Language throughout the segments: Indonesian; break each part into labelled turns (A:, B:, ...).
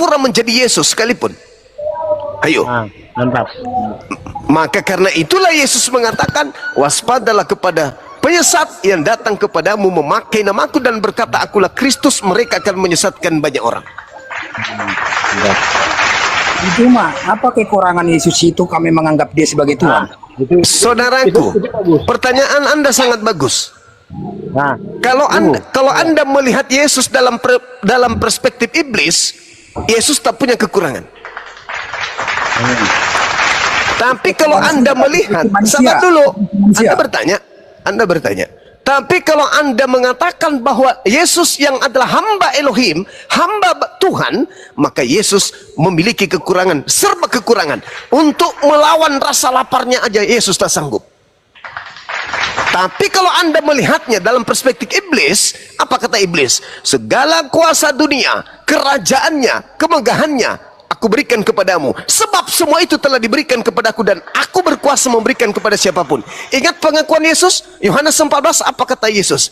A: sempurna menjadi Yesus sekalipun. Ayo.
B: Mantap.
A: Maka karena itulah Yesus mengatakan, waspadalah kepada penyesat yang datang kepadamu memakai namaku dan berkata akulah Kristus, mereka akan menyesatkan banyak orang.
C: Itu mah apa kekurangan Yesus itu kami menganggap dia sebagai Tuhan?
A: Saudaraku, pertanyaan Anda sangat bagus. Kalau anda melihat Yesus dalam perspektif iblis, Yesus tak punya kekurangan. Tapi kalau Anda melihat, sabar dulu, Anda bertanya. Tapi kalau Anda mengatakan bahwa Yesus yang adalah hamba Elohim, hamba Tuhan, maka Yesus memiliki kekurangan, serba kekurangan. Untuk melawan rasa laparnya aja Yesus tak sanggup. Tapi kalau Anda melihatnya dalam perspektif iblis, apa kata iblis? Segala kuasa dunia, kerajaannya, kemegahannya, aku berikan kepadamu. Sebab semua itu telah diberikan kepadaku dan aku berkuasa memberikan kepada siapapun. Ingat pengakuan Yesus? Yohanes 14, apa kata Yesus?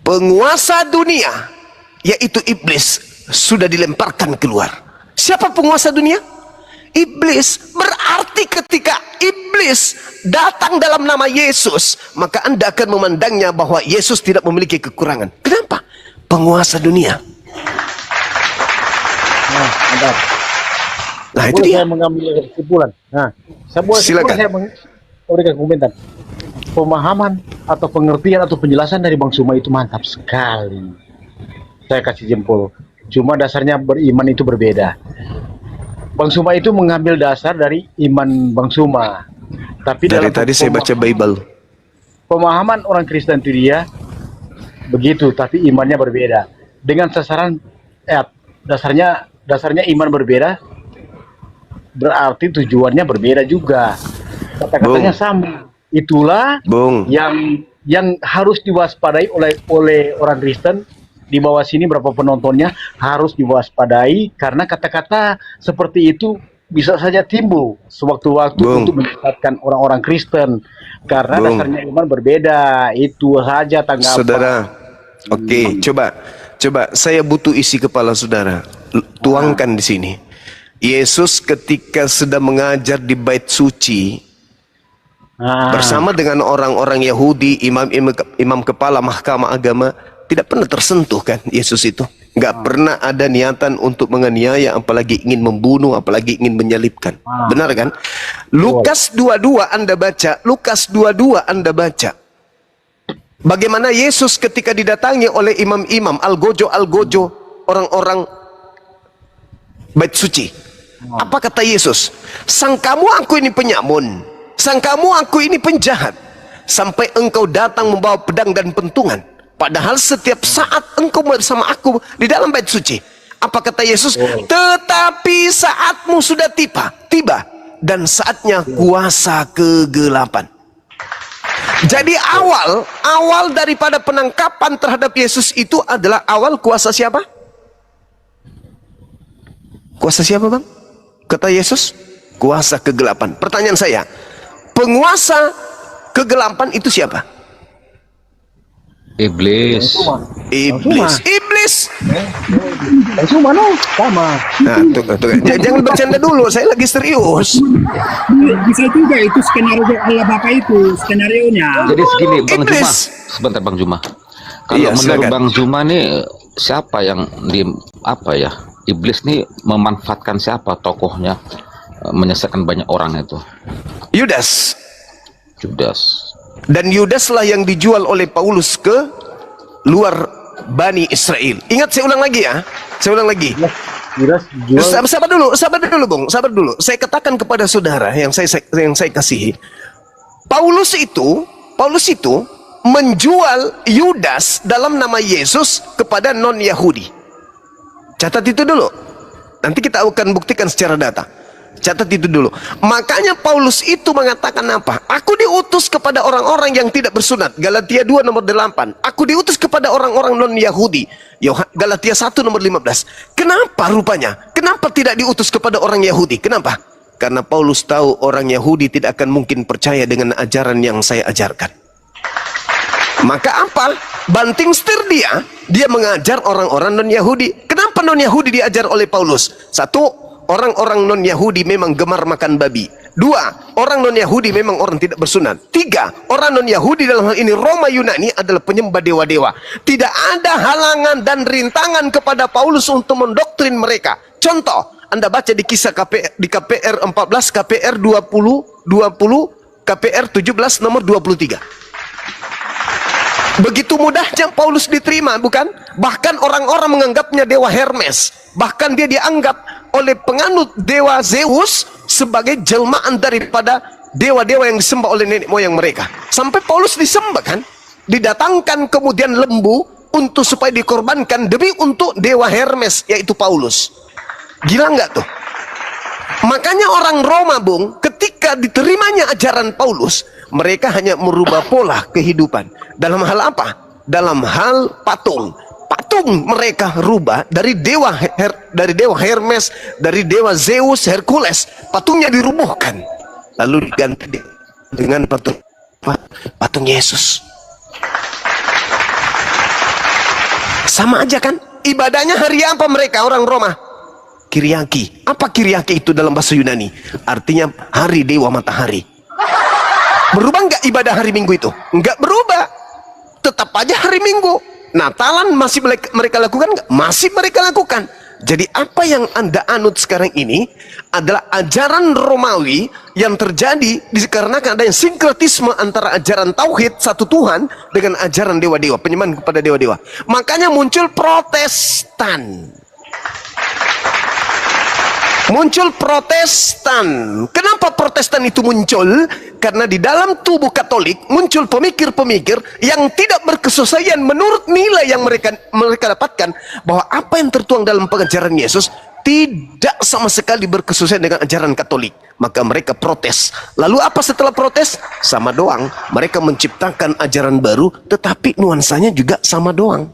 A: Penguasa dunia, yaitu iblis, sudah dilemparkan keluar. Siapa penguasa dunia? Iblis. Berarti ketika iblis datang dalam nama Yesus, maka Anda akan memandangnya bahwa Yesus tidak memiliki kekurangan. Kenapa? Penguasa dunia. Nah, itu dia.
B: Saya mengambil kesimpulan.
A: Silakan.
B: Saya memberikan komentar. Pemahaman atau pengertian atau penjelasan dari Bang Suma itu mantap sekali. Saya kasih jempol. Cuma dasarnya beriman itu berbeda. Bang Suma itu mengambil dasar dari iman Bang Suma. Tapi
A: dari tadi saya baca Bible.
B: Pemahaman orang Kristen itu dia begitu, tapi imannya berbeda. Dengan sasaran dasarnya iman berbeda, berarti tujuannya berbeda juga. Kata-katanya sama. Itulah yang harus diwaspadai oleh orang Kristen. Di bawah sini berapa penontonnya harus diwaspadai, karena kata-kata seperti itu bisa saja timbul sewaktu-waktu untuk menyesatkan orang-orang Kristen, karena dasarnya iman berbeda. Itu saja tanggapan.
A: Saudara, oke, coba saya butuh isi kepala saudara. Tuangkan di sini. Yesus ketika sedang mengajar di bait suci bersama dengan orang-orang Yahudi, imam kepala mahkamah agama, tidak pernah tersentuh kan Yesus itu. Nggak pernah ada niatan untuk menganiaya, apalagi ingin membunuh, apalagi ingin menyalibkan. Benar kan? Lukas 22 Anda baca, Lukas 22 Anda baca. Bagaimana Yesus ketika didatangi oleh imam-imam, algojo, orang-orang bait suci. Apa kata Yesus? Sangkamu aku ini penyamun, sangkamu aku ini penjahat, sampai engkau datang membawa pedang dan pentungan. Padahal setiap saat engkau bersama aku di dalam bait suci. Apa kata Yesus? Tetapi saatmu sudah tiba dan saatnya kuasa kegelapan. Jadi awal daripada penangkapan terhadap Yesus itu adalah awal kuasa siapa? Kuasa siapa, Bang? Kata Yesus, kuasa kegelapan. Pertanyaan saya, penguasa kegelapan itu siapa?
D: Iblis.
B: Cuma sama.
A: Nah, jangan bercanda dulu, saya lagi serius.
C: Bisa juga itu skenario Allah Bapa itu skenarionya.
D: Jadi segini Bang
A: Iblis.
D: Juma, sebentar Bang Juma. Kalau
A: Iya,
D: menurut
A: silakan.
D: Bang Juma nih, siapa yang Iblis nih memanfaatkan siapa tokohnya menyesatkan banyak orang itu?
A: Yudas. Dan Yudaslah yang dijual oleh Paulus ke luar Bani Israel. Ingat, saya ulang lagi ya. Saya ulang lagi. Sabar dulu, Bung. Sabar dulu. Saya katakan kepada saudara yang saya kasihi. Paulus itu menjual Yudas dalam nama Yesus kepada non-Yahudi. Catat itu dulu. Nanti kita akan buktikan secara data. Catat itu dulu. Makanya Paulus itu mengatakan apa? Aku diutus kepada orang-orang yang tidak bersunat. Galatia 2 nomor 8. Aku diutus kepada orang-orang non-Yahudi. Galatia 1 nomor 15. Kenapa rupanya? Kenapa tidak diutus kepada orang Yahudi? Kenapa? Karena Paulus tahu orang Yahudi tidak akan mungkin percaya dengan ajaran yang saya ajarkan. Maka apa? Banting setir dia mengajar orang-orang non-Yahudi. Kenapa Apa non-Yahudi diajar oleh Paulus? Satu, orang-orang non-Yahudi memang gemar makan babi. Dua, orang non-Yahudi memang orang tidak bersunat. Tiga, orang non-Yahudi dalam hal ini Roma Yunani adalah penyembah dewa-dewa. Tidak ada halangan dan rintangan kepada Paulus untuk mendoktrin mereka. Contoh, Anda baca di kisah di KPR 14, KPR 20, KPR 17 nomor 23. Begitu mudahnya Paulus diterima, bukan? Bahkan orang-orang menganggapnya dewa Hermes. Bahkan dia dianggap oleh penganut dewa Zeus sebagai jelmaan daripada dewa-dewa yang disembah oleh nenek moyang mereka. Sampai Paulus disembah, kan? Didatangkan kemudian lembu untuk supaya dikorbankan demi untuk dewa Hermes, yaitu Paulus. Gila nggak tuh? Makanya orang Roma, Bung, ketika diterimanya ajaran Paulus, mereka hanya merubah pola kehidupan. Dalam hal apa? Dalam hal patung. Patung mereka rubah dari dewa Hermes, dari dewa Zeus, Hercules. Patungnya dirubuhkan. Lalu diganti dengan patung Yesus. Sama aja kan? Ibadahnya hari apa mereka orang Roma? Kyriaki. Apa Kyriaki itu dalam bahasa Yunani? Artinya hari dewa matahari. Berubah nggak ibadah hari Minggu itu? Nggak berubah. Tetap aja hari Minggu. Natalan masih mereka lakukan nggak? Masih mereka lakukan. Jadi apa yang Anda anut sekarang ini adalah ajaran Romawi yang terjadi dikarenakan ada yang sinkretisme antara ajaran Tauhid satu Tuhan dengan ajaran dewa-dewa, penyembahan kepada dewa-dewa. Makanya muncul Protestan. Muncul Protestan. Kenapa Protestan itu muncul? Karena di dalam tubuh Katolik muncul pemikir-pemikir yang tidak berkesesuaian menurut nilai yang mereka dapatkan, bahwa apa yang tertuang dalam pengajaran Yesus tidak sama sekali berkesesuaian dengan ajaran Katolik. Maka mereka protes. Lalu apa setelah protes? Sama doang. Mereka menciptakan ajaran baru, tetapi nuansanya juga sama doang.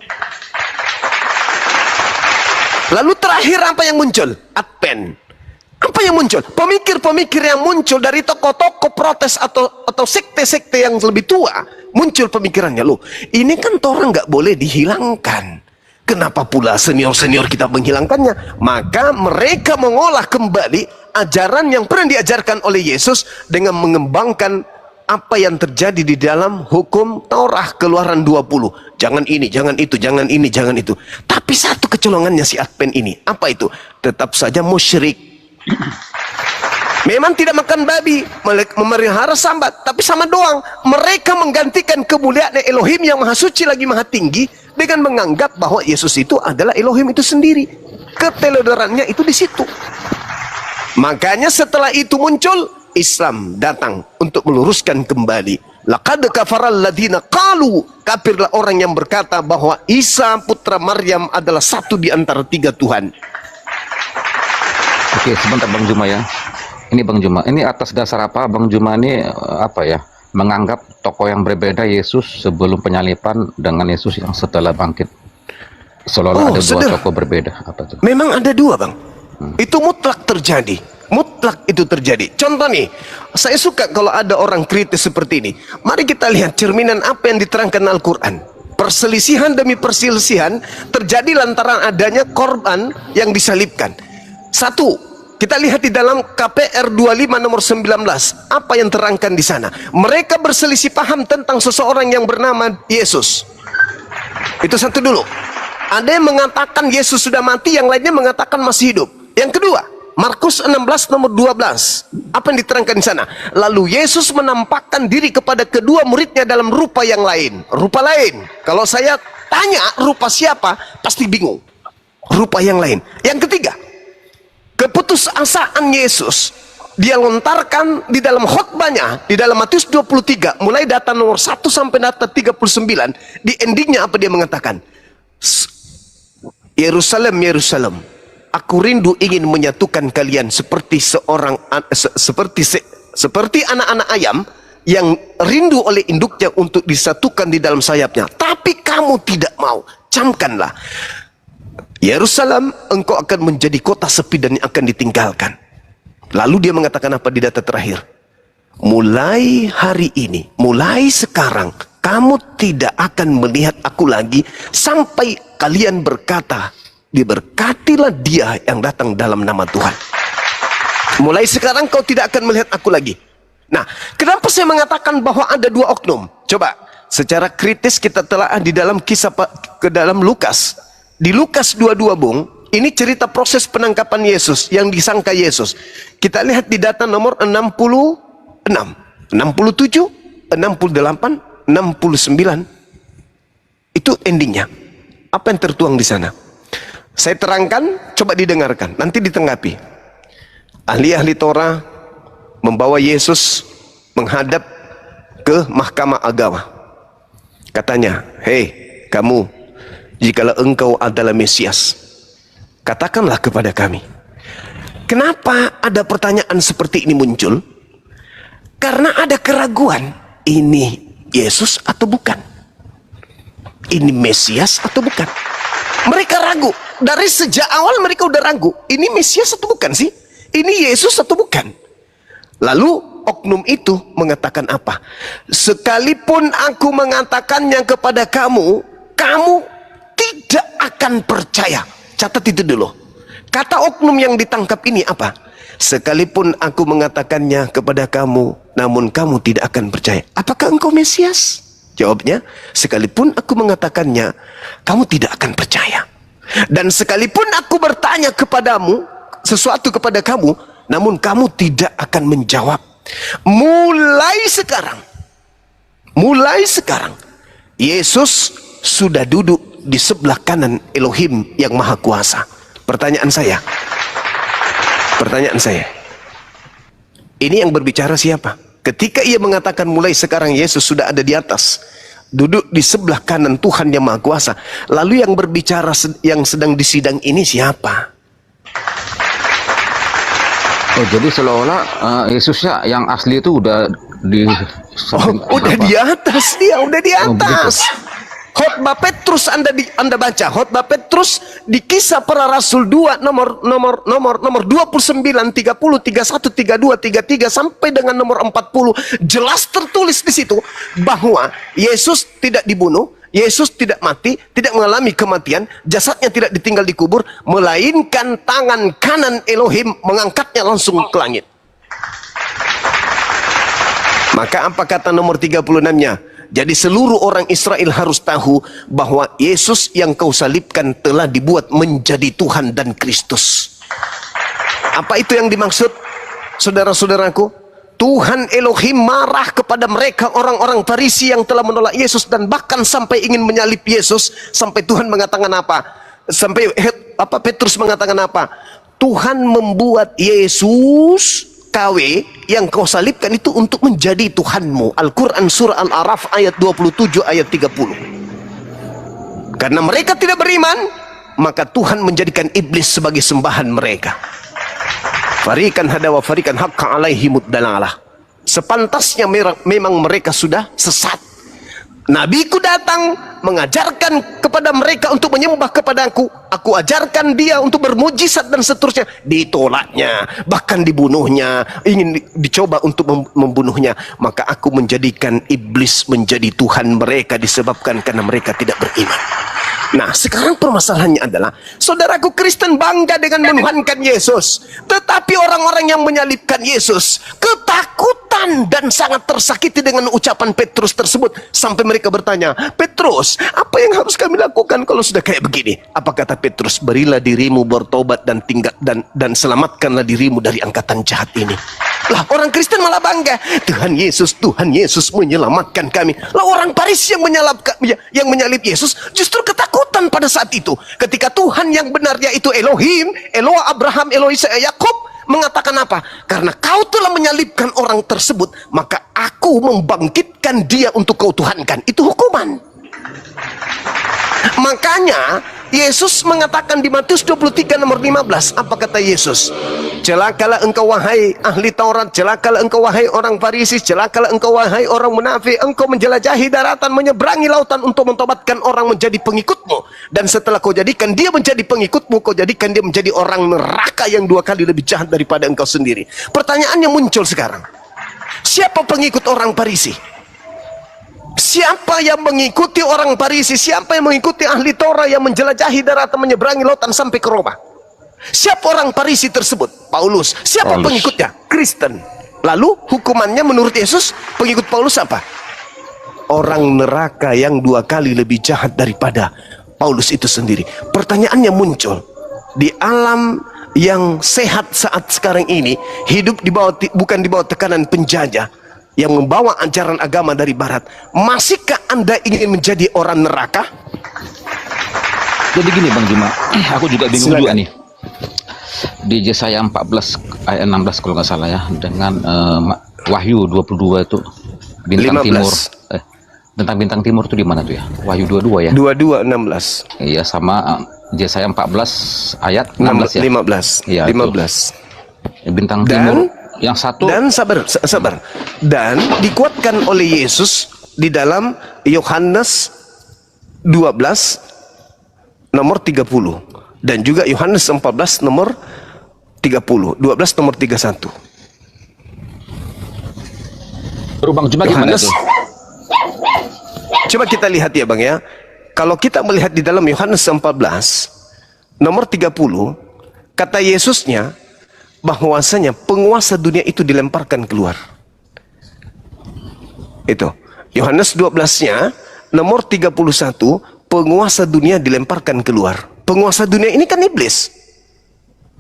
A: Lalu terakhir apa yang muncul? Advent. Apa yang muncul? Pemikir-pemikir yang muncul dari tokoh-tokoh protes atau sekte-sekte yang lebih tua. Muncul pemikirannya, loh, ini kan orang nggak boleh dihilangkan. Kenapa pula senior-senior kita menghilangkannya? Maka mereka mengolah kembali ajaran yang pernah diajarkan oleh Yesus dengan mengembangkan apa yang terjadi di dalam hukum Taurat Keluaran 20. Jangan ini, jangan itu, jangan ini, jangan itu. Tapi satu kecolongannya si Advent ini. Apa itu? Tetap saja musyrik. Memang tidak makan babi, memelihara sambat, tapi sama doang. Mereka menggantikan kemuliaan Elohim yang maha suci lagi maha tinggi dengan menganggap bahwa Yesus itu adalah Elohim itu sendiri. Keteledorannya itu di situ. Makanya setelah itu muncul Islam datang untuk meluruskan kembali. Laqad kafaral ladina qalu, kafirlah orang yang berkata bahwa Isa putra Maryam adalah satu di antara tiga Tuhan.
D: Oke, sebentar Bang Juma ya. Ini Bang Juma, ini atas dasar apa Bang Juma ini apa ya? Menganggap tokoh yang berbeda Yesus sebelum penyalipan dengan Yesus yang setelah bangkit. Seolah-olah ada dua tokoh berbeda. Apa itu?
A: Memang ada dua, Bang. Itu mutlak terjadi. Mutlak itu terjadi. Contoh nih, saya suka kalau ada orang kritis seperti ini. Mari kita lihat cerminan apa yang diterangkan Al-Quran. Perselisihan demi perselisihan terjadi lantaran adanya korban yang disalibkan. Satu, kita lihat di dalam KPR 25 nomor 19. Apa yang terangkan di sana? Mereka berselisih paham tentang seseorang yang bernama Yesus. Itu satu dulu. Ada yang mengatakan Yesus sudah mati, yang lainnya mengatakan masih hidup. Yang kedua, Markus 16 nomor 12. Apa yang diterangkan di sana? Lalu Yesus menampakkan diri kepada kedua muridnya dalam rupa yang lain. Rupa lain. Kalau saya tanya rupa siapa, pasti bingung. Rupa yang lain. Yang ketiga, keputusasaan Yesus dia lontarkan di dalam khotbahnya di dalam Matius 23 mulai data nomor 1 sampai data 39. Di endingnya apa dia mengatakan? Yerusalem, Yerusalem, aku rindu ingin menyatukan kalian seperti seperti anak-anak ayam yang rindu oleh induknya untuk disatukan di dalam sayapnya. Tapi kamu tidak mau. Camkanlah, Yerusalem, engkau akan menjadi kota sepi dan akan ditinggalkan. Lalu dia mengatakan apa di data terakhir? Mulai hari ini, mulai sekarang, kamu tidak akan melihat aku lagi sampai kalian berkata, diberkatilah dia yang datang dalam nama Tuhan. Mulai sekarang kau tidak akan melihat aku lagi. Nah, kenapa saya mengatakan bahwa ada dua oknum? Coba, secara kritis kita telah di dalam kisah ke dalam Lukas. Di Lukas 22, Bung, ini cerita proses penangkapan Yesus yang disangka Yesus. Kita lihat di data nomor 66, 67, 68, 69. Itu endingnya. Apa yang tertuang di sana? Saya terangkan, coba didengarkan, nanti ditanggapi. Ahli-ahli Torah membawa Yesus menghadap ke mahkamah agama. Katanya, hei kamu, jikalau engkau adalah Mesias, katakanlah kepada kami. Kenapa ada pertanyaan seperti ini muncul? Karena ada keraguan, ini Yesus atau bukan? Ini Mesias atau bukan? Mereka ragu. Dari sejak awal mereka udah ragu. Ini Mesias atau bukan sih? Ini Yesus atau bukan? Lalu oknum itu mengatakan apa? Sekalipun aku mengatakannya kepada kamu, kamu tidak akan percaya. Catat itu dulu. Kata oknum yang ditangkap ini apa? Sekalipun aku mengatakannya kepada kamu, namun kamu tidak akan percaya. Apakah engkau Mesias? Jawabnya, sekalipun aku mengatakannya, kamu tidak akan percaya. Dan sekalipun aku bertanya kepadamu, sesuatu kepada kamu, namun kamu tidak akan menjawab. Mulai sekarang, Yesus sudah duduk di sebelah kanan Elohim yang Maha Kuasa. Pertanyaan saya, ini yang berbicara siapa? Ketika ia mengatakan mulai sekarang Yesus sudah ada di atas, duduk di sebelah kanan Tuhan yang Maha Kuasa, lalu yang berbicara yang sedang disidang ini siapa?
D: Oh, jadi seolah-olah Yesusnya yang asli itu udah di
A: udah di atas dia, udah di atas. Khotbah Petrus Anda baca, Khotbah Petrus di Kisah Para Rasul 2 nomor 29, 30, 31, 32, 33 sampai dengan nomor 40 jelas tertulis di situ bahwa Yesus tidak dibunuh, Yesus tidak mati, tidak mengalami kematian, jasadnya tidak ditinggal dikubur, melainkan tangan kanan Elohim mengangkatnya langsung ke langit. Maka apa kata nomor 36-nya? Jadi seluruh orang Israel harus tahu bahwa Yesus yang kau salibkan telah dibuat menjadi Tuhan dan Kristus. Apa itu yang dimaksud, saudara-saudaraku? Tuhan Elohim marah kepada mereka orang-orang Farisi yang telah menolak Yesus dan bahkan sampai ingin menyalib Yesus. Sampai Tuhan mengatakan apa? Petrus mengatakan apa? Tuhan membuat Yesus KW yang kau salibkan itu untuk menjadi Tuhanmu. Al-Quran surah Al-Araf ayat 27 ayat 30. Karena mereka tidak beriman, maka Tuhan menjadikan iblis sebagai sembahan mereka. Farikan hada wa farikan haqqa alaihimud dalalah. Sepantasnya memang mereka sudah sesat. Nabiku datang mengajarkan kepada mereka untuk menyembah kepadaku. Aku ajarkan dia untuk bermujizat dan seterusnya. Ditolaknya, bahkan dibunuhnya, ingin dicoba untuk membunuhnya. Maka aku menjadikan iblis menjadi Tuhan mereka disebabkan karena mereka tidak beriman. Nah, sekarang permasalahannya adalah saudaraku Kristen bangga dengan menuhankan Yesus, tetapi orang-orang yang menyalibkan Yesus ketakutan dan sangat tersakiti dengan ucapan Petrus tersebut, sampai mereka bertanya, Petrus, apa yang harus kami lakukan kalau sudah kayak begini? Apa kata Petrus? Berilah dirimu bertobat dan dan selamatkanlah dirimu dari angkatan jahat ini. Lah, orang Kristen malah bangga, Tuhan Yesus menyelamatkan kami. Lah, orang Farisi yang menyalib Yesus justru ketakutan pada saat itu. Ketika Tuhan yang benar yaitu Elohim, Eloah Abraham, Eloah Ishak, Yakub mengatakan apa? Karena kau telah menyalibkan orang tersebut, maka aku membangkitkan dia untuk kau tuhankan. Itu hukuman. Makanya Yesus mengatakan di Matius 23 nomor 15, apa kata Yesus? Celakalah engkau wahai ahli Taurat, celakalah engkau wahai orang Farisi, celakalah engkau wahai orang munafik, engkau menjelajahi daratan, menyeberangi lautan untuk mentobatkan orang menjadi pengikutmu. Dan setelah kau jadikan dia menjadi pengikutmu, kau jadikan dia menjadi orang neraka yang 2 kali lebih jahat daripada engkau sendiri. Pertanyaan yang muncul sekarang, siapa pengikut orang Farisi? Siapa yang mengikuti orang Farisi, siapa yang mengikuti ahli Torah yang menjelajahi daratan, menyeberangi lautan sampai ke Roma? Siapa orang Farisi tersebut? Paulus. Siapa pengikutnya? Kristen. Lalu hukumannya menurut Yesus, pengikut Paulus apa? Orang neraka yang 2 kali lebih jahat daripada Paulus itu sendiri. Pertanyaannya muncul, di alam yang sehat saat sekarang ini, hidup bukan di bawah tekanan penjajah yang membawa ajaran agama dari barat, masihkah Anda ingin menjadi orang neraka?
D: Jadi gini Bang Juma, aku juga bingung juga nih. Di Yesaya 14 ayat 16 kalau nggak salah ya, dengan Wahyu 22 itu bintang
A: 15.
D: timur. Tentang bintang timur itu di mana tuh ya? Wahyu 22 ya?
A: 22:16.
D: Iya, sama Yesaya 14 ayat 16 ya?
A: 15.
D: Iya,
A: 15.
D: Bintang
A: Dan
D: timur yang satu.
A: Dan sabar. Dan dikuatkan oleh Yesus di dalam Yohanes 12 nomor 30 dan juga Yohanes 14 nomor 30, 12 nomor 31.
D: Bang Juma gimana
A: Yohanes,
D: tuh?
A: coba kita lihat ya Bang ya. Kalau kita melihat di dalam Yohanes 14 nomor 30, kata Yesusnya bahwasanya penguasa dunia itu dilemparkan keluar. Itu Yohanes 12-nya nomor 31, penguasa dunia dilemparkan keluar. Penguasa dunia ini kan iblis.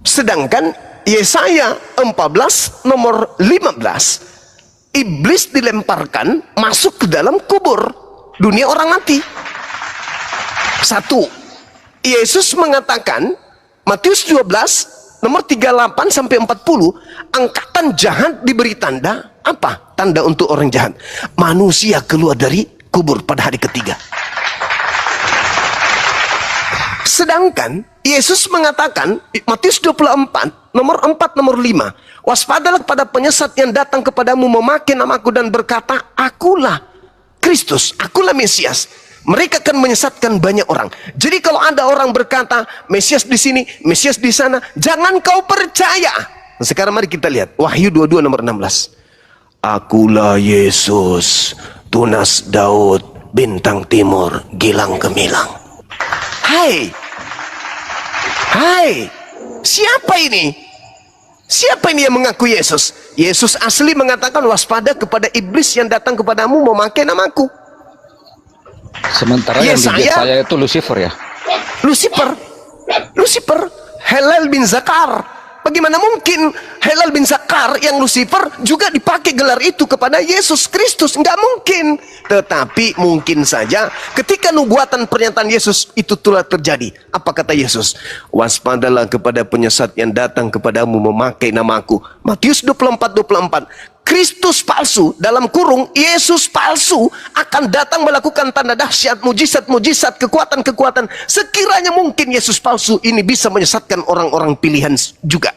A: Sedangkan Yesaya 14 nomor 15, iblis dilemparkan masuk ke dalam kubur dunia orang mati. Satu, Yesus mengatakan Matius 12 nomor 38 sampai 40, angkatan jahat diberi tanda. Apa tanda untuk orang jahat? Manusia keluar dari kubur pada hari ketiga. Sedangkan Yesus mengatakan Matius 24 nomor 4 nomor 5, waspadalah kepada penyesat yang datang kepadamu memakai namaku dan berkata, akulah Kristus, akulah Mesias. Mereka akan menyesatkan banyak orang. Jadi kalau ada orang berkata Mesias di sini, Mesias di sana, jangan kau percaya. Sekarang mari kita lihat Wahyu 22 nomor 16. Akulah Yesus, tunas Daud, bintang timur, gilang gemilang. Hai, siapa ini? Siapa ini yang mengaku Yesus? Yesus asli mengatakan waspada kepada iblis yang datang kepadamu memakai namaku.
D: Sementara yang di Yesaya itu Lucifer ya? Lucifer, Helel bin Zakar. Bagaimana mungkin Helel bin Zakar yang Lucifer juga dipakai gelar itu kepada Yesus Kristus? Enggak mungkin. Tetapi mungkin saja ketika nubuatan pernyataan Yesus itu telah terjadi. Apa kata Yesus? Waspadalah kepada penyesat yang datang kepadamu memakai namaku. Matius 24:24. Kristus palsu, dalam kurung Yesus palsu, akan datang melakukan tanda dahsyat, mujizat-mujizat, kekuatan-kekuatan. Sekiranya mungkin Yesus palsu ini bisa menyesatkan orang-orang pilihan juga.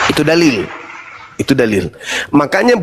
D: Itu dalil. Makanya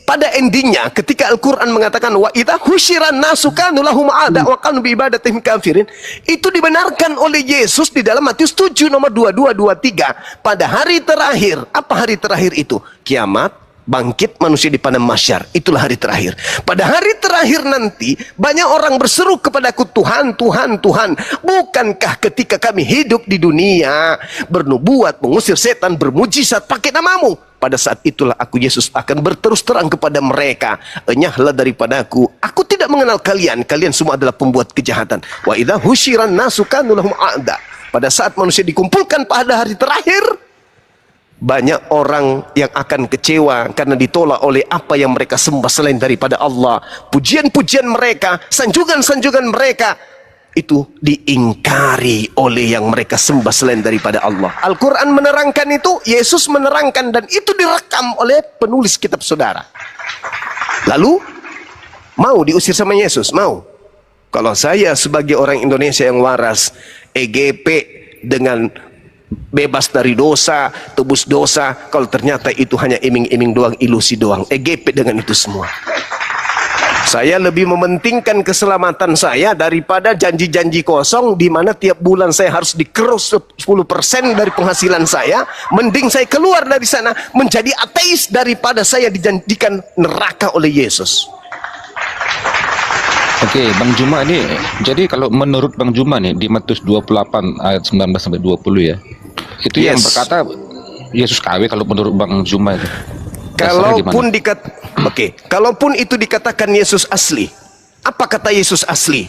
D: pada endingnya ketika Al-Quran mengatakan wa idza husyiran nasu kanu lahum a'da wa kanu bi ibadatihim kafirin, itu dibenarkan oleh Yesus di dalam Matius 7 nomor 22 23 pada hari terakhir. Apa hari terakhir itu? Kiamat, bangkit manusia di padang mahsyar. Itulah hari terakhir. Pada hari terakhir nanti banyak orang berseru kepadaku, Tuhan, Tuhan, Tuhan, bukankah ketika kami hidup di dunia bernubuat, mengusir setan, bermujizat pakai namamu? Pada saat itulah aku Yesus akan berterus terang kepada mereka, enyahlah daripadaku, aku tidak mengenal kalian, kalian semua adalah pembuat kejahatan. Wa idza husyiran nasu kanu lahum a'da. Pada saat manusia dikumpulkan pada hari terakhir, banyak orang yang akan kecewa karena ditolak oleh apa yang mereka sembah selain daripada Allah. Pujian-pujian mereka, sanjungan-sanjungan mereka, itu diingkari oleh yang mereka sembah selain daripada Allah. Al-Quran menerangkan itu, Yesus menerangkan, dan itu direkam oleh penulis kitab saudara. Lalu mau diusir sama Yesus? Mau? Kalau saya sebagai orang Indonesia yang waras, EGP dengan bebas dari dosa, tebus dosa, kalau ternyata itu hanya iming-iming doang, ilusi doang, EGP dengan itu semua.
A: Saya lebih mementingkan keselamatan saya daripada janji-janji kosong di mana tiap bulan saya harus dikerus 10% dari penghasilan saya. Mending saya keluar dari sana menjadi ateis daripada saya dijanjikan neraka oleh Yesus.
D: Oke, Bang Juma ini, jadi kalau menurut Bang Juma nih di Matius 28 ayat 19 sampai 20 ya. Itu yang berkata Yesus KW kalau menurut Bang Juma itu.
A: Kalaupun itu dikatakan Yesus asli, apa kata Yesus asli?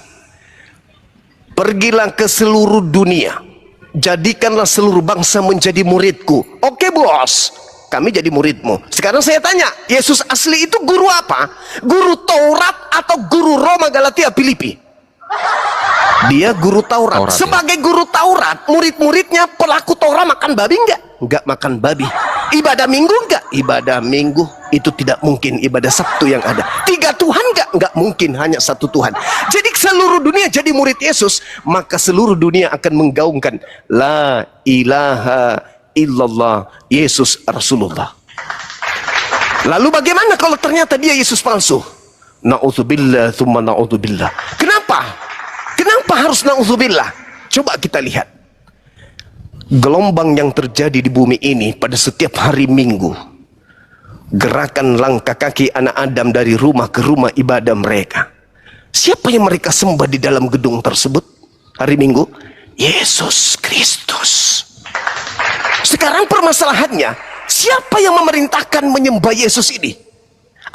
A: Pergilah ke seluruh dunia, jadikanlah seluruh bangsa menjadi muridku. Oke bos, kami jadi muridmu. Sekarang saya tanya, Yesus asli itu guru apa? Guru Taurat atau guru Roma, Galatia, Filipi? Dia guru Taurat. Sebagai guru Taurat, murid-muridnya pelaku Taurat makan babi enggak? Enggak makan babi. Ibadah minggu enggak? Ibadah minggu. Itu tidak mungkin. Ibadah Sabtu yang ada. 3 Tuhan enggak? Enggak mungkin, hanya 1 Tuhan. Jadi seluruh dunia jadi murid Yesus, maka seluruh dunia akan menggaungkan La ilaha illallah, Yesus Rasulullah. Lalu bagaimana kalau ternyata dia Yesus palsu? Na'udzubillah thumma na'udzubillah. Kenapa? Kenapa harus na'udzubillah? Coba kita lihat gelombang yang terjadi di bumi ini pada setiap hari Minggu. Gerakan langkah kaki anak Adam dari rumah ke rumah ibadah mereka. Siapa yang mereka sembah di dalam gedung tersebut hari Minggu? Yesus Kristus. Sekarang permasalahannya, siapa yang memerintahkan menyembah Yesus ini?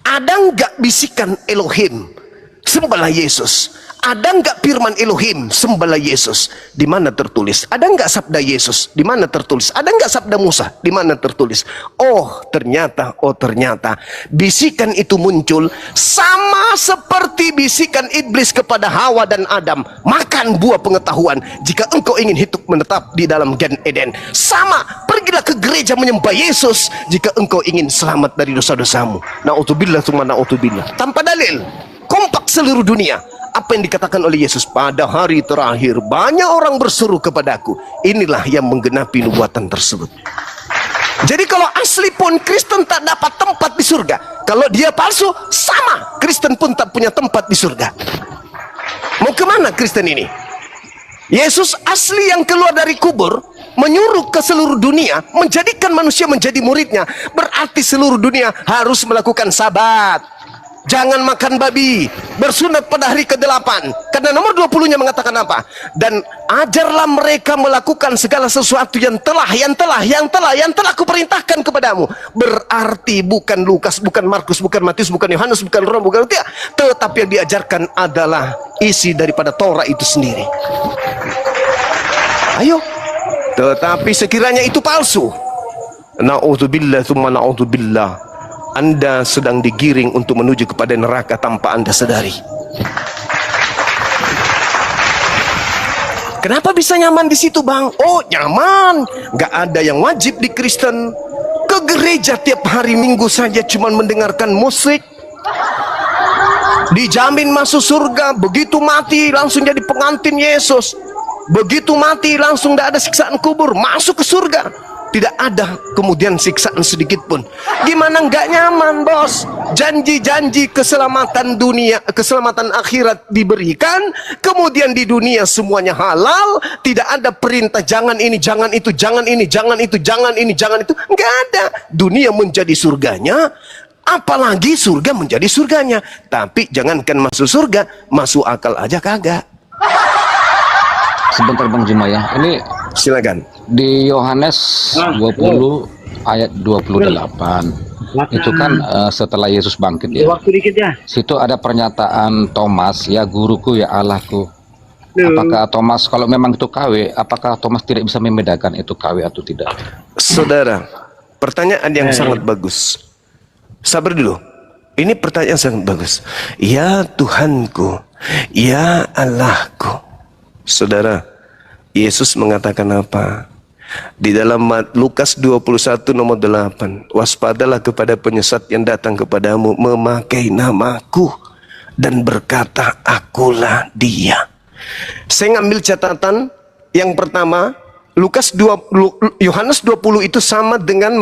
A: Ada enggak bisikan Elohim, sembahlah Yesus? Ada enggak firman Elohim, sembahlah Yesus? Di mana tertulis? Ada enggak sabda Yesus? Di mana tertulis? Ada enggak sabda Musa? Di mana tertulis? Oh ternyata bisikan itu muncul sama seperti bisikan iblis kepada Hawa dan Adam. Makan buah pengetahuan jika engkau ingin hidup menetap di dalam Gan Eden. Sama, pergilah ke gereja menyembah Yesus jika engkau ingin selamat dari dosa-dosamu. Na'udzubillah tsumma na'udzubillah. Tanpa dalil, kompak seluruh dunia. Apa yang dikatakan oleh Yesus? Pada hari terakhir banyak orang berseru kepadaku. Inilah yang menggenapi nubuatan tersebut. Jadi kalau asli pun Kristen tak dapat tempat di surga. Kalau dia palsu, sama, Kristen pun tak punya tempat di surga. Mau kemana Kristen ini? Yesus asli yang keluar dari kubur, menyuruh ke seluruh dunia, menjadikan manusia menjadi muridnya. Berarti seluruh dunia harus melakukan sabat, jangan makan babi, bersunat pada hari ke-8. Karena nomor 20-nya mengatakan apa? Dan ajarlah mereka melakukan segala sesuatu yang telah kuperintahkan kepadamu. Berarti bukan Lukas, bukan Markus, bukan Matius, bukan Yohanes, bukan Roma, bukan Galatia, tetapi yang diajarkan adalah isi daripada Taurat itu sendiri. Ayo. Tetapi sekiranya itu palsu, na'udzubillah tsumma na'udzubillah, Anda sedang digiring untuk menuju kepada neraka tanpa Anda sadari. Kenapa bisa nyaman di situ, Bang? Oh, nyaman. Gak ada yang wajib di Kristen. Ke gereja tiap hari Minggu saja cuman mendengarkan musik. Dijamin masuk surga. Begitu mati langsung jadi pengantin Yesus. Begitu mati langsung tidak ada siksaan kubur, masuk ke surga. Tidak ada kemudian siksaan sedikit pun. Gimana nggak nyaman, bos? Janji-janji keselamatan dunia, keselamatan akhirat diberikan, kemudian di dunia semuanya halal, tidak ada perintah jangan ini, jangan itu, jangan ini, jangan itu, jangan ini, jangan itu. Nggak ada. Dunia menjadi surganya, apalagi surga menjadi surganya. Tapi jangankan masuk surga, masuk akal aja kagak.
D: Sebentar Bang Juma ya, ini
A: silakan.
D: Di Yohanes 20 ayat 28 itu kan setelah Yesus bangkit ya.
B: Waktu dikit ya.
D: Situ ada pernyataan Thomas, ya guruku ya Allahku. Apakah Thomas, kalau memang itu KW, apakah Thomas tidak bisa membedakan itu KW atau tidak?
A: Saudara, pertanyaan yang sangat bagus. Sabar dulu. Ini pertanyaan sangat bagus. Ya Tuhanku, ya Allahku. Saudara, Yesus mengatakan apa? Di dalam Lukas 21 nomor 8, waspadalah kepada penyesat yang datang kepadamu memakai namaku dan berkata akulah dia. Saya ngambil catatan yang pertama, Lukas Yohanes 20 itu sama dengan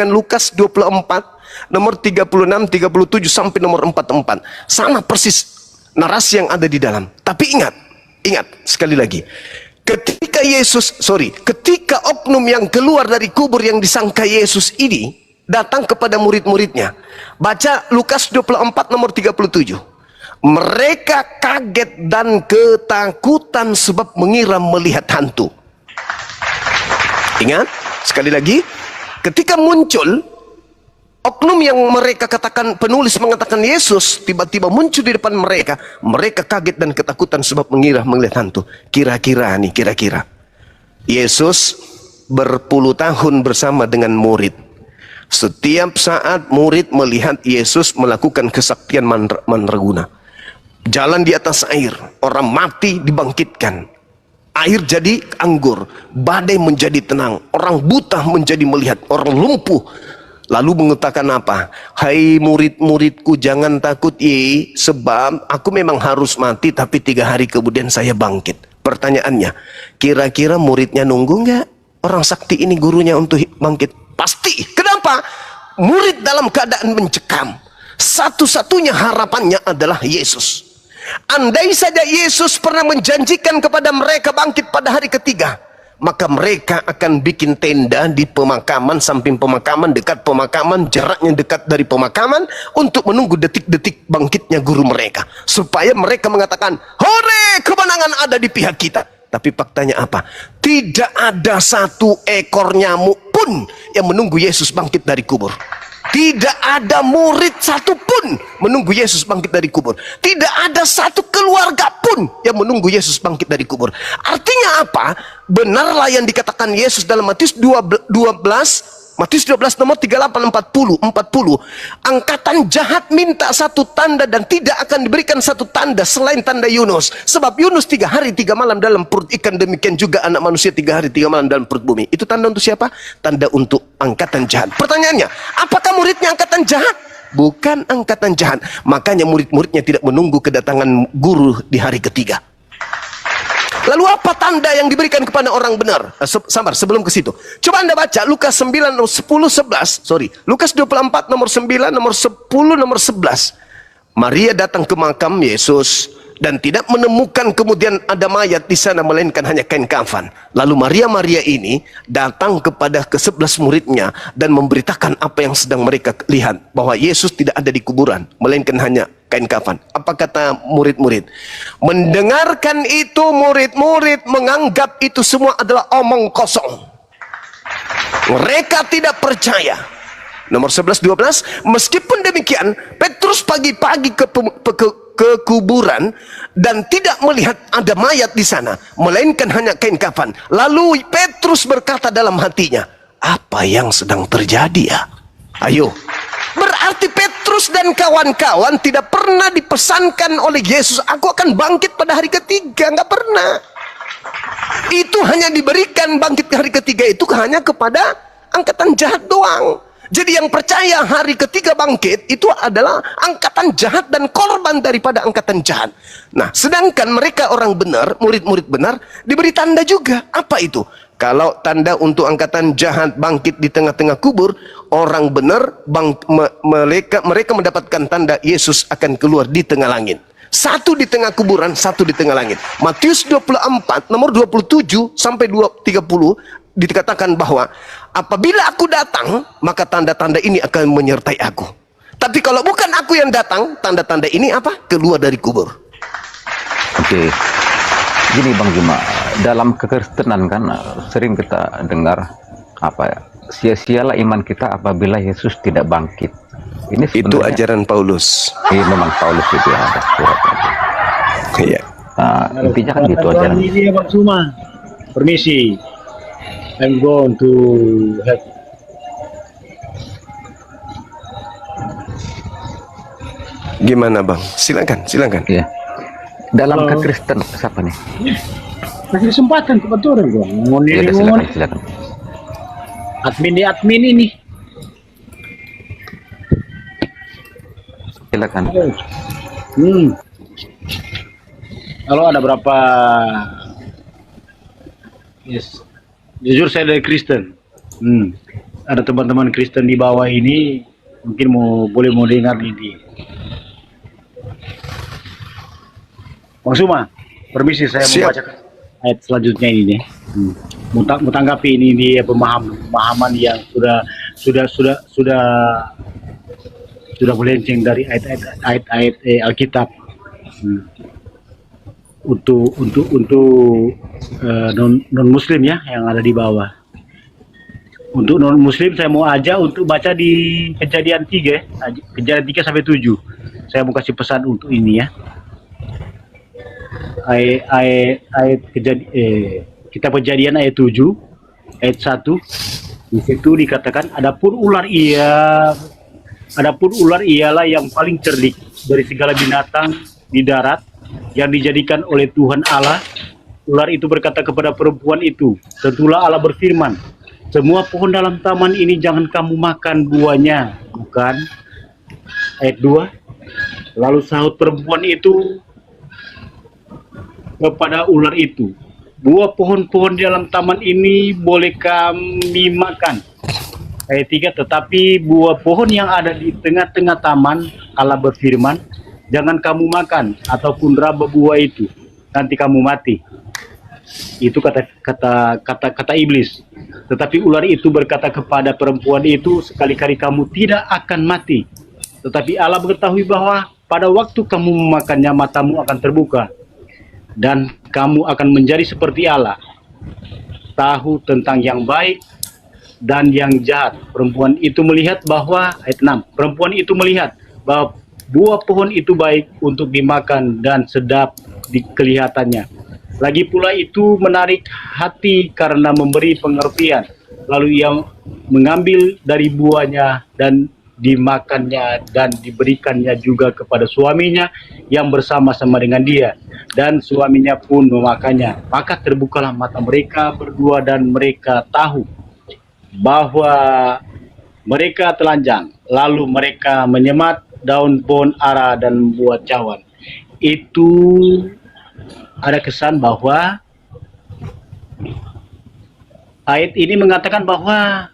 A: Lukas 24 nomor 36, 37 sampai nomor 44. Sama persis narasi yang ada di dalam. Tapi ingat sekali lagi. Ketika oknum yang keluar dari kubur yang disangka Yesus ini datang kepada murid-muridnya. Baca Lukas 24 nomor 37. Mereka kaget dan ketakutan sebab mengira melihat hantu. Ingat, sekali lagi, ketika muncul oknum yang mereka katakan, penulis mengatakan Yesus tiba-tiba muncul di depan mereka, mereka kaget dan ketakutan sebab mengira melihat hantu. Kira-kira Yesus berpuluh tahun bersama dengan murid. Setiap saat murid melihat Yesus melakukan kesaktian mandraguna. Jalan di atas air, orang mati dibangkitkan, air jadi anggur, badai menjadi tenang, orang buta menjadi melihat, orang lumpuh. Lalu mengatakan apa? Hai murid-muridku, jangan takut sebab aku memang harus mati, tapi 3 hari kemudian saya bangkit. Pertanyaannya, kira-kira muridnya nunggu nggak orang sakti ini gurunya untuk bangkit? Pasti. Kenapa? Murid dalam keadaan mencekam. Satu-satunya harapannya adalah Yesus. Andai saja Yesus pernah menjanjikan kepada mereka bangkit pada hari ketiga, maka mereka akan bikin tenda di pemakaman, samping pemakaman, dekat pemakaman, jaraknya dekat dari pemakaman, untuk menunggu detik-detik bangkitnya guru mereka, supaya mereka mengatakan, hore, kemenangan ada di pihak kita. Tapi faktanya apa? Tidak ada satu ekor nyamuk pun yang menunggu Yesus bangkit dari kubur. Tidak ada murid satu pun menunggu Yesus bangkit dari kubur. Tidak ada satu keluarga pun yang menunggu Yesus bangkit dari kubur. Artinya apa? Benarlah yang dikatakan Yesus dalam Matius 12 nomor 38-40. Angkatan jahat minta satu tanda dan tidak akan diberikan satu tanda selain tanda Yunus. Sebab Yunus 3 hari 3 malam dalam perut ikan, demikian juga anak manusia 3 hari 3 malam dalam perut bumi. Itu tanda untuk siapa? Tanda untuk angkatan jahat. Pertanyaannya, apakah muridnya angkatan jahat? Bukan angkatan jahat. Makanya murid-muridnya tidak menunggu kedatangan guru di hari ketiga. Lalu apa tanda yang diberikan kepada orang benar? Sabar, sebelum ke situ. Coba Anda baca Lukas 9 nomor 10 11. Lukas 24 nomor 9, nomor 10, nomor 11. Maria datang ke makam Yesus dan tidak menemukan kemudian ada mayat di sana, melainkan hanya kain kafan. Lalu Maria ini datang kepada ke-11 muridnya dan memberitakan apa yang sedang mereka lihat, bahwa Yesus tidak ada di kuburan, melainkan hanya kain kafan. Apa kata murid-murid? Mendengarkan itu, murid-murid menganggap itu semua adalah omong kosong. Mereka tidak percaya. Nomor 11-12, meskipun demikian, Petrus pagi-pagi ke kuburan dan tidak melihat ada mayat di sana, melainkan hanya kain kafan. Lalu Petrus berkata dalam hatinya, apa yang sedang terjadi ya? Ayo. Berarti Petrus dan kawan-kawan tidak pernah dipesankan oleh Yesus, aku akan bangkit pada hari ketiga. Nggak pernah. Itu hanya diberikan bangkit hari ketiga itu hanya kepada angkatan jahat doang. Jadi yang percaya hari ketiga bangkit itu adalah angkatan jahat dan korban daripada angkatan jahat. Nah, sedangkan mereka orang benar, murid-murid benar, diberi tanda juga. Apa itu? Kalau tanda untuk angkatan jahat bangkit di tengah-tengah kubur, orang benar mereka mendapatkan tanda Yesus akan keluar di tengah langit. Satu di tengah kuburan, satu di tengah langit. Matius 24 nomor 27 sampai 30 dikatakan bahwa apabila aku datang, maka tanda-tanda ini akan menyertai aku. Tapi kalau bukan aku yang datang, tanda-tanda ini apa? Keluar dari kubur.
D: Oke. Gini Bang Juma, dalam kekristenan kan sering kita dengar apa ya? Sia-sialah iman kita apabila Yesus tidak bangkit. Ini
A: itu ajaran Paulus.
D: Iya, memang Paulus itu yang ada surat itu.
A: Iya.
D: Nah, intinya kan gitu ajaran.
B: Ini Bang Juma. Permisi. I'm going to have.
A: Gimana Bang? Silakan.
D: Iya. Dalam kekristen siapa nih?
B: Kasih kesempatan kebetulan gua.
D: Ya, silakan.
B: Admin ini.
D: Silakan.
B: Kalau ada berapa Yes. Jujur saya dari Kristen. Ada teman-teman Kristen di bawah ini mungkin boleh mau dengar ini. Bang Suma, permisi saya
A: Siap.
B: membacakan ayat selanjutnya ini nih. Mau tanggapi ini dia pemahaman yang sudah melenceng dari ayat Alkitab. Untuk non Muslim ya yang ada di bawah. Untuk non Muslim saya mau ajak untuk baca di Kejadian 3, Kejadian 3 sampai 7. Saya mau kasih pesan untuk ini ya. Ayat Kitab Kejadian ayat 7 ayat 1 di situ dikatakan adapun ular ialah yang paling cerdik dari segala binatang di darat yang dijadikan oleh Tuhan Allah. Ular itu berkata kepada perempuan itu, tentulah Allah berfirman, semua pohon dalam taman ini jangan kamu makan buahnya, bukan? Ayat 2, lalu sahut perempuan itu kepada ular itu, buah pohon-pohon di dalam taman ini boleh kami makan. Ayat 3, tetapi buah pohon yang ada di tengah-tengah taman, Allah berfirman, jangan kamu makan ataupun raba buah itu, nanti kamu mati. Itu kata iblis. Tetapi ular itu berkata kepada perempuan itu, sekali-kali kamu tidak akan mati. Tetapi Allah mengetahui bahwa pada waktu kamu memakannya matamu akan terbuka dan kamu akan menjadi seperti Allah, tahu tentang yang baik dan yang jahat. Perempuan itu melihat bahwa ayat 6, perempuan itu melihat bahwa buah pohon itu baik untuk dimakan dan sedap di kelihatannya. Lagi pula itu menarik hati karena memberi pengertian. Lalu ia mengambil dari buahnya dan dimakannya dan diberikannya juga kepada suaminya yang bersama-sama dengan dia. Dan suaminya pun memakannya. Maka terbukalah mata mereka berdua dan mereka tahu bahwa mereka telanjang. Lalu mereka menyemat daun pohon ara dan membuat cawan. Itu ada kesan bahwa ayat ini mengatakan bahwa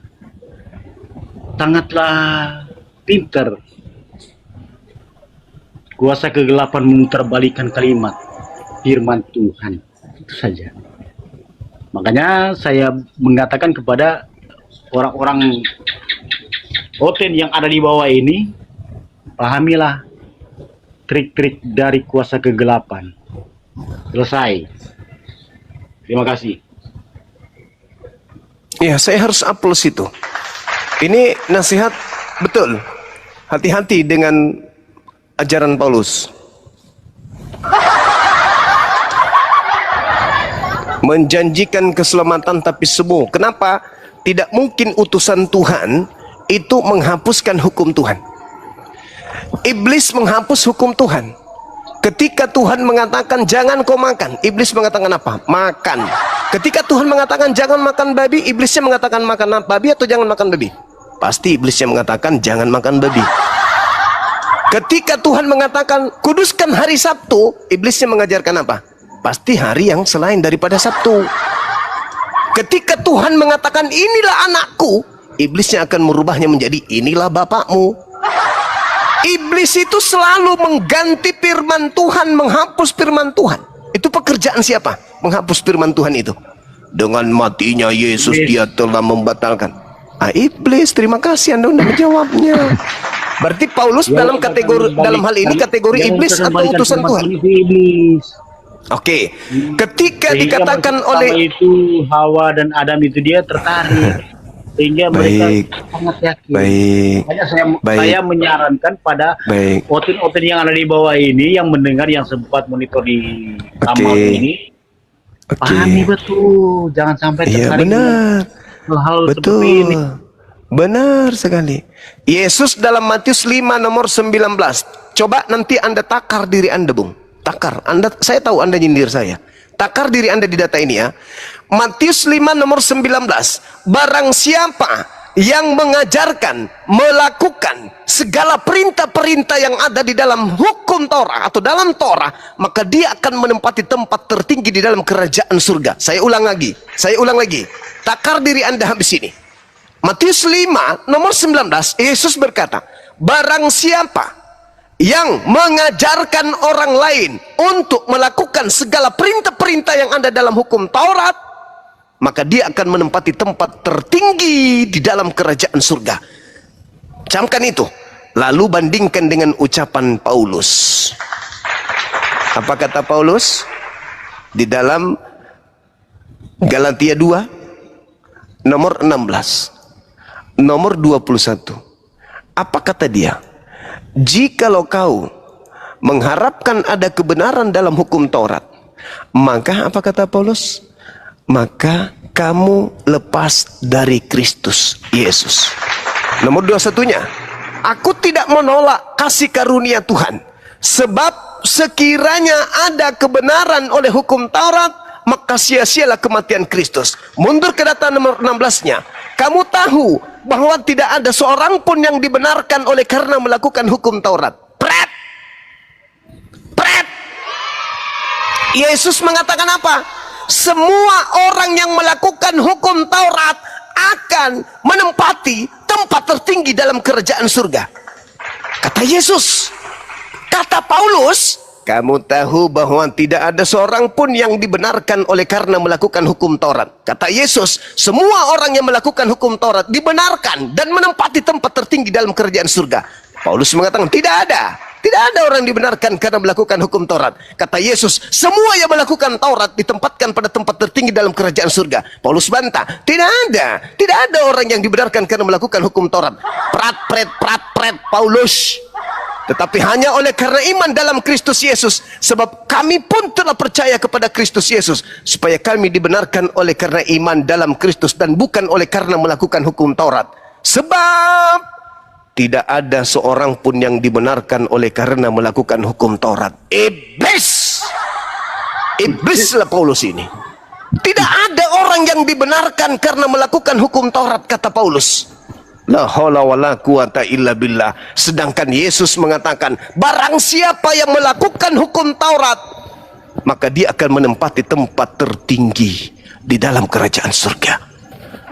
B: sangatlah pintar kuasa kegelapan memutarbalikkan kalimat firman Tuhan. Itu saja. Makanya saya mengatakan kepada orang-orang Oten yang ada di bawah ini, pahamilah trik-trik dari kuasa kegelapan. Selesai. Terima kasih.
A: Ya, saya harus aplos itu. Ini nasihat betul. Hati-hati dengan ajaran Paulus. Menjanjikan keselamatan tapi semu. Kenapa? Tidak mungkin utusan Tuhan itu menghapuskan hukum Tuhan. Iblis menghapus hukum Tuhan. Ketika Tuhan mengatakan jangan kau makan, iblis mengatakan apa? Makan. Ketika Tuhan mengatakan jangan makan babi, iblisnya mengatakan makan babi atau jangan makan babi? Pasti iblisnya mengatakan jangan makan babi. Ketika Tuhan mengatakan kuduskan hari Sabtu, iblisnya mengajarkan apa? Pasti hari yang selain daripada Sabtu. Ketika Tuhan mengatakan inilah anakku, iblisnya akan merubahnya menjadi inilah bapakmu. Iblis itu selalu mengganti firman Tuhan, menghapus firman Tuhan. Itu pekerjaan siapa? Menghapus firman Tuhan itu. Dengan matinya Yesus dia telah membatalkan. Iblis, terima kasih Anda sudah menjawabnya. Berarti Paulus dalam hal ini kategori iblis atau utusan Tuhan? Oke. Ketika dikatakan oleh
B: itu Hawa dan Adam itu dia tertarik. Sehingga mereka sangat yakin. Makanya saya menyarankan pada oten-oten yang ada di bawah ini, yang mendengar, yang sempat monitor di taman ini, pahami betul, jangan sampai tertarik hal-hal seperti ini.
A: Benar sekali. Yesus dalam Matius 5 nomor 19. Coba nanti Anda takar diri Anda, Bung. Takar. Saya tahu Anda nyindir saya. Takar diri Anda di data ini ya. Matius 5 nomor 19. Barang siapa yang mengajarkan, melakukan segala perintah-perintah yang ada di dalam hukum Torah atau dalam Torah, maka dia akan menempati tempat tertinggi di dalam kerajaan surga. Saya ulang lagi. Takar diri Anda habis ini. Matius 5 nomor 19, Yesus berkata, barang siapa yang mengajarkan orang lain untuk melakukan segala perintah-perintah yang ada dalam hukum Taurat, maka dia akan menempati tempat tertinggi di dalam kerajaan surga. Camkan itu. Lalu bandingkan dengan ucapan Paulus. Apa kata Paulus? Di dalam Galatia 2 nomor 16, nomor 21. Apa kata dia? Jikalau kau mengharapkan ada kebenaran dalam hukum Taurat, maka apa kata Paulus? Maka kamu lepas dari Kristus Yesus. Nomor 21-nya, aku tidak menolak kasih karunia Tuhan, sebab sekiranya ada kebenaran oleh hukum Taurat, maka sia-sialah kematian Kristus. Mundur ke data nomor 16-nya, kamu tahu bahwa tidak ada seorang pun yang dibenarkan oleh karena melakukan hukum Taurat. Pret. Yesus mengatakan apa? Semua orang yang melakukan hukum Taurat akan menempati tempat tertinggi dalam kerajaan surga. Kata Yesus. Kata Paulus, kamu tahu bahwa tidak ada seorang pun yang dibenarkan oleh karena melakukan hukum Taurat. Kata Yesus, semua orang yang melakukan hukum Taurat dibenarkan dan menempati tempat tertinggi dalam kerajaan surga. Paulus mengatakan, tidak ada orang yang dibenarkan karena melakukan hukum Taurat. Kata Yesus, semua yang melakukan Taurat ditempatkan pada tempat tertinggi dalam kerajaan surga. Paulus bantah, tidak ada orang yang dibenarkan karena melakukan hukum Taurat. Prat, Paulus. Tetapi hanya oleh karena iman dalam Kristus Yesus, sebab kami pun telah percaya kepada Kristus Yesus, supaya kami dibenarkan oleh karena iman dalam Kristus dan bukan oleh karena melakukan hukum Taurat. Sebab tidak ada seorang pun yang dibenarkan oleh karena melakukan hukum Taurat. Iblislah Paulus ini. Tidak ada orang yang dibenarkan karena melakukan hukum Taurat, kata Paulus. La haula wala quwata illa billah. Sedangkan Yesus mengatakan, barang siapa yang melakukan hukum Taurat, maka dia akan menempati tempat tertinggi di dalam kerajaan surga.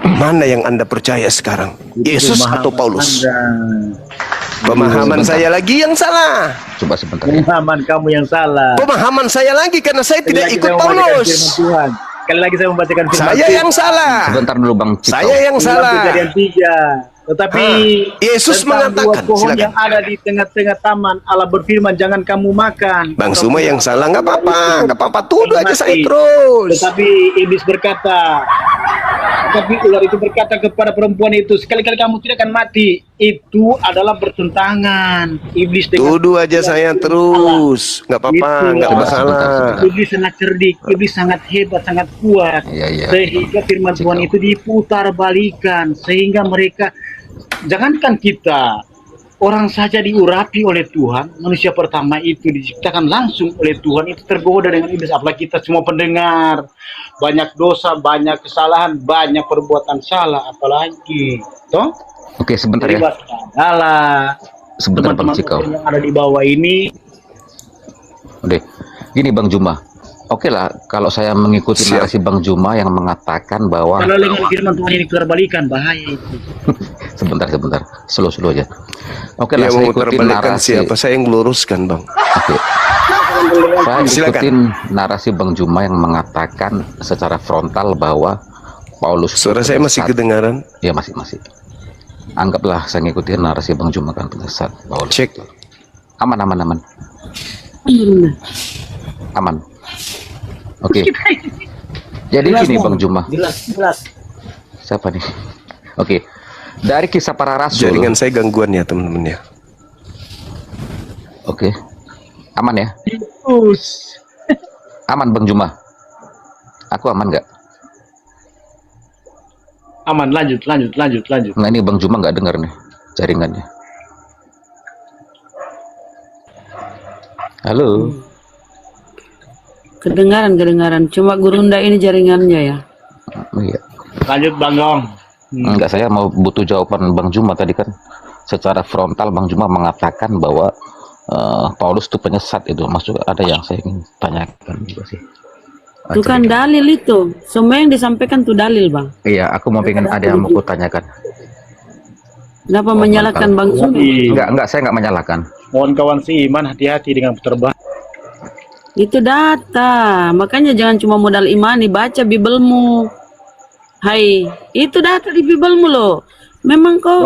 A: Mana yang Anda percaya sekarang? Yesus atau Paulus? Pemahaman saya lagi yang salah.
D: Coba sebentar.
B: Pemahaman kamu yang salah.
A: Pemahaman saya lagi karena saya tidak ikut Paulus.
B: Sekali lagi saya membacakan firman
A: Saya yang salah.
D: Sebentar dulu Bang Ciko.
A: Saya yang salah.
B: Kejadian 3. Tetapi
A: Yesus
B: tentang
A: mengatakan,
B: dua pohon
A: silakan.
B: yang ada di tengah-tengah taman, Allah berfirman, jangan kamu makan.
A: Bang Suma yang salah, nggak apa-apa, tuduh aja saya terus.
B: Tetapi iblis berkata, tapi ular itu berkata kepada perempuan itu, sekali-kali kamu tidak akan mati. Itu adalah bertentangan. Iblis
A: tuduh aja saya terus, nggak apa-apa, nggak masalah.
B: Iblis sangat cerdik, iblis sangat hebat, sangat kuat. Sehingga firman Tuhan itu diputar balikan, sehingga mereka, jangankan kita, orang saja diurapi oleh Tuhan. Manusia pertama itu diciptakan langsung oleh Tuhan, itu tergoda dengan iblis. Apalagi kita semua pendengar, banyak dosa, banyak kesalahan, banyak perbuatan salah, apalagi toh.
D: Oke, sebentar ya. Sebentar Bang Ciko.
B: Yang ada di bawah ini.
D: Udah. Gini Bang Juma. Oke lah, kalau saya mengikuti narasi Bang Juma yang mengatakan bahwa
B: kalau dengan firman Tuhan ini terbalikan, bahaya itu.
D: sebentar, slow aja. Oke lah, saya ikutin narasi.
A: Siapa saya yang meluruskan, Bang?
D: Oke. Saya ikutin narasi Bang Juma yang mengatakan secara frontal bahwa Paulus.
A: Suara saya masih kedengaran?
D: Ya masih. Anggaplah saya ngikutin narasi Bang Juma kan penyesat Paulus.
A: Cek.
D: Aman. Aman. Oke. Jadi gini Bang Juma.
B: Jelas.
D: Siapa nih? Oke. Dari kisah para rasul.
A: Jaringan saya gangguan ya teman-teman ya.
D: Oke. Aman ya?
B: Terus.
D: Aman Bang Juma. Aku aman nggak?
B: Aman, lanjut.
D: Nah ini Bang Juma nggak dengar nih jaringannya. Halo.
E: Kedengaran. Cuma Gurunda ini jaringannya ya.
D: Iya.
B: Lanjut Bang Gong.
D: Enggak, saya mau butuh jawaban Bang Juma tadi kan. Secara frontal Bang Juma mengatakan bahwa Paulus itu penyesat itu. Maksud ada yang saya ingin tanyakan juga sih.
E: Itu kan dalil itu. Semua yang disampaikan tuh dalil, Bang.
D: Iya, aku mau pengen ada yang mau kutanyakan.
E: Kenapa menyalahkan Bang Juma?
D: Enggak, saya enggak menyalahkan.
B: Mohon kawan seiman hati-hati dengan putar balik.
E: Itu data. Makanya jangan cuma modal imani, baca Bibelmu. Hai, itu data di Bibelmu loh. Memang kau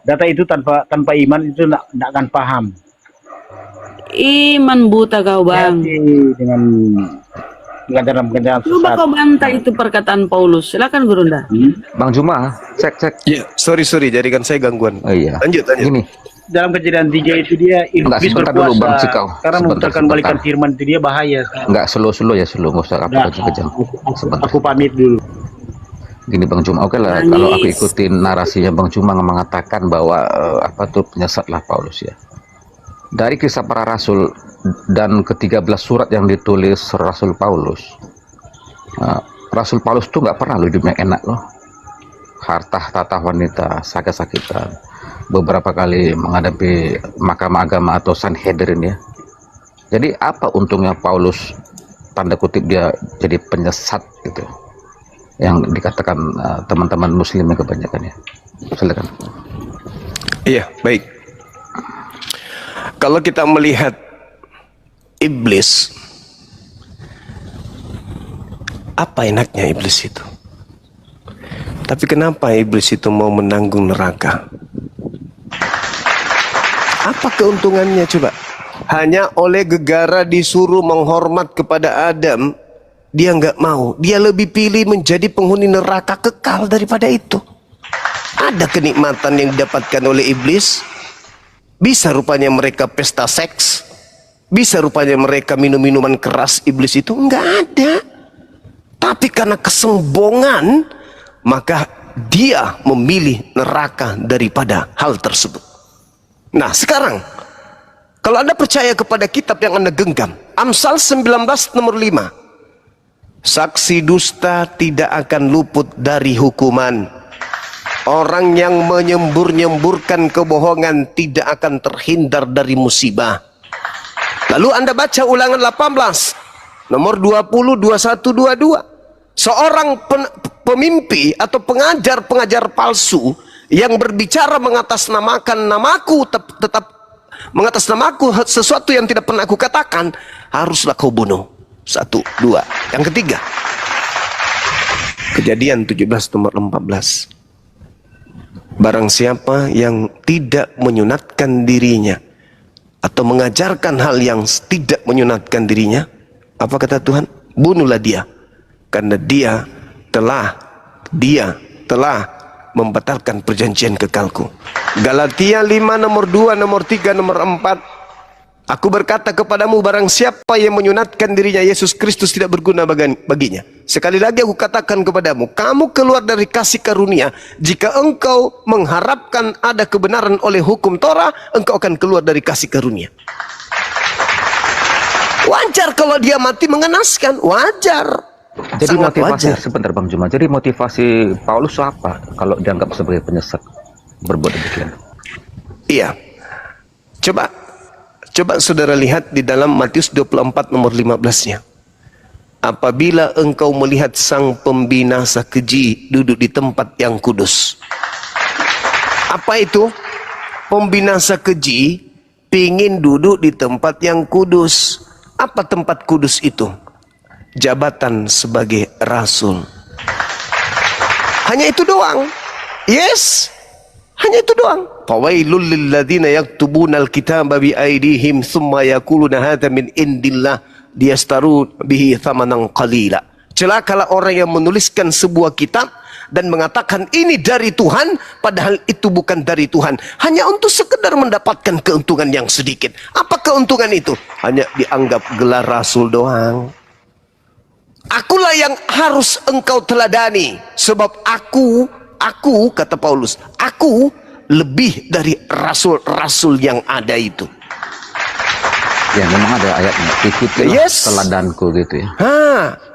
B: Data itu tanpa iman itu tidak akan paham.
E: iman buta kau, Bang.
B: Hati dengan dalam kendaraan
E: Coba
B: sesat.
E: kau bantah itu perkataan Paulus. Silakan Gurunda.
D: Bang Juma, cek.
A: Ya, sorry, jadikan saya gangguan.
D: Oh iya.
A: Lanjut.
D: Ini
B: Dalam Kejadian 3 itu dia
D: Enggak,
B: iblis
D: sebentar dulu, Bang
B: berkuasa.
D: Cikau.
B: Karena memputarkan balikan firman itu dia bahaya.
D: enggak slow ya, enggak usah apa kejam. Sebentar.
B: Aku pamit dulu.
D: Gini Bang Juma, oke lah, kalau aku ikutin narasinya Bang Juma mengatakan bahwa apa tuh penyesatlah Paulus ya. Dari kisah para rasul dan ke-13 surat yang ditulis Rasul Paulus, Rasul Paulus tuh nggak pernah loh hidupnya enak loh. Harta tata wanita, sakit-sakitan, beberapa kali menghadapi mahkamah agama atau Sanhedrin ya. Jadi apa untungnya Paulus, tanda kutip dia jadi penyesat gitu, yang dikatakan teman-teman muslim kebanyakan ya. Silakan.
A: Iya, baik. Kalau kita melihat iblis, apa enaknya iblis itu? Tapi kenapa iblis itu mau menanggung neraka? Apa keuntungannya coba? Hanya oleh gegara disuruh menghormat kepada Adam, dia nggak mau. Dia lebih pilih menjadi penghuni neraka kekal daripada itu. Ada kenikmatan yang didapatkan oleh iblis. Bisa rupanya mereka pesta seks. Bisa rupanya mereka minum minuman keras. Iblis itu nggak ada. Tapi karena kesombongan, maka dia memilih neraka daripada hal tersebut. Nah sekarang, kalau Anda percaya kepada kitab yang Anda genggam, Amsal 19 nomor 5, saksi dusta tidak akan luput dari hukuman. Orang yang menyembur-nyemburkan kebohongan tidak akan terhindar dari musibah. Lalu Anda baca Ulangan 18 nomor 20, 21, 22. Seorang pemimpi atau pengajar palsu yang berbicara mengatasnamakan namaku, tetap mengatasnamaku sesuatu yang tidak pernah aku katakan, haruslah kau bunuh. 1, 2. Yang ketiga, Kejadian 17 nomor 14. Barang siapa yang tidak menyunatkan dirinya atau mengajarkan hal yang tidak menyunatkan dirinya, apa kata Tuhan? Bunuhlah dia, karena dia telah membatalkan perjanjian kekalku. Galatia 5 nomor 2, nomor 3, nomor 4. Aku berkata kepadamu, barang siapa yang menyunatkan dirinya, Yesus Kristus tidak berguna baginya. Sekali lagi aku katakan kepadamu, kamu keluar dari kasih karunia. Jika engkau mengharapkan ada kebenaran oleh hukum Torah, engkau akan keluar dari kasih karunia. Wajar kalau dia mati mengenaskan, wajar.
D: Jadi
A: Sangat
D: motivasi,
A: wajar.
D: sebentar Bang Juma, jadi motivasi Paulus apa kalau dianggap sebagai penyesat berbuat demikian?
A: Iya. Coba saudara lihat di dalam Matius 24 nomor 15-nya. Apabila engkau melihat sang pembinasa keji duduk di tempat yang kudus. Apa itu? Pembinasa keji pingin duduk di tempat yang kudus. Apa tempat kudus itu? Jabatan sebagai rasul. Hanya itu doang. Yes. Hanya itu doang. Fawailul lilladzina yaktubuna alkitaba bi aydihim thumma yaquluna hadza min indillah liyastaru bihi thamanan qalila. Celakalah orang yang menuliskan sebuah kitab dan mengatakan ini dari Tuhan, padahal itu bukan dari Tuhan, hanya untuk sekedar mendapatkan keuntungan yang sedikit. Apa keuntungan itu? Hanya dianggap gelar rasul doang. Akulah yang harus engkau teladani, sebab aku kata Paulus, aku lebih dari rasul-rasul yang ada itu.
D: Ya memang ada ayatnya, ikutilah
A: Yes.
D: teladanku gitu ya.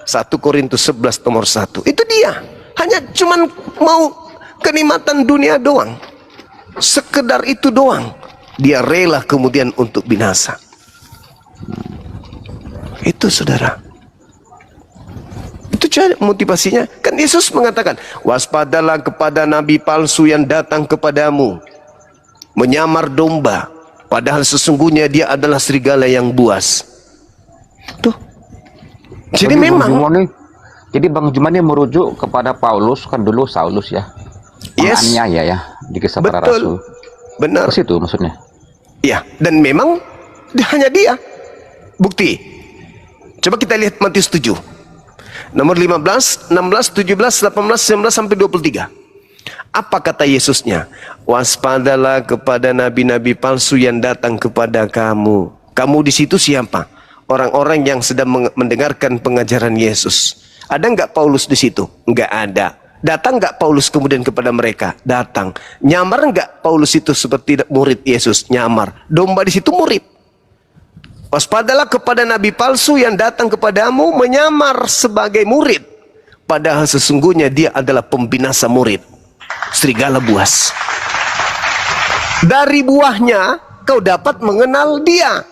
A: 1 Korintus 11 nomor 1. Itu dia. Hanya cuman mau kenikmatan dunia doang. Sekedar itu doang. Dia rela kemudian untuk binasa. Itu saudara. Itu cara motivasinya. Kan Yesus mengatakan, waspadalah kepada nabi palsu yang datang kepadamu, menyamar domba, padahal sesungguhnya dia adalah serigala yang buas. Tuh. Jadi memang.
D: Jadi Bang Juma ini merujuk kepada Paulus, kan dulu Saulus ya.
A: Yes.
D: Penganiaya ya di Kisah Para Rasul.
A: Benar.
D: Ke situ maksudnya.
A: Ya, dan memang hanya dia. Bukti. Coba kita lihat Matius 7. Nomor 15, 16, 17, 18, 19 sampai 23. Apa kata Yesusnya? Waspadalah kepada nabi-nabi palsu yang datang kepada kamu. Kamu di situ siapa? Orang-orang yang sedang mendengarkan pengajaran Yesus. Ada enggak Paulus di situ? Enggak ada. Datang enggak Paulus kemudian kepada mereka? Datang. Nyamar enggak Paulus itu seperti murid Yesus? Nyamar. Domba di situ murid. Waspadalah kepada nabi palsu yang datang kepadamu menyamar sebagai murid, padahal sesungguhnya dia adalah pembinasa murid, serigala buas. Dari buahnya kau dapat mengenal dia.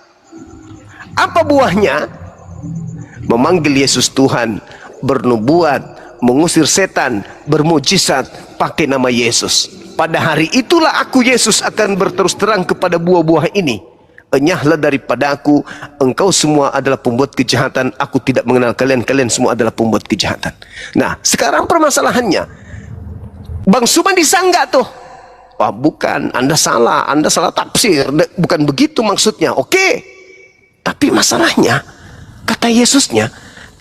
A: Apa buahnya? Memanggil Yesus Tuhan, bernubuat, mengusir setan, bermujizat pakai nama Yesus. Pada hari itulah aku Yesus akan berterus terang kepada buah-buah ini. Enyahlah daripada aku, engkau semua adalah pembuat kejahatan, aku tidak mengenal kalian, kalian semua adalah pembuat kejahatan. Nah, sekarang permasalahannya, Bang Suman disanggah tuh. Wah, bukan, Anda salah tafsir, bukan begitu maksudnya. Oke. Tapi masalahnya, kata Yesusnya,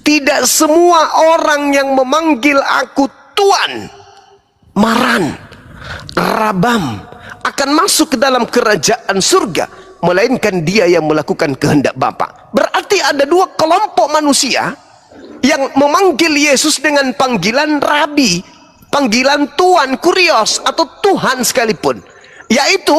A: tidak semua orang yang memanggil aku Tuan, Maran, Rabam akan masuk ke dalam kerajaan surga, melainkan dia yang melakukan kehendak Bapa. Berarti ada dua kelompok manusia yang memanggil Yesus dengan panggilan Rabi, panggilan Tuan, Kurios, atau Tuhan sekalipun. Yaitu,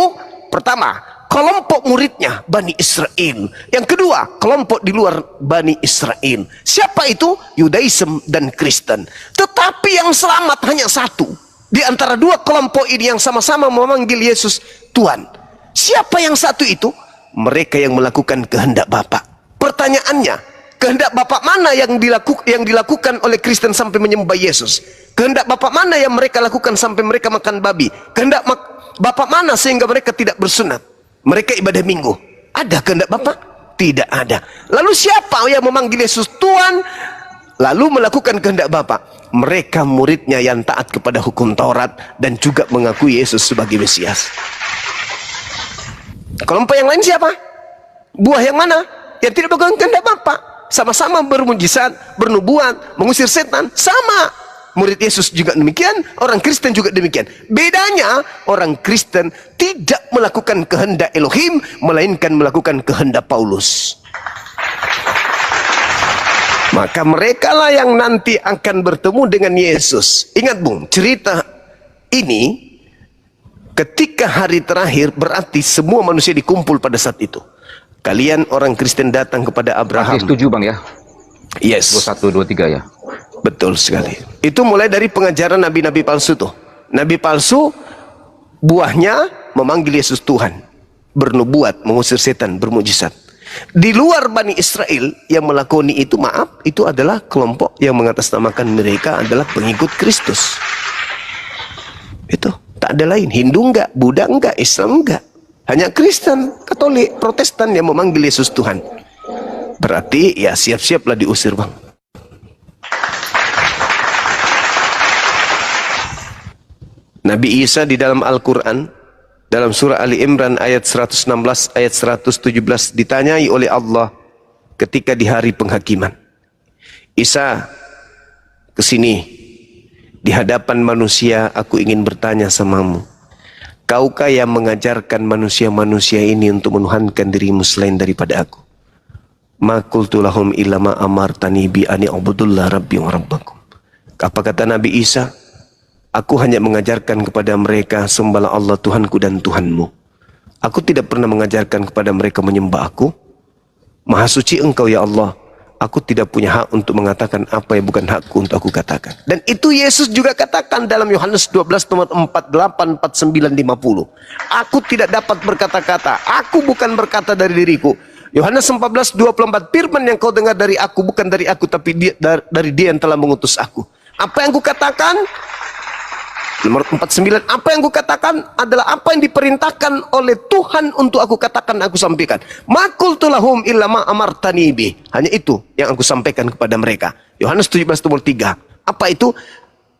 A: pertama, kelompok muridnya Bani Israel. Yang kedua, kelompok di luar Bani Israel. Siapa itu? Yudaism dan Kristen. Tetapi yang selamat hanya satu di antara dua kelompok ini yang sama-sama memanggil Yesus Tuhan. Siapa yang satu itu? Mereka yang melakukan kehendak Bapa. Pertanyaannya, kehendak Bapa mana yang dilakukan oleh Kristen sampai menyembah Yesus? Kehendak Bapa mana yang mereka lakukan sampai mereka makan babi? Kehendak Bapa mana sehingga mereka tidak bersunat? Mereka ibadah minggu. Ada kehendak Bapa? Tidak ada. Lalu siapa yang memanggil Yesus Tuhan lalu melakukan kehendak Bapa? Mereka muridnya yang taat kepada hukum Taurat dan juga mengakui Yesus sebagai Mesias. Kelompok yang lain siapa? Buah yang mana? Yang tidak melakukan kehendak Bapa. Sama-sama bermujizat, bernubuat, mengusir setan. Sama. Murid Yesus juga demikian, orang Kristen juga demikian. Bedanya, orang Kristen tidak melakukan kehendak Elohim, melainkan melakukan kehendak Paulus. Maka mereka lah yang nanti akan bertemu dengan Yesus. Ingat Bung, cerita ini ketika hari terakhir berarti semua manusia dikumpul pada saat itu. Kalian orang Kristen datang kepada Abraham.
D: Masih setuju Bang ya?
A: Yes.
D: 21, 23 ya.
A: Betul sekali. Itu mulai dari pengajaran nabi-nabi palsu tuh. Nabi palsu buahnya memanggil Yesus Tuhan, bernubuat, mengusir setan, bermujizat. Di luar Bani Israel yang melakoni itu, maaf, itu adalah kelompok yang mengatasnamakan mereka adalah pengikut Kristus. Itu tak ada lain. Hindu enggak, Buddha enggak, Islam enggak. Hanya Kristen, Katolik, Protestan yang memanggil Yesus Tuhan. Berarti ya siap-siaplah diusir Bang. Nabi Isa di dalam Al-Quran, dalam surah Ali Imran ayat 116, ayat 117 ditanyai oleh Allah ketika di hari penghakiman. Isa, kesini. Di hadapan manusia aku ingin bertanya samamu. Kaukah yang mengajarkan manusia-manusia ini untuk menuhankan dirimu selain daripada aku? Ma qultu lahum illa ma amartani bi ani ubudullah rabbi wa rabbakum. Apa kata Nabi Isa? Aku hanya mengajarkan kepada mereka sembahlah Allah Tuhanku dan Tuhanmu. Aku tidak pernah mengajarkan kepada mereka menyembah aku. Maha suci engkau ya Allah. aku tidak punya hak untuk mengatakan apa yang bukan hakku untuk aku katakan. Dan itu Yesus juga katakan dalam Yohanes 12 nomor 48, 49, 50. Aku tidak dapat berkata-kata, aku bukan berkata dari diriku. Yohanes 14, 24, firman yang kau dengar dari aku bukan dari aku, tapi dari dia yang telah mengutus aku. Apa yang aku katakan? Nomor 49, apa yang aku katakan adalah apa yang diperintahkan oleh Tuhan untuk aku katakan, aku sampaikan. Makultu lahum illa ma amartani bi. Hanya itu yang aku sampaikan kepada mereka. Yohanes 17 nomor 3. Apa itu?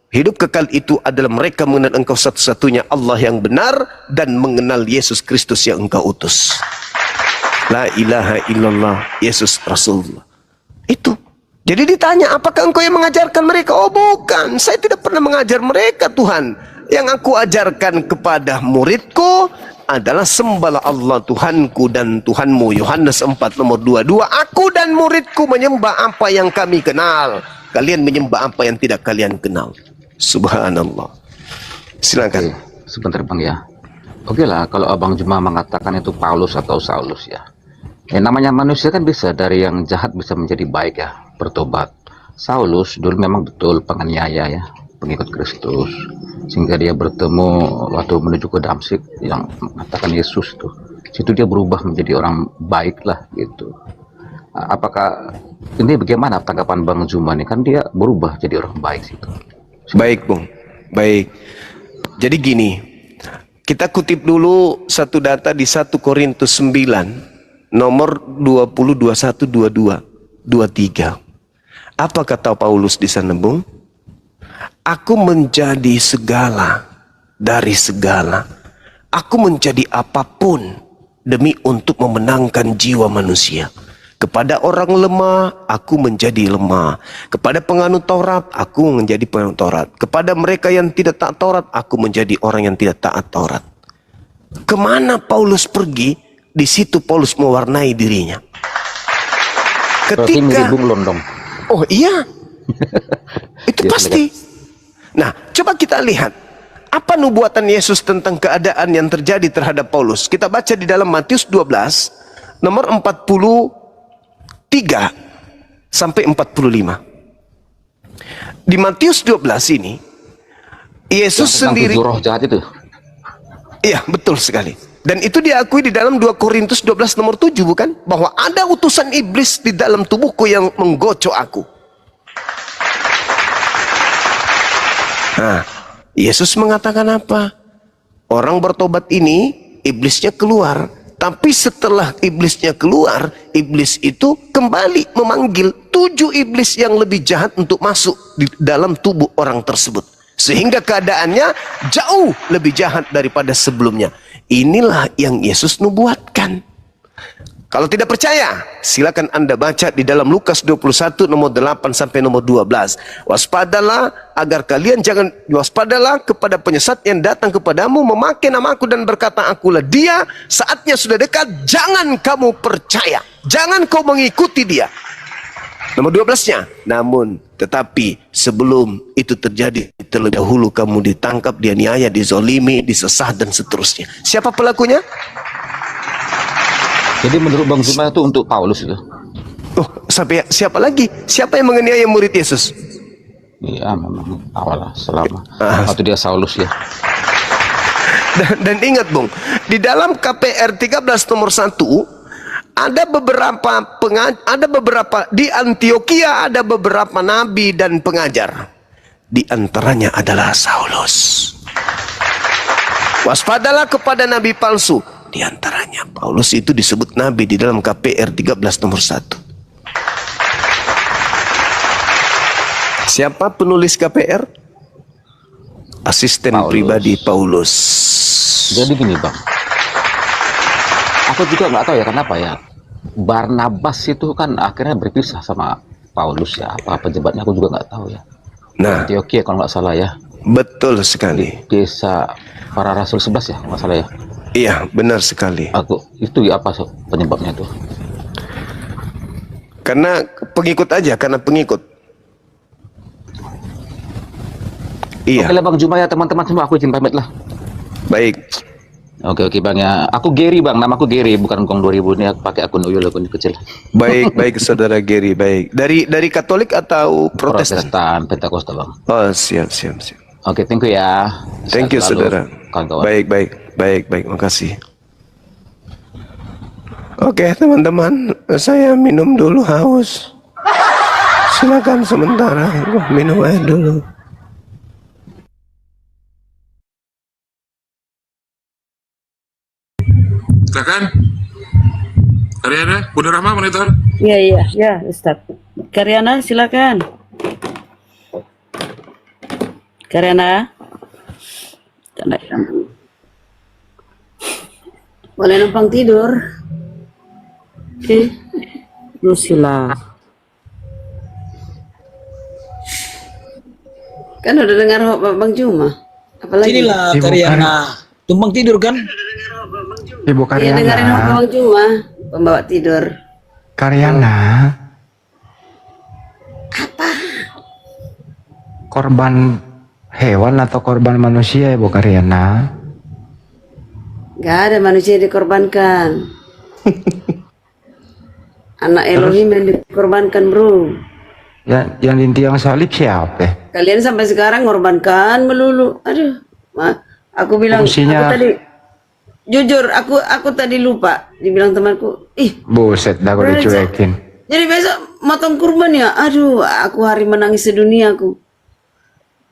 A: Hidup kekal itu adalah mereka mengenal engkau satu-satunya Allah yang benar dan mengenal Yesus Kristus yang engkau utus. La ilaha illallah, Yesus Rasulullah. Itu. Jadi ditanya, apakah engkau yang mengajarkan mereka? Oh bukan, saya tidak pernah mengajar mereka Tuhan. Yang aku ajarkan kepada muridku adalah sembahlah Allah Tuhanku dan Tuhanmu. Yohanes 4 nomor 22. Aku dan muridku menyembah apa yang kami kenal. Kalian menyembah apa yang tidak kalian kenal. Subhanallah. Silakan.
D: Sebentar Bang ya. Oke lah, kalau Abang Juma mengatakan itu Paulus atau Saulus ya. Namanya manusia kan bisa dari yang jahat bisa menjadi baik ya, bertobat. Saulus dulu memang betul penganiaya ya, pengikut Kristus. Sehingga dia bertemu waktu menuju ke Damsyik yang mengatakan Yesus tuh. Situ dia berubah menjadi orang baik lah gitu. Apakah ini bagaimana tanggapan Bang Juma nih? Kan dia berubah jadi orang baik situ.
A: Baik Bung, baik. Jadi gini, kita kutip dulu satu data di 1 Korintus 9 nomor 20, 21, 22, 23. Apa kata Paulus di sana, Bung? Aku menjadi segala dari segala. Aku menjadi apapun demi untuk memenangkan jiwa manusia. Kepada orang lemah, aku menjadi lemah. Kepada penganut Taurat, aku menjadi penganut Taurat. Kepada mereka yang tidak taat Taurat, aku menjadi orang yang tidak taat Taurat. Kemana Paulus pergi? Di situ Paulus mewarnai dirinya. Ketika
D: Londong.
A: Oh iya, itu pasti. Nah, coba kita lihat apa nubuatan Yesus tentang keadaan yang terjadi terhadap Paulus. Kita baca di dalam Matius 12 nomor 43 sampai 45. Di Matius 12 ini Yesus sendiri.
D: Roh jahat itu.
A: Iya, betul sekali. Dan itu diakui di dalam 2 Korintus 12 nomor 7 bukan? Bahwa ada utusan iblis di dalam tubuhku yang menggocok aku. Nah, Yesus mengatakan apa? Orang bertobat ini, iblisnya keluar. Tapi setelah iblisnya keluar, iblis itu kembali memanggil 7 iblis yang lebih jahat untuk masuk di dalam tubuh orang tersebut. Sehingga keadaannya jauh lebih jahat daripada sebelumnya. Inilah yang Yesus nubuatkan. Kalau tidak percaya, silakan Anda baca di dalam Lukas 21 nomor 8 sampai nomor 12. Waspadalah kepada penyesat yang datang kepadamu memakai namaku dan berkata akulah dia, saatnya sudah dekat, jangan kamu percaya. Jangan kau mengikuti dia. Nomor 12-nya, namun tetapi sebelum itu terjadi terlebih dahulu kamu ditangkap, dianiaya, dizolimi, disesah dan seterusnya. Siapa pelakunya?
D: Jadi menurut Bang Juma itu untuk Paulus itu.
A: Oh, siapa lagi? Siapa yang menganiaya murid Yesus?
D: Iya, memang awal selama waktu dia Saulus ya.
A: Dan ingat Bung, di dalam KPR 13 nomor 1 ada beberapa di Antioquia ada beberapa nabi dan pengajar. Di antaranya adalah Saulus. Waspadalah kepada nabi palsu. Di antaranya Paulus itu disebut nabi di dalam KPR 13 nomor 1. Siapa penulis KPR? Asisten
D: Paulus.
A: Pribadi Paulus.
D: Jadi gini Bang, aku juga nggak tahu ya kenapa ya Barnabas itu kan akhirnya berpisah sama Paulus ya, apa pejabatnya aku juga nggak tahu ya.
A: Nah,
D: Antioquia kalau nggak salah ya.
A: betul sekali.
D: Desa para Rasul 11 ya, nggak salah ya.
A: Iya, benar sekali.
D: Aku itu ya apa penyebabnya tuh?
A: Karena pengikut aja, karena pengikut. Iya.
D: Oke lah Bang Juma ya teman-teman semua, aku izin pamit lah.
A: Baik.
D: Oke oke bang ya. Aku Gary bang, nama aku Gary, bukan Gong 2000 ini. Aku pakai akun Uyul, akun kecil.
A: Baik, baik saudara Gary, baik. Dari Katolik atau Protestan?
D: Protestan, Pentakosta bang.
A: Oh, siap, siap, siap.
D: Oke, thank you ya.
A: Thank you
D: Sehat selalu,
A: saudara.
D: kawan-kawan.
A: Baik, baik, baik, baik. Makasih. Oke teman-teman, saya minum dulu haus. Silakan sementara minum air dulu.
F: Silakan. Karyana, Bunda Rahma monitor.
E: Iya, Ustaz. Karyana, silakan. Karyana. Boleh numpang tidur. Lu sila. Kan udah dengar Bang Juma. Apalagi?
G: Inilah Karyana. Tumpang tidur kan?
H: Ibu
E: Iya, dengerin
H: Karyana.
E: Bang Juma, pembawa tidur.
H: Karyana.
E: Apa?
H: Korban hewan atau korban manusia Ibu Karyana?
E: Gak ada manusia yang dikorbankan. Anak Elohim yang dikorbankan, bro.
H: Yang di tiang salib siapa?
E: Kalian sampai sekarang ngorbankan melulu. Aduh, aku bilang,
H: Fungsinya-
E: aku tadi jujur, aku tadi lupa. Dibilang temanku, ih,
H: Buset, dah aku
E: Bro,
H: dicuekin.
E: jadi besok motong kurban ya? Aduh, aku hari menangis sedunia aku.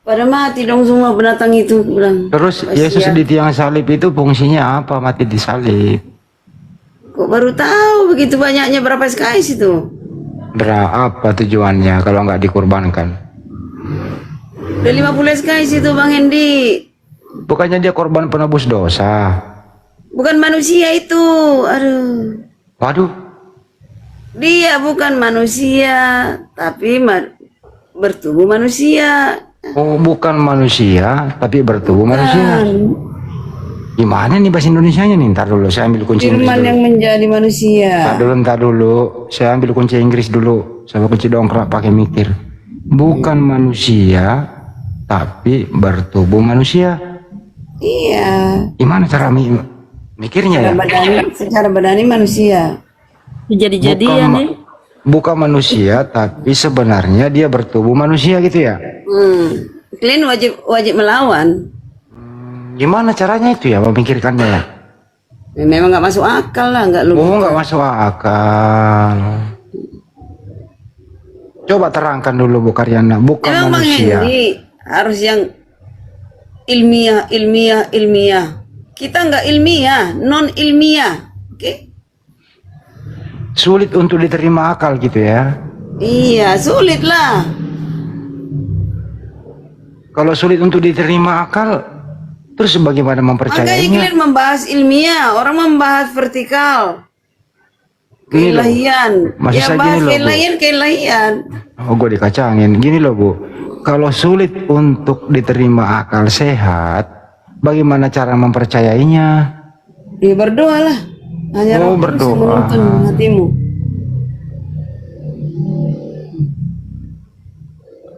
E: Pada mati dong semua binatang itu, aku bilang.
H: Terus
E: Kasihan.
H: Yesus di tiang salib itu fungsinya apa? Mati di salib.
E: Kok baru tahu begitu banyaknya berapa SKS itu?
H: Berapa tujuannya kalau nggak dikorbankan?
E: Udah 50 SKS itu Bang Hendi.
H: Bukannya dia korban penebus dosa?
E: Bukan manusia itu. Aduh.
H: Waduh,
E: Dia bukan manusia, tapi bertubuh manusia.
H: oh bukan manusia, tapi bertubuh manusia. Gimana nih bahasa Indonesianya nih? Ntar dulu, saya ambil kunci Inggris
E: Firman
H: dulu.
E: yang menjadi manusia.
H: Ntar dulu, saya ambil kunci Inggris dulu. Saya kunci dongkrak pakai mikir. Bukan manusia, tapi bertubuh manusia.
E: Iya.
H: Gimana cara mikirnya ya?
E: Secara badani manusia. Jadi-jadian nih.
H: Bukan manusia, tapi sebenarnya dia bertubuh manusia gitu ya?
E: Kalian wajib melawan.
H: Gimana caranya itu ya memikirkannya ya?
E: Memang nggak masuk akal lah, nggak lu.
H: Oh, nggak masuk akal. Coba terangkan dulu Bu Karyana, bukan
E: Memang Bang
H: manusia.
E: Hendi harus yang ilmiah. Kita nggak ilmiah, non ilmiah, oke?
H: Sulit untuk diterima akal gitu ya?
E: Iya, sulit lah.
H: Kalau sulit untuk diterima akal, terus bagaimana
E: Makanya
H: mempercayainya?
E: kalian membahas ilmiah, orang membahas vertikal.
H: Gini loh,
E: Keilahian.
H: maksud
E: Ya
H: saya
E: bahas
H: gini loh, Bu.
E: keilahian.
H: Oh, gue dikacangin. Gini loh Bu, kalau sulit untuk diterima akal sehat, bagaimana cara mempercayainya?
E: Ya berdoalah. Hanya
H: Oh,
E: Roh Kudus yang
H: berdoa.
E: menuntun hatimu.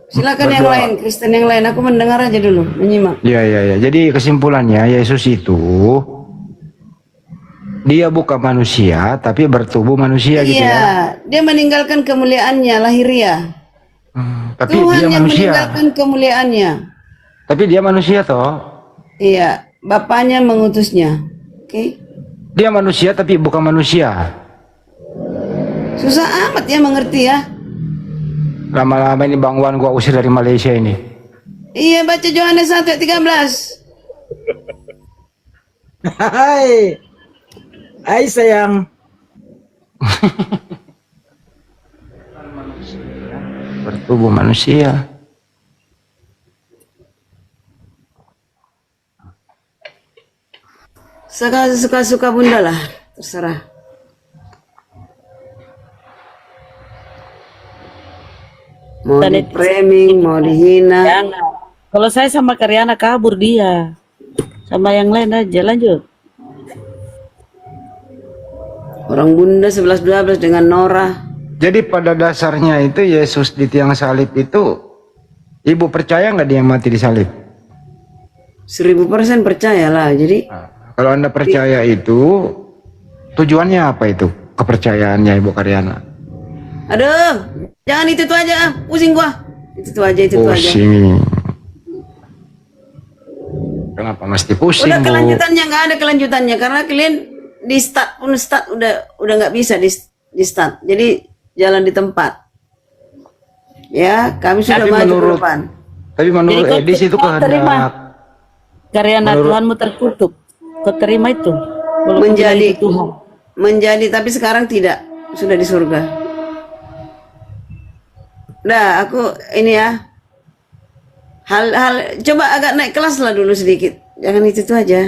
E: Silakan yang lain, Kristen yang lain. Aku mendengar aja dulu, menyimak.
H: Ya. Jadi kesimpulannya Yesus itu dia bukan manusia, tapi bertubuh manusia gitu ya.
E: Iya, dia meninggalkan kemuliaannya lahiriah.
H: Tapi
E: Tuhan
H: dia
E: yang
H: manusia.
E: meninggalkan kemuliaannya.
H: Tapi dia manusia toh.
E: Iya, Bapaknya mengutusnya. Oke.
H: Dia manusia tapi bukan manusia.
E: Susah amat ya mengerti ya.
H: Lama-lama ini Bang Wan gua usir dari Malaysia ini.
E: Iya, baca Yohanes 1 ayat 13.
G: Hai sayang.
H: Bertubuh manusia.
E: Suka-suka bunda lah, terserah. Mau di framing, mau dihina.
I: Kalau saya sama Karyana kabur dia. Sama yang lain aja, lanjut.
E: Orang bunda 11-12 dengan Nora.
H: Jadi pada dasarnya itu Yesus di tiang salib itu, ibu percaya nggak dia mati di salib?
E: 1000% percayalah. Jadi
H: Kalau Anda percaya itu, tujuannya apa itu? Kepercayaannya Ibu Karyana?
E: Aduh, jangan itu tuh aja, pusing gua. Itu aja.
H: Pusing. Kenapa mesti pusing,
E: Udah
H: Bu?
E: kelanjutannya, nggak ada kelanjutannya karena kalian di start udah nggak bisa di start. Jadi jalan di tempat. Ya, kami sudah
H: Tapi
E: maju ke depan.
H: Tapi menurut
I: Jadi kau
H: Edis itu
I: kau terima.
H: kehendak.
I: Karyana Tuhanmu terkutuk. Kau terima itu. Walaupun bilang itu Tuhan.
E: Menjadi, tapi sekarang tidak, sudah di surga. Udah, aku ini ya. Hal coba agak naik kelas lah dulu sedikit. Jangan itu aja.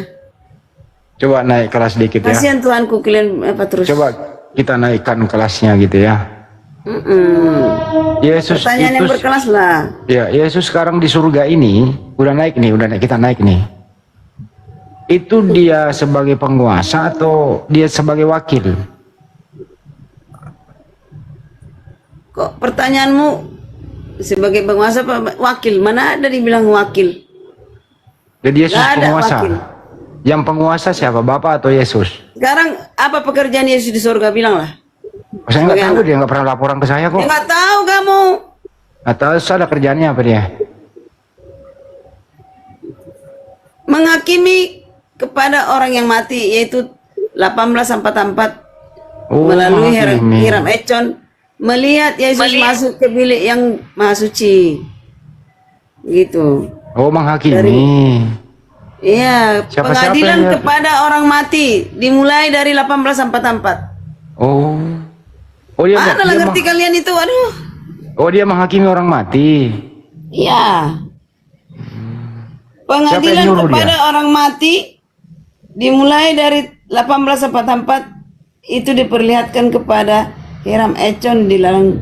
H: Coba naik kelas sedikit ya.
E: Kasihan Tuhanku kalian apa terus.
H: Coba kita naikkan kelasnya gitu ya. Yesus
E: Pertanyaan
H: itu,
E: yang berkelas lah.
H: ya Yesus sekarang di surga ini udah naik nih, kita naik nih. Itu dia sebagai penguasa atau dia sebagai wakil?
E: Kok pertanyaanmu sebagai penguasa apa wakil? Mana ada dibilang wakil?
H: Jadi Yesus
E: Nggak ada
H: penguasa.
E: wakil.
H: Yang penguasa siapa? Bapak atau Yesus?
E: Sekarang apa pekerjaan Yesus di surga? Bilang lah.
H: Saya nggak tahu,
E: Bagaimana?
H: dia nggak pernah laporan ke saya kok.
E: Ya, nggak tahu kamu.
H: Atau ada kerjaannya apa dia?
E: Menghakimi kepada orang yang mati, yaitu 1844
H: Oh,
E: melalui
H: menghakimi.
E: Hiram Econ melihat Yesus masuk ke bilik yang maha suci. Gitu.
H: Oh, menghakimi.
E: Iya,
H: Siapa-siapa
E: pengadilan
H: yang-
E: kepada orang mati dimulai dari 1844.
H: Oh. Oh dia,
E: Mana lah
H: dia
E: ngerti kalian itu? Aduh.
H: oh dia menghakimi orang mati.
E: Iya.
H: Siapa
E: Pengadilan
H: yang nyuruh
E: kepada orang mati dimulai dari 1844 itu diperlihatkan kepada Hiram Econ di dalam.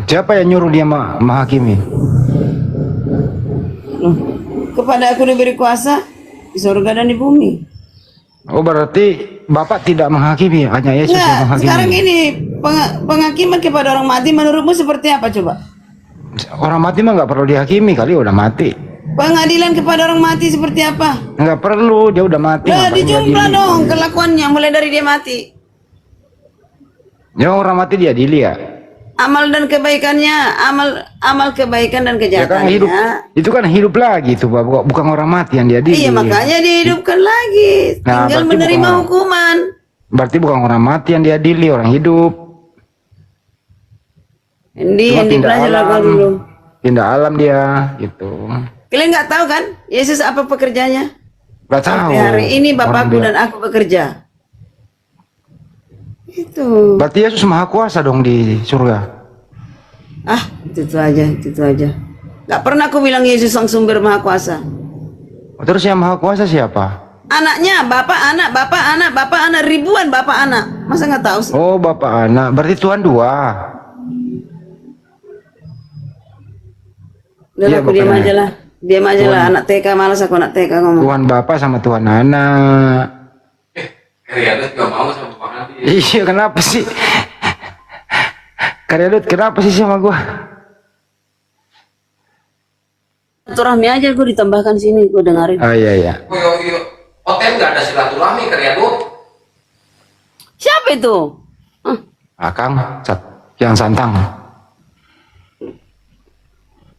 H: Siapa yang nyuruh dia menghakimi?
E: Kepada aku diberi kuasa di surga dan di bumi.
H: Oh berarti Bapak tidak menghakimi, hanya Yesus yang
E: Enggak,
H: menghakimi.
E: sekarang ini penghakiman kepada orang mati menurutmu seperti apa coba?
H: Orang mati mah nggak perlu dihakimi kali, udah mati.
E: Pengadilan kepada orang mati seperti apa?
H: Nggak perlu, dia udah mati.
E: Lah
H: ngapain
E: dijumlah
H: diadili?
E: dong kelakuannya mulai dari dia mati.
H: Ya orang mati diadili ya.
E: Amal dan kebaikannya, amal kebaikan dan
H: Ya kan hidup,
E: kejahatannya.
H: itu kan hidup lagi tuh, Pak. Bukan orang mati yang diadili.
E: Iya makanya dihidupkan lagi,
H: Nah,
E: tinggal
H: berarti
E: menerima
H: bukan-
E: hukuman.
H: Berarti bukan orang mati yang diadili, orang hidup. Cuma
E: Hendi belajar lah kau dulu.
H: Pindah alam dia, gitu.
E: Kalian nggak tahu kan, Yesus apa pekerjaannya?
H: Gak tahu.
E: Sampai hari ini Bapakku
H: Orang dia-
E: dan aku bekerja. Itu.
H: Berarti Yesus maha kuasa dong di surga.
E: Ah, itu aja. Gak pernah aku bilang Yesus sang sumber maha kuasa.
H: Terus yang maha kuasa siapa?
E: Anaknya, bapak anak, ribuan bapak anak. Masa nggak tahu sih?
H: Oh, Bapak anak. Berarti Tuhan dua.
E: Udah
H: Iya,
E: aku diam
H: Bapak
E: aja lah. Diam aja lah, anak TK, malas aku anak TK ngomong.
H: Tuhan Bapak sama Tuhan anak.
F: Karyadut gak mau sama Bapak nanti.
H: Iya, kenapa sih? Karyadut, kenapa sih sama gua?
E: Silaturahmi aja gue ditambahkan sini, gue dengerin.
H: Oh iya.
F: Oh iya, hotel gak ada silaturahmi Karyadut.
E: Siapa itu?
H: Akang, yang santang.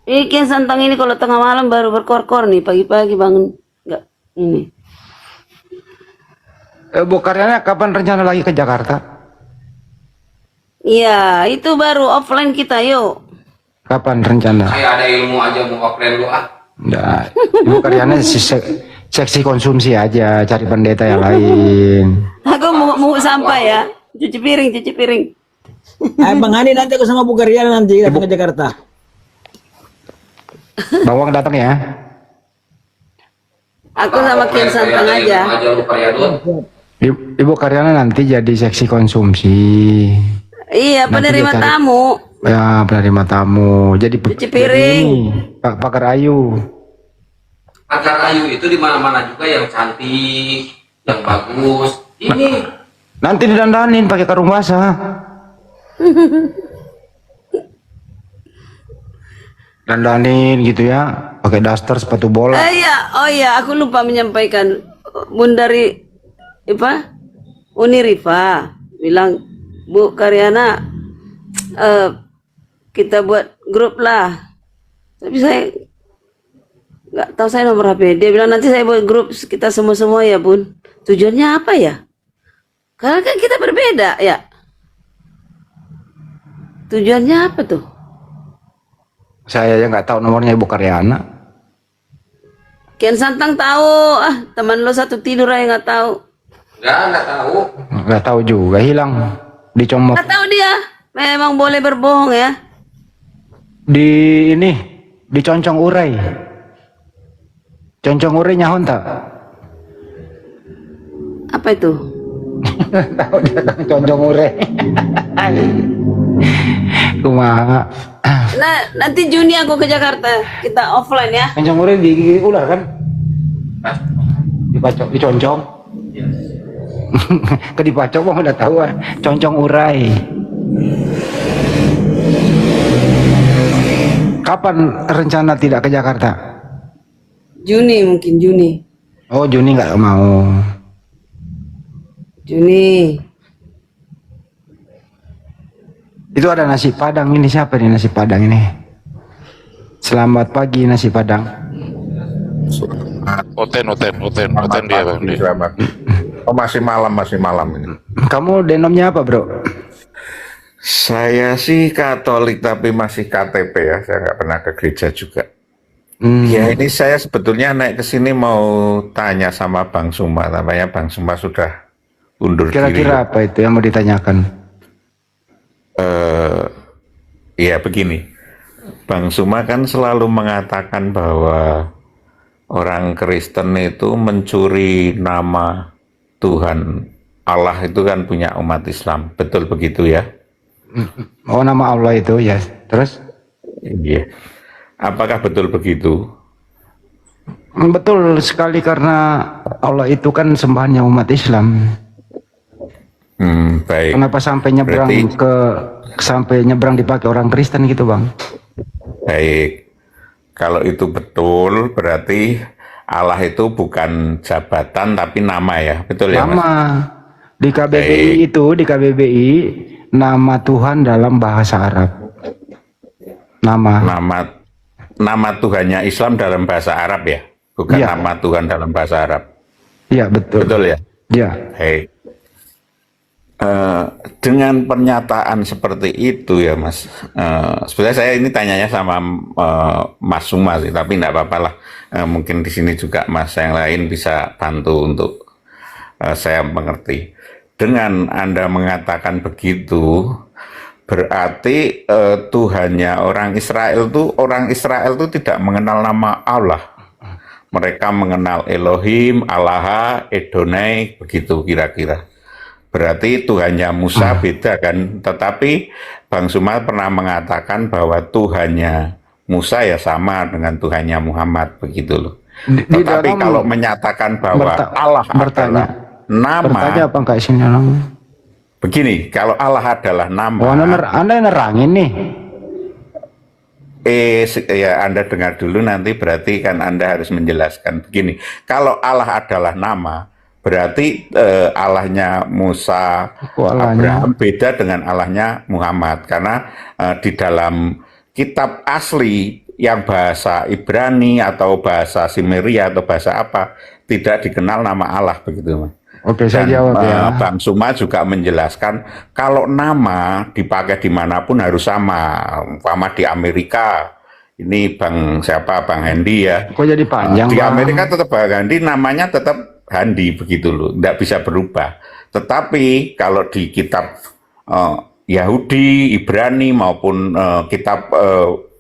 E: Ikan santang ini kalau tengah malam baru berkor-kor nih, pagi-pagi bangun. Enggak, ini.
H: Bu Karyana, kapan rencana lagi ke Jakarta?
E: Iya, itu baru offline kita, yuk.
H: Kapan rencana?
F: Kayak ada ilmu aja mau offline lu ah.
H: Nggak, Ibu Karyana seksi konsumsi aja, cari pendeta yang lain.
E: Aku mau sampah ya. Cuci piring.
G: Bang Hani nanti aku sama Bu Karyana nanti datang ke Jakarta.
H: Bang Wang datang ya.
E: Aku sama Kian santang aja.
F: Aja lu Karyadut.
H: Ibu Karyana nanti jadi seksi konsumsi.
E: Iya,
H: Nanti
E: penerima
H: dia cari-
E: tamu.
H: Ya, penerima tamu. Jadi
E: Cuci piring.
H: Pak Pakar Ayu.
F: Pakar Ayu itu di mana-mana juga yang cantik, yang bagus. Ini
H: Nanti didandanin pakai karung basah. Dandanin gitu ya, pakai daster, sepatu bola.
E: Oh iya, aku lupa menyampaikan.
I: Bun dari apa? Uniriva bilang, Bu Karyana, kita buat grup lah. Tapi saya nggak tahu saya nomor HP. Dia bilang nanti saya buat grup kita semua ya Bun. Tujuannya apa ya? Karena kan kita berbeda ya. Tujuannya apa tuh?
H: Saya ya nggak tahu nomornya Ibu Karyana.
I: Kian Santang tahu, teman lo satu tidur aja nggak tahu.
F: Nggak tahu.
H: Nggak tahu juga, hilang. Dicomot.
I: Nggak tahu dia. Memang boleh berbohong ya.
H: Di concong urai. Concong urai nyahon tak?
I: Apa itu?
H: Tahu dia kan concong urai. Kumaha.
I: Nah, nanti Juni aku ke Jakarta. Kita offline ya.
H: Concong urai di ular kan? Dipacok, diconcong. Ke dipacok mah udah tahu ah. Concong urai. Kapan rencana tidak ke Jakarta?
I: Juni mungkin Juni.
H: Oh, Juni nggak mau.
I: Juni.
H: Itu ada nasi Padang, ini siapa nih nasi Padang ini? Selamat pagi nasi Padang.
J: Oten dia bang. Selamat. Oh, masih malam ini.
H: Kamu denomnya apa bro?
J: Saya sih Katolik tapi masih KTP ya. Saya nggak pernah ke gereja juga. Ya ini saya sebetulnya naik ke sini mau tanya sama Bang Suma. Namanya Bang Suma sudah undur diri.
H: Kira-kira apa itu yang mau ditanyakan?
J: Ya begini. Bang Suma kan selalu mengatakan bahwa orang Kristen itu mencuri nama Tuhan. Allah itu kan punya umat Islam. Betul begitu ya?
H: Oh, nama Allah itu ya. Terus?
J: Iya. Apakah betul begitu?
H: Betul sekali karena Allah itu kan sembahannya umat Islam.
J: Baik.
H: Kenapa sampai nyebrang sampai nyebrang dipakai orang Kristen gitu bang?
J: Baik. Kalau itu betul berarti Allah itu bukan jabatan tapi nama ya, betul ya Mas?
H: Nama. Di KBBI itu, di KBBI nama Tuhan dalam bahasa Arab.
J: Nama Tuhannya Islam dalam bahasa Arab ya, bukan
H: ya.
J: Nama Tuhan dalam bahasa Arab.
H: Iya betul.
J: Betul ya.
H: Iya.
J: Hei. Dengan pernyataan seperti itu ya Mas, sebenarnya saya ini tanyanya sama Mas Suma sih, tapi tidak apa-apa lah. Mungkin di sini juga Mas yang lain bisa bantu untuk saya mengerti. Dengan Anda mengatakan begitu, berarti Tuhannya orang Israel tuh tidak mengenal nama Allah. Mereka mengenal Elohim, Allah, Edonai, begitu kira-kira. Berarti Tuhannya Musa beda kan? Tetapi Bang Suma pernah mengatakan bahwa Tuhannya Musa ya sama dengan Tuhannya Muhammad, begitu loh. Tetapi kalau menyatakan bahwa Allah adalah nama,
H: bertanya apa enggak sini nama?
J: Begini, kalau Allah adalah nama.
H: Oh, Anda nerangin nih.
J: Ya Anda dengar dulu nanti berarti kan Anda harus menjelaskan. Begini, kalau Allah adalah nama, berarti Allahnya Musa, Abraham beda dengan Allahnya Muhammad. Karena di dalam kitab asli yang bahasa Ibrani atau bahasa Simeria atau bahasa apa, tidak dikenal nama Allah, begitu Mas.
H: Oke, saya jawab ya.
J: Bang Suma juga menjelaskan kalau nama dipakai dimanapun harus sama. Umpama di Amerika, ini Bang Hendy ya.
H: Kok jadi panjang?
J: Di Amerika tetap Bang Hendy, namanya tetap Handi, begitu loh, tidak bisa berubah. Tetapi kalau di kitab Yahudi, Ibrani maupun kitab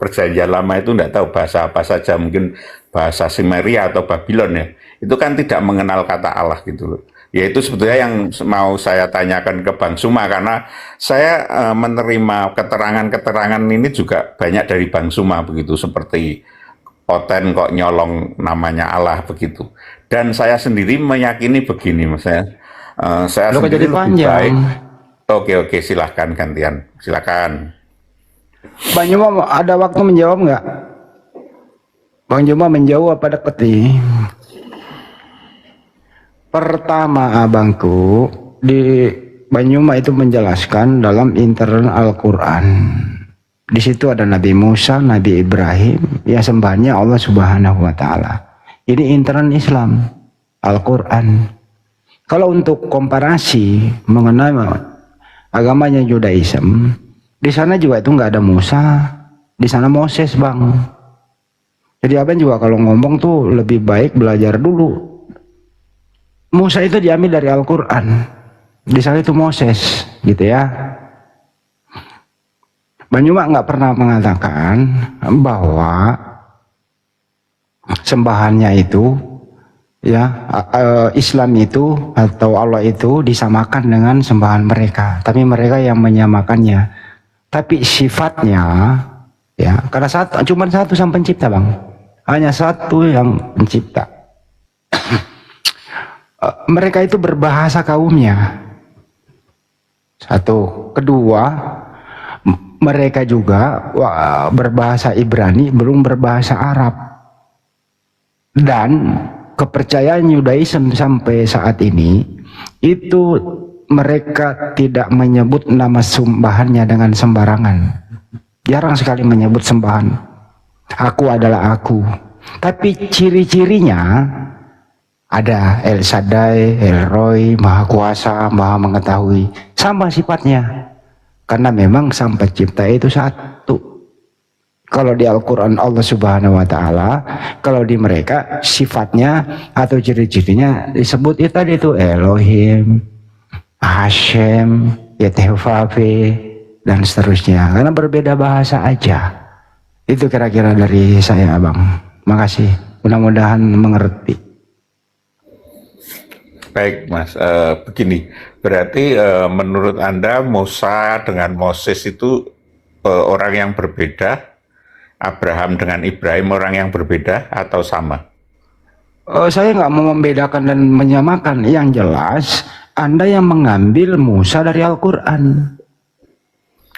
J: Perjanjian Lama itu tidak tahu bahasa apa saja, mungkin bahasa Simeria atau Babylon ya. Itu kan tidak mengenal kata Allah gitu loh. Ya itu sebetulnya yang mau saya tanyakan ke Bang Suma, karena saya menerima keterangan-keterangan ini juga banyak dari Bang Suma begitu, seperti Oten kok nyolong namanya Allah begitu. Dan saya sendiri meyakini begini, Mas. Saya sendiri lebih baik. Oke, silahkan gantian, silakan.
H: Bang Juma ada waktu menjawab nggak? Bang Juma menjawab apa deket nih? Pertama abangku, di Banyuma itu menjelaskan dalam internal Al-Quran. Di situ ada Nabi Musa, Nabi Ibrahim, ya sembahannya Allah Subhanahu wa Ta'ala. Ini internal Islam, Al-Quran. Kalau untuk komparasi mengenai agamanya Judaism, di sana juga itu nggak ada Musa, di sana Moses, Bang. Jadi abang juga kalau ngomong tuh lebih baik belajar dulu. Musa itu diambil dari Al-Quran, di sana itu Moses, gitu ya. Banyuma nggak pernah mengatakan bahwa sembahannya itu, ya, Islam itu atau Allah itu disamakan dengan sembahan mereka, tapi mereka yang menyamakannya. Tapi sifatnya, ya, karena cuma satu sang pencipta, Bang, hanya satu yang pencipta. Mereka itu berbahasa kaumnya. Satu. Kedua, mereka juga berbahasa Ibrani, belum berbahasa Arab. Dan kepercayaan Judaism sampai saat ini itu mereka tidak menyebut nama sembahannya dengan sembarangan. Jarang sekali menyebut sembahan. Aku adalah aku. Tapi ciri-cirinya ada El Shaddai, El Roy, Maha Kuasa, Maha Mengetahui. Sama sifatnya. Karena memang sang pencipta itu satu. Kalau di Al-Quran Allah Subhanahu wa Ta'ala, kalau di mereka sifatnya atau ciri-cirinya disebut itu tadi itu Elohim, Hashem, Yetevafe, dan seterusnya. Karena berbeda bahasa aja. Itu kira-kira dari saya, Abang. Makasih. Mudah-mudahan mengerti.
J: Baik, Mas. Begini, berarti menurut Anda Musa dengan Moses itu orang yang berbeda, Abraham dengan Ibrahim orang yang berbeda atau sama?
H: Saya nggak mau membedakan dan menyamakan. Yang jelas, Anda yang mengambil Musa dari Al-Quran.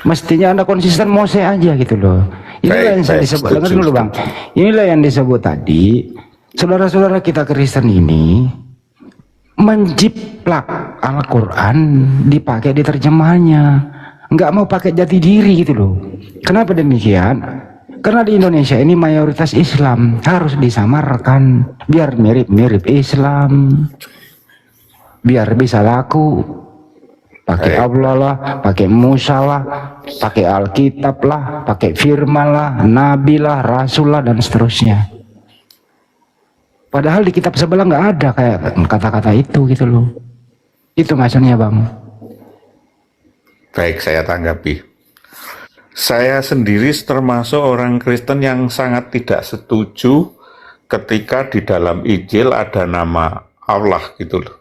H: Mestinya Anda konsisten Mose aja gitu loh. Inilah yang saya disebut. Dengar dulu, Bang. Inilah yang disebut tadi. Saudara-saudara kita Kristen ini menjiplak Al-Quran dipakai di terjemahannya, nggak mau pakai jati diri gitu loh. Kenapa demikian? Karena di Indonesia ini mayoritas Islam, harus disamarkan biar mirip-mirip Islam, biar bisa laku. Pakai Allah lah, pakai Musa lah, pakai Alkitab lah, pakai firman lah, Nabi lah, Rasul lah, dan seterusnya. Padahal di kitab sebelah nggak ada kayak kata-kata itu gitu loh. Itu maksudnya, Bang.
J: Baik, saya tanggapi. Saya sendiri termasuk orang Kristen yang sangat tidak setuju ketika di dalam Injil ada nama Allah gitu loh.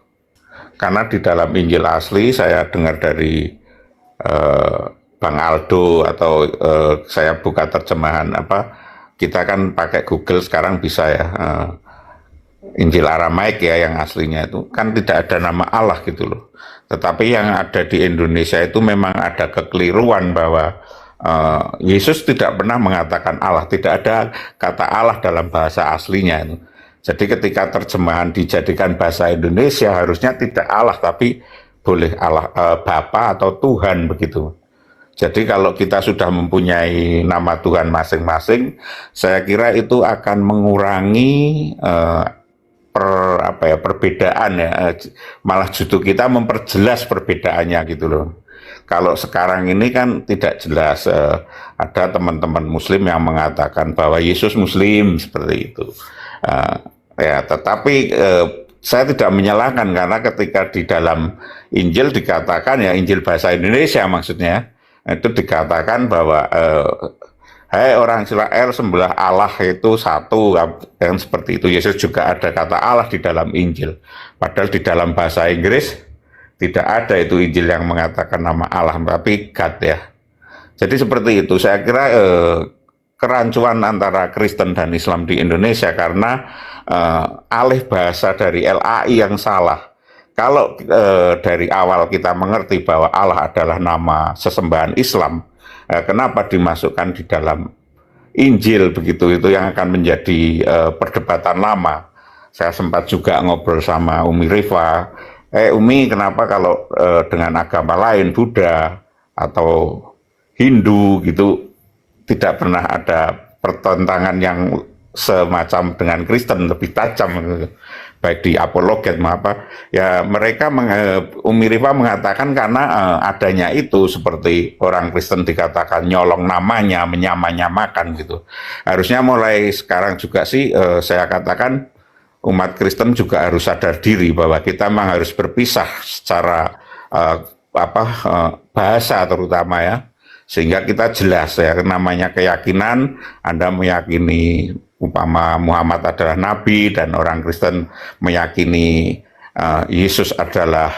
J: Karena di dalam Injil asli saya dengar dari Bang Aldo atau saya buka terjemahan apa, kita kan pakai Google sekarang bisa ya. Injil Aramaik ya yang aslinya itu kan tidak ada nama Allah gitu loh. Tetapi yang ada di Indonesia itu memang ada kekeliruan bahwa Yesus tidak pernah mengatakan Allah, tidak ada kata Allah dalam bahasa aslinya itu. Jadi ketika terjemahan dijadikan bahasa Indonesia harusnya tidak Allah tapi boleh Allah Bapa atau Tuhan begitu. Jadi kalau kita sudah mempunyai nama Tuhan masing-masing, saya kira itu akan mengurangi perbedaan ya, malah justru kita memperjelas perbedaannya gitu loh. Kalau sekarang ini kan tidak jelas, ada teman-teman Muslim yang mengatakan bahwa Yesus Muslim seperti itu. Ya, tetapi saya tidak menyalahkan karena ketika di dalam Injil dikatakan ya, Injil bahasa Indonesia maksudnya, itu dikatakan bahwa hai orang Israel, sembah Allah itu satu, yang seperti itu. Yesus juga ada kata Allah di dalam Injil. Padahal di dalam bahasa Inggris tidak ada itu Injil yang mengatakan nama Allah, tapi God ya. Jadi seperti itu. Saya kira kerancuan antara Kristen dan Islam di Indonesia karena alih bahasa dari LAI yang salah. Kalau dari awal kita mengerti bahwa Allah adalah nama sesembahan Islam, kenapa dimasukkan di dalam Injil begitu, itu yang akan menjadi perdebatan lama. saya sempat juga ngobrol sama Umi Rifa, Umi kenapa kalau dengan agama lain, Buddha atau Hindu gitu, tidak pernah ada pertentangan yang semacam dengan Kristen, lebih tajam gitu, baik di apologet apa ya, mereka Umi Rifa mengatakan karena adanya itu, seperti orang Kristen dikatakan nyolong namanya, menyamanyamakan gitu. Harusnya mulai sekarang juga sih saya katakan umat Kristen juga harus sadar diri bahwa kita memang harus berpisah secara bahasa terutama ya, sehingga kita jelas ya, namanya keyakinan, Anda meyakini umpama Muhammad adalah nabi dan orang Kristen meyakini Yesus adalah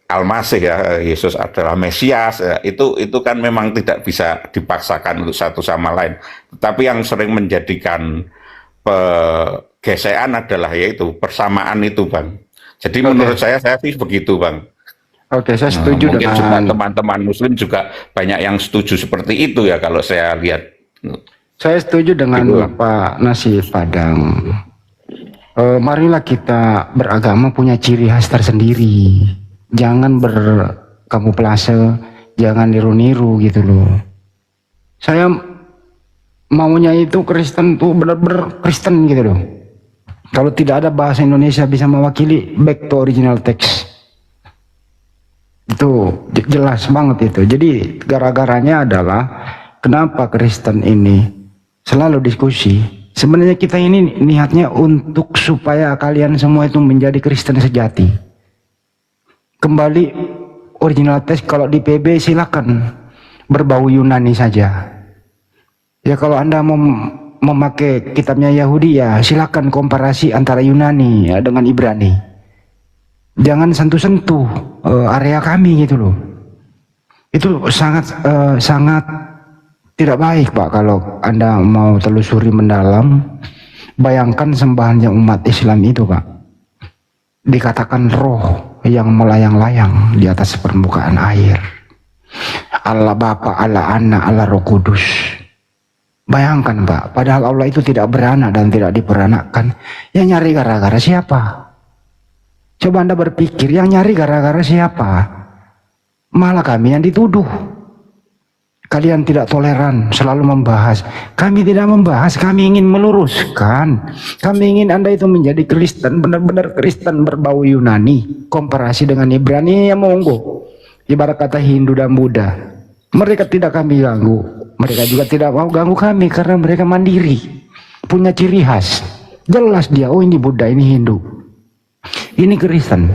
J: Al-Masih ya, Yesus adalah Mesias ya, itu kan memang tidak bisa dipaksakan untuk satu sama lain. Tapi yang sering menjadikan pergesekan adalah yaitu persamaan itu, Bang. Jadi menurut saya sih begitu, Bang.
H: Oke, saya setuju
J: mungkin
H: dengan
J: juga teman-teman Muslim juga banyak yang setuju seperti itu ya, kalau saya lihat.
H: Saya setuju dengan Pak Nasif Padang. Marilah kita beragama punya ciri khas tersendiri. Jangan berkamuflase, jangan niru-niru gitu loh. Saya maunya itu Kristen tuh benar-benar Kristen gitu loh. Kalau tidak ada bahasa Indonesia bisa mewakili, back to original text. Itu jelas banget itu. Jadi gara-garanya adalah kenapa Kristen ini selalu diskusi. Sebenarnya kita ini niatnya untuk supaya kalian semua itu menjadi Kristen sejati. Kembali original teks, kalau di PB silakan berbau Yunani saja. Ya kalau Anda mau memakai kitabnya Yahudi ya silakan komparasi antara Yunani ya, dengan Ibrani. Jangan sentuh-sentuh area kami gitu loh. Itu sangat tidak baik Pak kalau Anda mau telusuri mendalam. Bayangkan sembahan yang umat Islam itu Pak, dikatakan roh yang melayang-layang di atas permukaan air. Allah Bapa, Allah Anak, Allah Roh Kudus. Bayangkan Pak, padahal Allah itu tidak beranak dan tidak diperanakkan. Yang nyari gara-gara siapa? Coba Anda berpikir, yang nyari gara-gara siapa? Malah kami yang dituduh. Kalian tidak toleran, selalu membahas. Kami tidak membahas, kami ingin meluruskan. Kami ingin Anda itu menjadi Kristen, benar-benar Kristen berbau Yunani. Komparasi dengan Ibrani ya monggo. Ibarat kata Hindu dan Buddha. Mereka tidak kami ganggu. Mereka juga tidak mau ganggu kami karena mereka mandiri. Punya ciri khas. Jelas dia, oh ini Buddha, ini Hindu. Ini Kristen.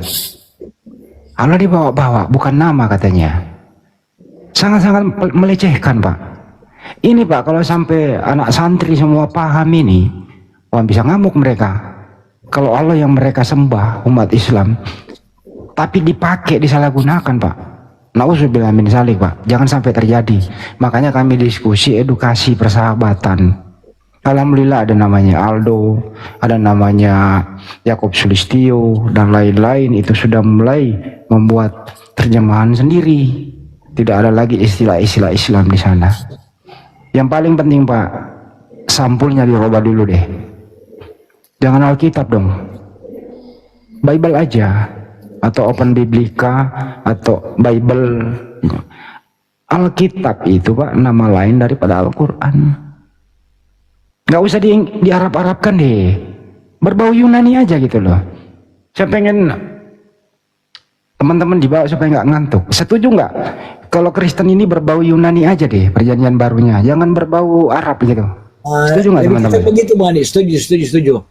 H: Allah dibawa-bawa, bukan nama katanya. Sangat-sangat melecehkan Pak. Ini Pak, kalau sampai anak santri semua paham ini, wah bisa ngamuk mereka. Kalau Allah yang mereka sembah, umat Islam, tapi dipakai, disalahgunakan Pak. Nauzubillah min dzalik Pak. Jangan sampai terjadi. Makanya kami diskusi edukasi persahabatan. Alhamdulillah ada namanya Aldo, ada namanya Yakob Sulistio dan lain-lain, itu sudah mulai membuat terjemahan sendiri. Tidak ada lagi istilah-istilah Islam di sana. Yang paling penting Pak, sampulnya dirubah dulu deh. Jangan Alkitab dong, Bible aja, atau Open Biblika, atau Bible. Alkitab itu Pak nama lain daripada Al-Quran. Gak usah di Arab-Arabkan deh, berbau Yunani aja gitu loh. Saya pengen teman-teman dibawa supaya nggak ngantuk. Setuju nggak kalau Kristen ini berbau Yunani aja deh perjanjian barunya, jangan berbau Arab gitu. Setuju nggak teman-teman?
G: Begitu Bang Adi, setuju.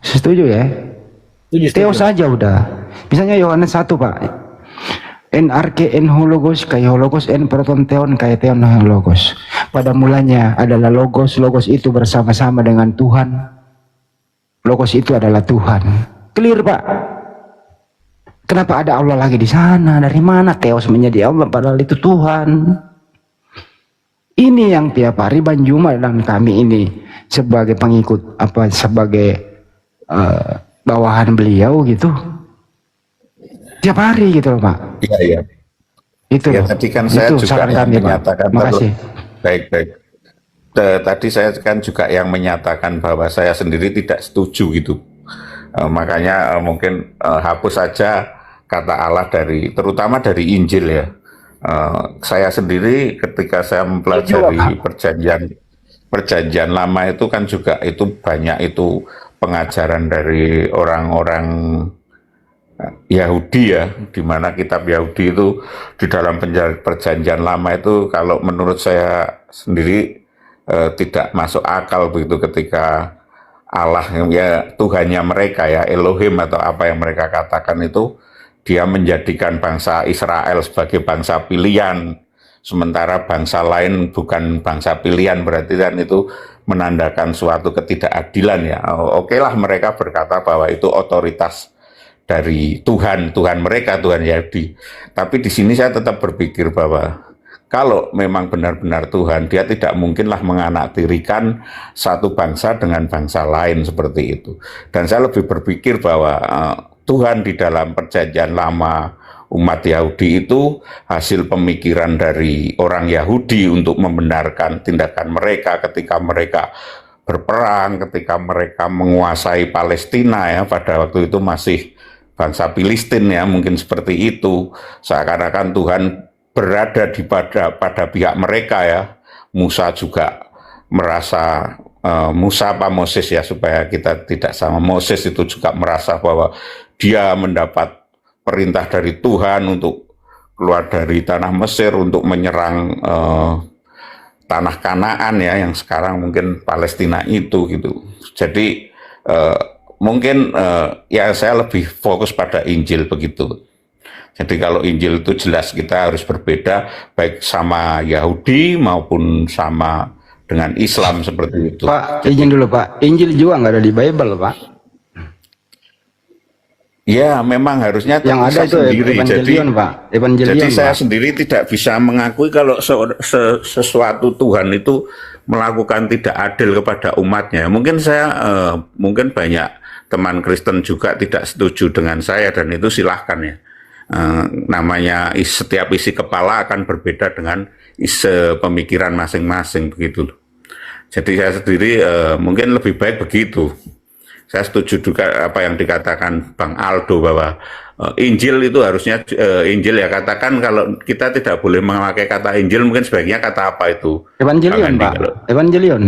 H: Setuju ya.
G: Setuju.
H: Teos saja udah. Misalnya Yohanes 1 Pak. En arke en hologos kai hologos en proton theon kai theon hologos. Pada mulanya adalah logos, logos itu bersama-sama dengan Tuhan. Logos itu adalah Tuhan. Clear Pak. Kenapa ada Allah lagi di sana? Dari mana Theos menjadi Allah padahal itu Tuhan? Ini yang tiap hari Bang Juma dan kami ini sebagai pengikut sebagai bawahan beliau gitu. Tiap hari gitu loh Pak.
J: Iya. Itu ya, tadi kan saya juga
H: kami,
J: menyatakan
H: Makasih.
J: Baik. tadi saya kan juga yang menyatakan bahwa saya sendiri tidak setuju gitu. Makanya mungkin hapus saja kata Allah terutama dari Injil ya. Saya sendiri ketika saya mempelajari perjanjian lama itu kan juga itu banyak itu pengajaran dari orang-orang Yahudi ya, di mana kitab Yahudi itu di dalam perjanjian lama itu kalau menurut saya sendiri tidak masuk akal begitu ketika Allah ya Tuhannya mereka ya Elohim atau apa yang mereka katakan itu dia menjadikan bangsa Israel sebagai bangsa pilihan, sementara bangsa lain bukan bangsa pilihan, berarti kan itu menandakan suatu ketidakadilan ya. Oke lah mereka berkata bahwa itu otoritas dari Tuhan mereka, Tuhan Yahudi. Tapi di sini saya tetap berpikir bahwa kalau memang benar-benar Tuhan, dia tidak mungkinlah menganaktirikan satu bangsa dengan bangsa lain seperti itu. Dan saya lebih berpikir bahwa Tuhan di dalam perjanjian lama umat Yahudi itu hasil pemikiran dari orang Yahudi untuk membenarkan tindakan mereka ketika mereka berperang, ketika mereka menguasai Palestina ya, pada waktu itu masih bangsa Filistin ya, mungkin seperti itu. Seakan-akan Tuhan berada pada pihak mereka ya. Musa juga merasa Musa apa Moses ya, supaya kita tidak sama, Moses itu juga merasa bahwa dia mendapat perintah dari Tuhan untuk keluar dari tanah Mesir untuk menyerang tanah Kanaan ya, yang sekarang mungkin Palestina itu gitu. Jadi mungkin ya saya lebih fokus pada Injil begitu. Jadi kalau Injil itu jelas kita harus berbeda baik sama Yahudi maupun sama dengan Islam seperti itu.
H: Pak, izin dulu Pak, Injil juga nggak ada di Bible Pak?
J: Ya, memang harusnya
H: yang ada itu
J: sendiri.
H: Evangelion, Pak. Evangelion,
J: jadi saya
H: Pak.
J: sendiri tidak bisa mengakui kalau sesuatu Tuhan itu melakukan tidak adil kepada umatnya. Mungkin saya, mungkin banyak teman Kristen juga tidak setuju dengan saya, dan itu silahkan ya. Namanya setiap isi kepala akan berbeda dengan isi pemikiran masing-masing begitu. Jadi saya sendiri mungkin lebih baik begitu. Saya setuju juga apa yang dikatakan Bang Aldo bahwa Injil itu harusnya Injil ya, katakan kalau kita tidak boleh memakai kata Injil, mungkin sebaiknya kata apa itu?
H: Evangelion, Pak. Evangelion.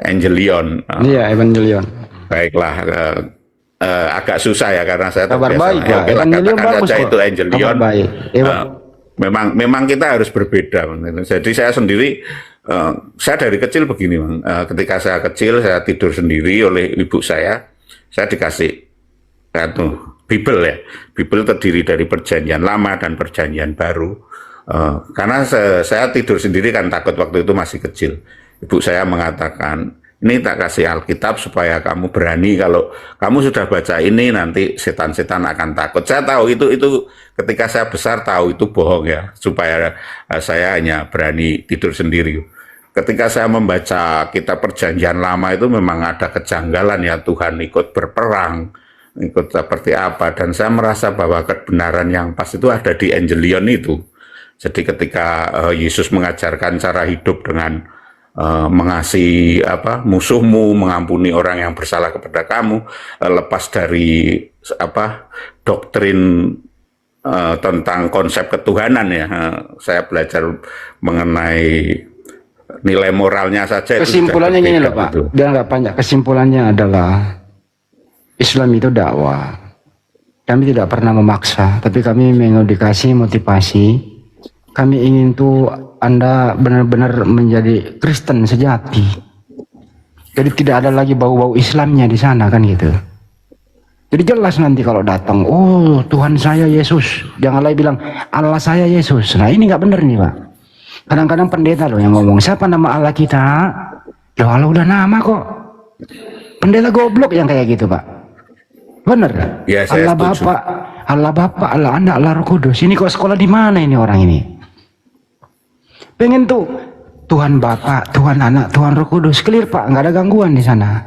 J: Evangelion.
H: Iya, Evangelion.
J: Baiklah, agak susah ya karena saya
H: kabar baik, Pak.
J: Evangelion bagus saja itu Evangelion.
H: Baik.
J: Memang kita harus berbeda. Jadi saya sendiri saya dari kecil begini, Bang. Ketika saya kecil, saya tidur sendiri oleh ibu saya dikasih Bible ya. Bible terdiri dari perjanjian lama dan perjanjian baru. Karena saya tidur sendiri kan takut, waktu itu masih kecil. Ibu saya mengatakan, ini tak kasih Alkitab supaya kamu berani, kalau kamu sudah baca ini nanti setan-setan akan takut. Saya tahu itu ketika saya besar tahu itu bohong ya, supaya saya hanya berani tidur sendiri. Ketika saya membaca kitab perjanjian lama itu memang ada kejanggalan ya, Tuhan ikut berperang, ikut seperti apa, dan saya merasa bahwa kebenaran yang pas itu ada di Evangelion itu. Jadi ketika Yesus mengajarkan cara hidup dengan mengasihi musuhmu, mengampuni orang yang bersalah kepada kamu, lepas dari doktrin tentang konsep ketuhanan ya. Saya belajar mengenai nilai moralnya saja.
H: Kesimpulannya gini loh Pak, dia nggak panjang. Kesimpulannya adalah Islam itu dakwah. Kami tidak pernah memaksa, tapi kami mengedukasi, motivasi. Kami ingin tuh Anda benar-benar menjadi Kristen sejati. Jadi tidak ada lagi bau-bau Islamnya di sana kan gitu. Jadi jelas nanti kalau datang, oh Tuhan saya Yesus, jangan lagi bilang Allah saya Yesus. Nah ini nggak benar nih Pak. Kadang-kadang pendeta loh yang ngomong, siapa nama Allah kita? Ya Allah udah nama kok. Pendeta goblok yang kayak gitu Pak. Bener?
J: Ya,
H: Allah Bapak, Allah Bapak, Allah Anak, Allah Roh Kudus. Ini kok sekolah di mana ini orang ini? Pengen tuh Tuhan Bapak, Tuhan Anak, Tuhan Roh Kudus. Clear Pak, nggak ada gangguan di sana.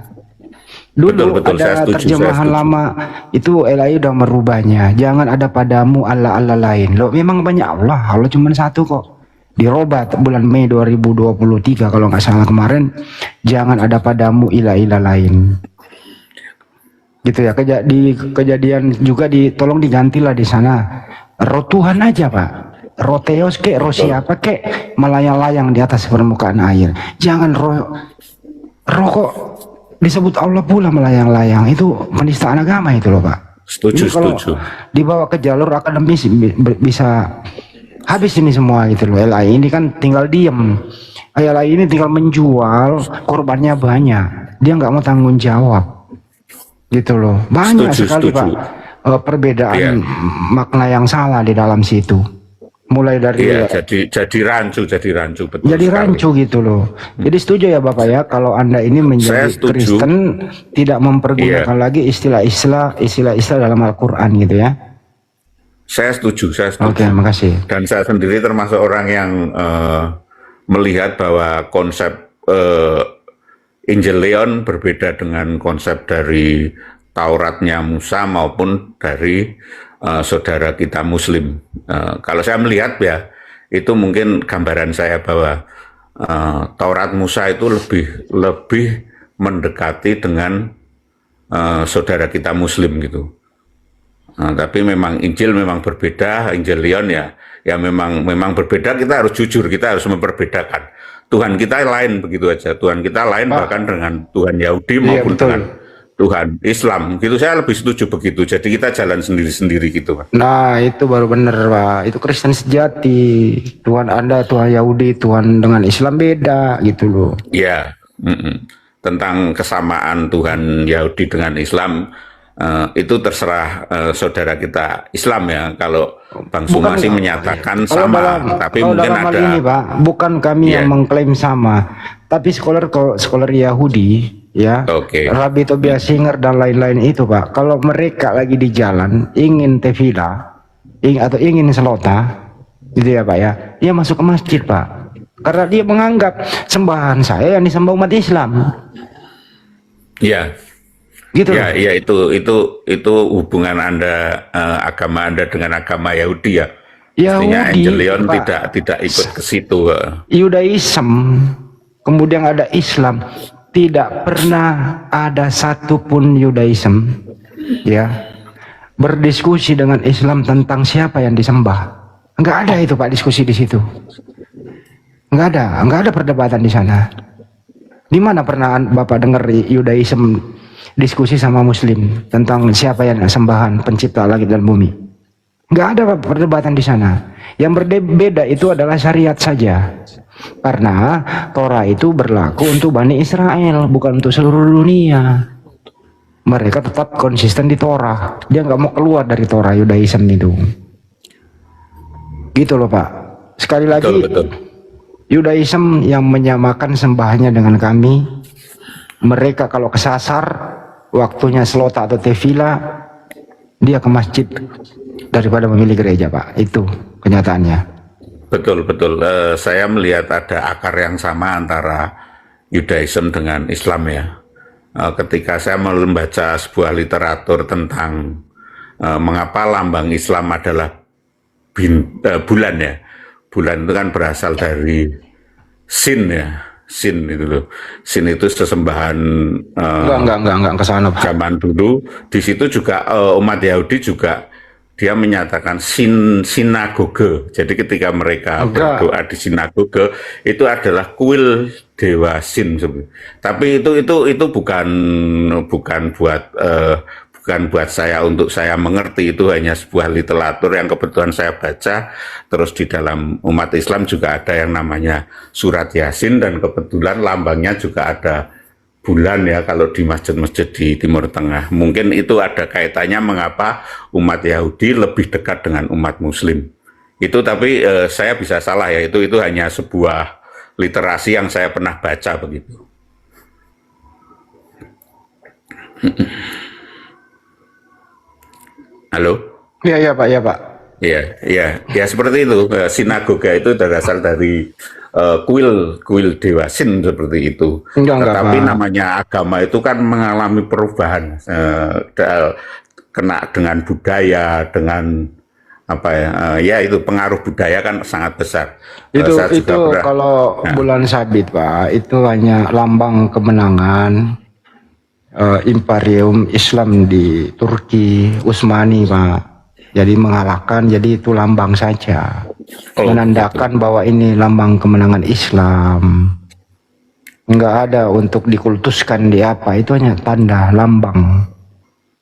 H: Dulu betul, ada terjemahan lama itu LAI udah merubahnya. Jangan ada padamu Allah-Allah lain. Loh memang banyak Allah cuma satu kok. dirubah bulan Mei 2023 kalau nggak salah kemarin, jangan ada padamu ilah-ilah lain. Gitu ya. Di kejadian juga tolong digantilah di sana. Roh Tuhan aja Pak. Roh Theos kek, roh siapa kek, melayang-layang di atas permukaan air. Jangan roh kok disebut Allah pula melayang-layang. Itu penistaan agama itu loh Pak.
J: Setuju,
H: Ini kalau
J: setuju.
H: dibawa ke jalur akademis bisa habis ini semua gitu loh. LAI ini kan tinggal diem. LAI ini tinggal menjual, korbannya banyak. Dia nggak mau tanggung jawab. Gitu loh. Banyak
J: Setuju,
H: sekali
J: setuju.
H: Pak perbedaan makna yang salah di dalam situ. Mulai dari
J: Iya, jadi rancu betul.
H: jadi
J: sekali.
H: rancu gitu loh. Jadi setuju ya Bapak ya kalau Anda ini menjadi
J: Saya setuju.
H: Kristen tidak mempergunakan lagi istilah-istilah dalam Al-Qur'an gitu ya.
J: Saya setuju.
H: Oke, makasih.
J: Dan saya sendiri termasuk orang yang melihat bahwa konsep Injil Leon berbeda dengan konsep dari Tauratnya Musa maupun dari saudara kita Muslim. Kalau saya melihat ya, itu mungkin gambaran saya bahwa Taurat Musa itu lebih mendekati dengan saudara kita Muslim gitu. Tapi memang Injil memang berbeda, Injil Leon ya memang berbeda. Kita harus jujur, kita harus memperbedakan. Tuhan kita lain begitu aja. Tuhan kita lain bahkan dengan Tuhan Yahudi maupun dengan Tuhan Islam. Gitu saya lebih setuju begitu. Jadi kita jalan sendiri-sendiri gitu, Pak.
H: Nah, itu baru benar, Pak. Itu Kristen sejati. Tuhan Anda, Tuhan Yahudi, Tuhan dengan Islam beda gitu loh.
J: Iya. Tentang kesamaan Tuhan Yahudi dengan Islam itu terserah saudara kita Islam ya. Kalau Bang Sumasi menyatakan sama, tapi mungkin
H: dalam hal
J: ada
H: ini, Pak, bukan kami yang mengklaim sama, tapi scholar Yahudi ya, Rabbi Tobias Singer dan lain-lain itu, Pak, kalau mereka lagi di jalan ingin tefila atau ingin selota gitu ya Pak ya, dia masuk ke masjid, Pak, karena dia menganggap sembahan saya yang disembah umat Islam.
J: Iya.
H: Gitu.
J: Ya, iya itu hubungan Anda agama Anda dengan agama Yahudi ya. Mestinya
H: Yahudi,
J: Angel Leon
H: Pak,
J: tidak ikut ke situ.
H: Yudaism, kemudian ada Islam. Tidak pernah ada satupun Yudaism ya berdiskusi dengan Islam tentang siapa yang disembah. Enggak ada itu, Pak, diskusi di situ. Enggak ada perdebatan di sana. Di mana pernah Bapak dengar Yudaism diskusi sama Muslim tentang siapa yang sembahan pencipta langit dan bumi? Enggak ada perdebatan di sana. Yang berbeda itu adalah syariat saja. Karena Torah itu berlaku untuk Bani Israel, bukan untuk seluruh dunia. Mereka tetap konsisten di Torah. Dia nggak mau keluar dari Torah Yudaism itu. Gitu loh, Pak. Sekali lagi,
J: betul.
H: Yudaism yang menyamakan sembahnya dengan kami. Mereka kalau kesasar, waktunya selota atau tefila, dia ke masjid daripada memilih gereja, Pak. Itu kenyataannya.
J: Betul. Saya melihat ada akar yang sama antara Yudaism dengan Islam ya. Ketika saya membaca sebuah literatur tentang mengapa lambang Islam adalah bulan ya. Bulan itu kan berasal dari sin ya. Sin itu loh. Sin itu sesembahan
H: enggak kesana, Pak.
J: Zaman dulu. Di situ juga umat Yahudi juga dia menyatakan sinagoge. Jadi ketika mereka berdoa di sinagoge itu adalah kuil dewa Sin. Tapi itu bukan buat saya untuk saya mengerti. Itu hanya sebuah literatur yang kebetulan saya baca. Terus di dalam umat Islam juga ada yang namanya surat Yasin dan kebetulan lambangnya juga ada bulan ya kalau di masjid-masjid di Timur Tengah. Mungkin itu ada kaitannya mengapa umat Yahudi lebih dekat dengan umat Muslim. Itu tapi saya bisa salah ya, itu hanya sebuah literasi yang saya pernah baca begitu. Halo?
H: Iya Pak, ya Pak.
J: Iya seperti itu. Sinagoga itu berasal dari kuil dewa Sin seperti itu. Tetapi namanya agama itu kan mengalami perubahan kena dengan budaya, dengan apa ya, ya itu pengaruh budaya kan sangat besar. Saya
H: Itu
J: juga pernah,
H: kalau bulan sabit Pak, itu hanya lambang kemenangan Imperium Islam di Turki Utsmani Pak. Jadi mengalahkan, jadi itu lambang saja, menandakan bahwa ini lambang kemenangan Islam. Enggak ada untuk dikultuskan di apa, itu hanya tanda lambang.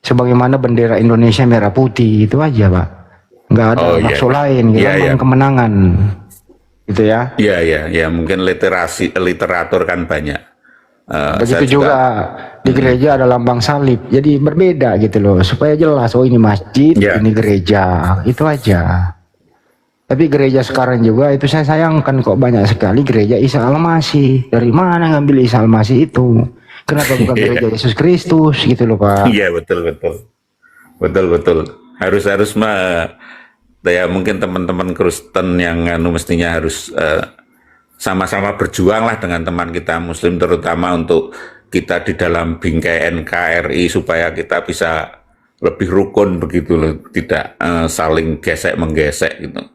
H: Sebagaimana bendera Indonesia merah putih, itu aja Pak. Enggak ada maksud lain, lambang kemenangan. Gitu ya.
J: Iya, mungkin literatur kan banyak.
H: Begitu juga di gereja ada lambang salib, jadi berbeda gitu loh, supaya jelas, oh ini masjid, ini gereja, itu aja. Tapi gereja sekarang juga itu saya sayangkan kok banyak sekali gereja Isa Al-Masih. Dari mana ngambil Isa Al-Masih itu? Kenapa bukan gereja Yesus Kristus gitu loh Pak?
J: Iya betul. Harus ya mungkin teman-teman Kristen yang mestinya harus sama-sama berjuang lah dengan teman kita Muslim, terutama untuk kita di dalam bingkai NKRI supaya kita bisa lebih rukun begitu loh, tidak saling gesek menggesek gitu.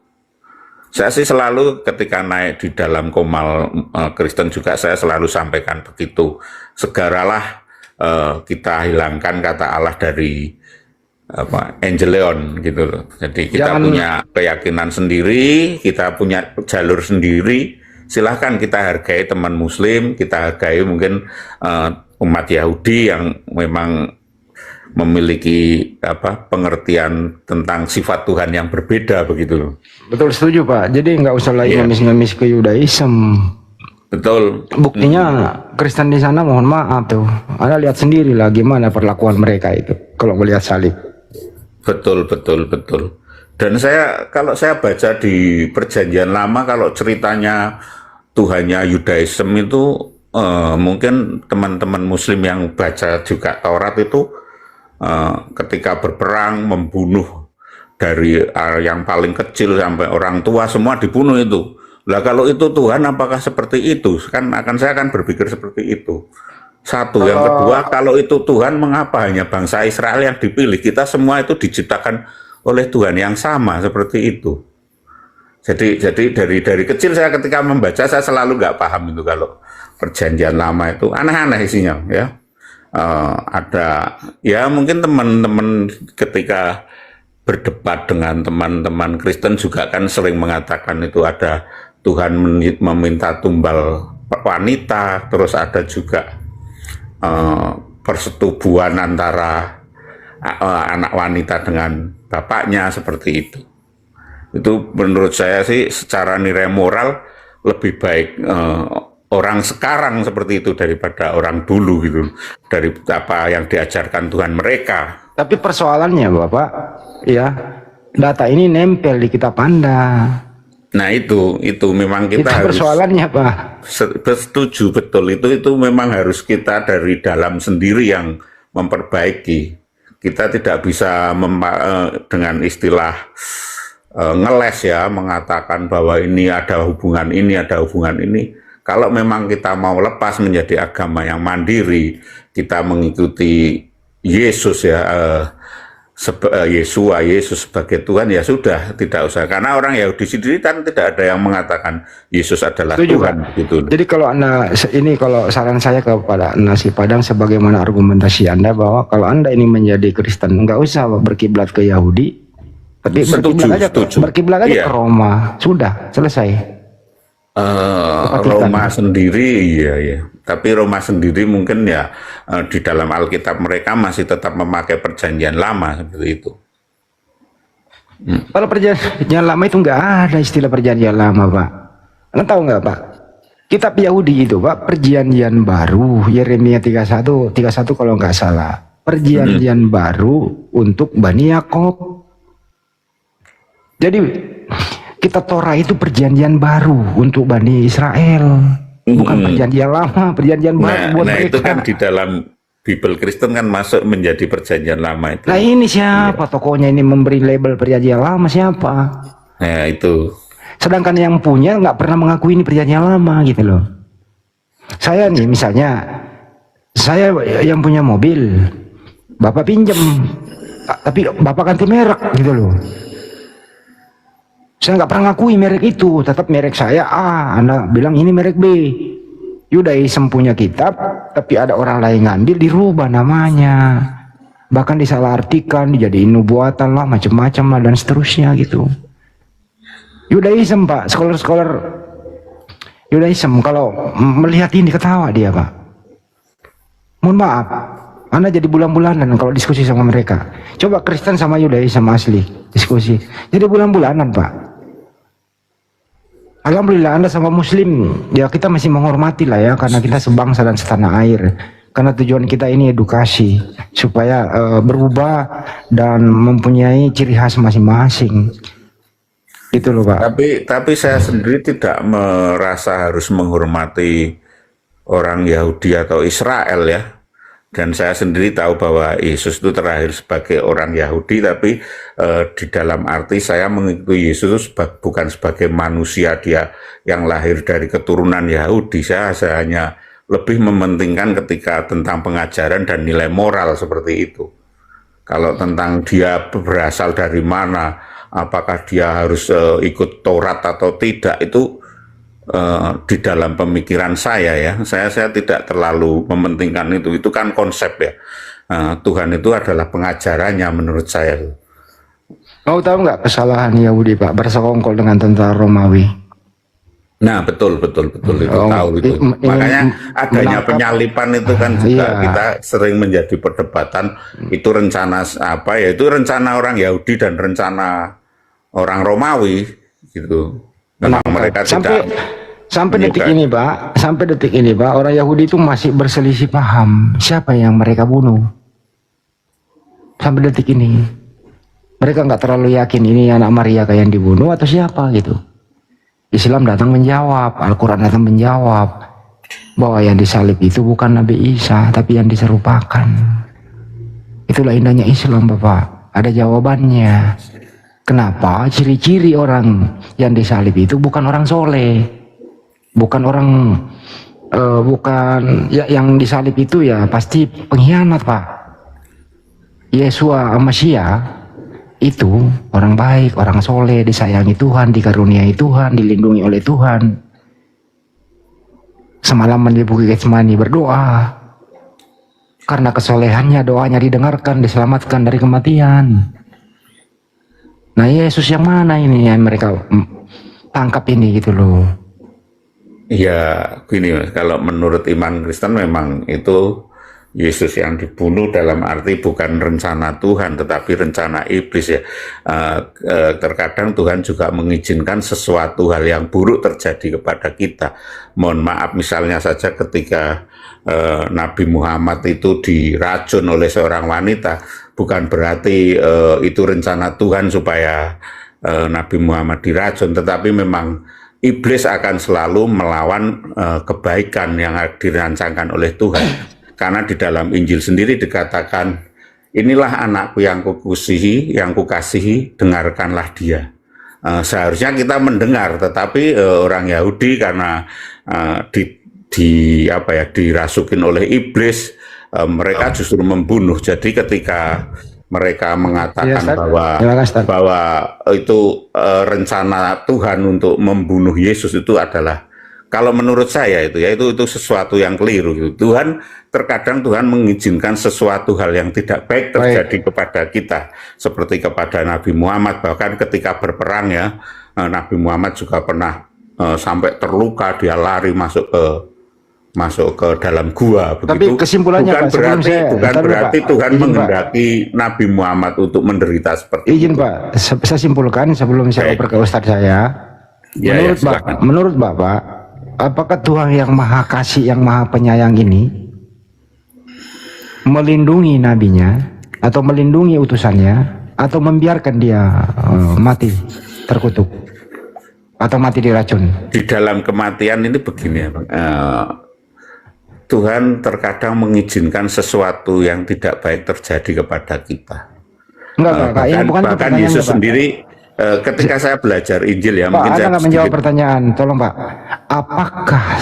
J: Saya sih selalu ketika naik di dalam komal Kristen juga saya selalu sampaikan begitu, segeralah kita hilangkan kata Allah dari Angeleon gitu loh. Jadi kita punya keyakinan sendiri, kita punya jalur sendiri. Silahkan kita hargai teman Muslim, kita hargai mungkin umat Yahudi yang memang memiliki pengertian tentang sifat Tuhan yang berbeda begitu loh.
H: Betul, setuju Pak. Jadi nggak usah lagi ngemis-ngemis ke Yudaism.
J: Betul.
H: Buktinya Kristen di sana mohon maaf tuh. Anda lihat sendiri lah gimana perlakuan mereka itu kalau melihat salib.
J: Betul. Dan kalau saya baca di Perjanjian Lama, kalau ceritanya Tuhannya Yudaism itu mungkin teman-teman Muslim yang baca juga Taurat itu ketika berperang membunuh dari yang paling kecil sampai orang tua semua dibunuh itu. Lah kalau itu Tuhan apakah seperti itu? Saya akan berpikir seperti itu. Satu, yang kedua, kalau itu Tuhan mengapa hanya bangsa Israel yang dipilih? Kita semua itu diciptakan oleh Tuhan yang sama seperti itu. Jadi dari kecil saya ketika membaca saya selalu nggak paham itu kalau Perjanjian Lama itu aneh-aneh isinya ya. Ada ya mungkin teman-teman ketika berdebat dengan teman-teman Kristen juga kan sering mengatakan itu ada Tuhan meminta tumbal wanita, terus ada juga persetubuhan antara anak wanita dengan bapaknya seperti itu. Itu menurut saya sih secara nilai moral lebih baik orang sekarang seperti itu daripada orang dulu gitu, dari apa yang diajarkan Tuhan mereka.
H: Tapi persoalannya Bapak, ya data ini nempel di kitab Anda.
J: Nah itu memang kita
H: itu
J: harus.
H: Persoalannya Pak.
J: Setuju betul itu memang harus kita dari dalam sendiri yang memperbaiki. Kita tidak bisa dengan istilah ngeles ya mengatakan bahwa ini ada hubungan ini, ada hubungan ini. Kalau memang kita mau lepas menjadi agama yang mandiri, kita mengikuti Yesus ya, Yesus sebagai Tuhan ya sudah, tidak usah. Karena orang Yahudi sendiri kan tidak ada yang mengatakan Yesus adalah Tuhan gitu.
H: Jadi kalau kalau saran saya kepada Nasi Padang sebagaimana argumentasi Anda bahwa kalau Anda ini menjadi Kristen nggak usah berkiblat ke Yahudi, tapi berkiblat aja ke Roma, sudah selesai.
J: Roma sendiri ya. Tapi Roma sendiri mungkin ya di dalam Alkitab mereka masih tetap memakai Perjanjian Lama seperti itu.
H: Kalau Perjanjian Lama itu nggak ada istilah Perjanjian Lama Pak. Anda tahu nggak Pak? Kitab Yahudi itu Pak, Perjanjian Baru, Yeremia 31 kalau nggak salah. Perjanjian Baru untuk Bani Yakob. Jadi kitab Torah itu perjanjian baru untuk Bani Israel, bukan perjanjian lama, perjanjian baru buat mereka.
J: Itu kan di dalam Bible Kristen kan masuk menjadi perjanjian lama itu.
H: Nah ini siapa tokohnya ini memberi label perjanjian lama siapa?
J: Nah itu.
H: Sedangkan yang punya nggak pernah mengakui ini perjanjian lama gitu loh. Saya nih misalnya, saya yang punya mobil, Bapak pinjam, tapi Bapak ganti merek gitu loh. Saya nggak pernah ngakui merek itu, tetap merek saya A, Anda bilang ini merek B. Yudaism punya kitab, tapi ada orang lain ngambil, dirubah namanya. Bahkan disalahartikan, dijadiin nubuatan lah, macam-macam lah, dan seterusnya gitu. Yudaism, Pak, scholar-scholar Yudaism, kalau melihat ini ketawa dia, Pak. Mohon maaf, Anda jadi bulan-bulanan kalau diskusi sama mereka. Coba Kristen sama Yudaism asli, diskusi. Jadi bulan-bulanan, Pak. Alhamdulillah Anda sama Muslim, ya kita masih menghormati lah ya, karena kita sebangsa dan setanah air. Karena tujuan kita ini edukasi, supaya berubah dan mempunyai ciri khas masing-masing. Gitu loh, Pak.
J: Tapi saya sendiri tidak merasa harus menghormati orang Yahudi atau Israel ya. Dan saya sendiri tahu bahwa Yesus itu terlahir sebagai orang Yahudi, tapi di dalam arti saya mengikuti Yesus bukan sebagai manusia dia yang lahir dari keturunan Yahudi. Saya hanya lebih mementingkan ketika tentang pengajaran dan nilai moral seperti itu. Kalau tentang dia berasal dari mana, apakah dia harus ikut Taurat atau tidak, itu di dalam pemikiran saya ya, saya tidak terlalu mementingkan itu kan konsep ya. Tuhan itu adalah pengajarannya menurut saya.
H: Mau tahu nggak kesalahan Yahudi, Pak, bersekongkol dengan tentara Romawi?
J: Nah betul itu tahu itu. Makanya adanya penyalipan itu kan juga kita sering menjadi perdebatan. Itu rencana apa ya? Itu rencana orang Yahudi dan rencana orang Romawi gitu. Memang mereka
H: sampai detik ini, Pak, orang Yahudi itu masih berselisih paham siapa yang mereka bunuh. Sampai detik ini mereka nggak terlalu yakin ini anak Maria yang dibunuh atau siapa gitu. Islam datang menjawab, Al-Quran datang menjawab bahwa yang disalib itu bukan Nabi Isa, tapi yang diserupakan. Itulah indahnya Islam, Bapak. Ada jawabannya. Kenapa ciri-ciri orang yang disalib itu bukan orang soleh, bukan orang yang disalib itu ya pasti pengkhianat, Pak. Yesua Masya itu orang baik, orang soleh, disayangi Tuhan, dikaruniai Tuhan, dilindungi oleh Tuhan. Semalaman di Bukit Getsemani berdoa, karena kesolehannya doanya didengarkan, diselamatkan dari kematian. Nah, Yesus yang mana ini yang mereka tangkap ini gitu loh.
J: Ya gini Mas, kalau menurut iman Kristen memang itu Yesus yang dibunuh dalam arti bukan rencana Tuhan tetapi rencana iblis ya. Terkadang Tuhan juga mengizinkan sesuatu hal yang buruk terjadi kepada kita. Mohon maaf misalnya saja ketika Nabi Muhammad itu diracun oleh seorang wanita, bukan berarti itu rencana Tuhan supaya Nabi Muhammad diracun, tetapi memang iblis akan selalu melawan kebaikan yang dirancangkan oleh Tuhan. Karena di dalam Injil sendiri dikatakan, inilah anakku yang kukasihi, dengarkanlah dia. Seharusnya kita mendengar, tetapi orang Yahudi karena dirasukin oleh iblis, mereka justru membunuh. Jadi ketika mereka mengatakan bahwa itu rencana Tuhan untuk membunuh Yesus itu adalah, kalau menurut saya itu sesuatu yang keliru. Tuhan terkadang mengizinkan sesuatu hal yang tidak baik terjadi kepada kita, seperti kepada Nabi Muhammad. Bahkan ketika berperang ya, Nabi Muhammad juga pernah sampai terluka, dia lari masuk ke dalam gua. Begitu.
H: Tapi kesimpulannya
J: bukan berarti Tuhan menghendaki Nabi Muhammad untuk menderita seperti itu.
H: Pak, saya simpulkan sebelum saya oper ke Ustadz saya. Menurut Bapak, apakah Tuhan yang Maha Kasih, yang Maha Penyayang ini melindungi nabinya atau melindungi utusannya, atau membiarkan dia mati terkutuk atau mati diracun?
J: Di dalam kematian ini begini ya, Bang. Tuhan terkadang mengizinkan sesuatu yang tidak baik terjadi kepada kita. Bahkan Yesus sendiri ketika saya belajar Injil ya,
H: Pak,
J: mungkin saya
H: nggak menjawab pertanyaan, tolong Pak. Apakah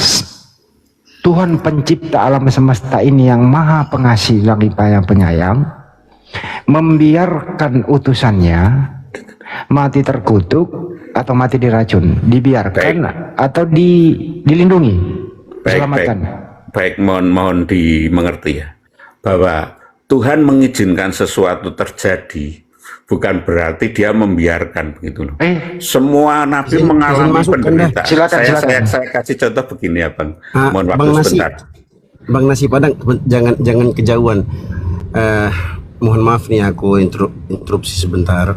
H: Tuhan pencipta alam semesta ini yang Maha Pengasih lagi yang penyayang membiarkan utusannya mati terkutuk atau mati diracun, dibiarkan atau dilindungi, diselamatkan.
J: Baik, mohon dimengerti ya, bahwa Tuhan mengizinkan sesuatu terjadi bukan berarti dia membiarkan, begitu loh. Semua nabi mengalami penderitaan. Saya kasih contoh begini ya Bang. Mohon waktu sebentar.
K: Bang Nasi Padang, jangan kejauhan. Mohon maaf nih aku interupsi sebentar.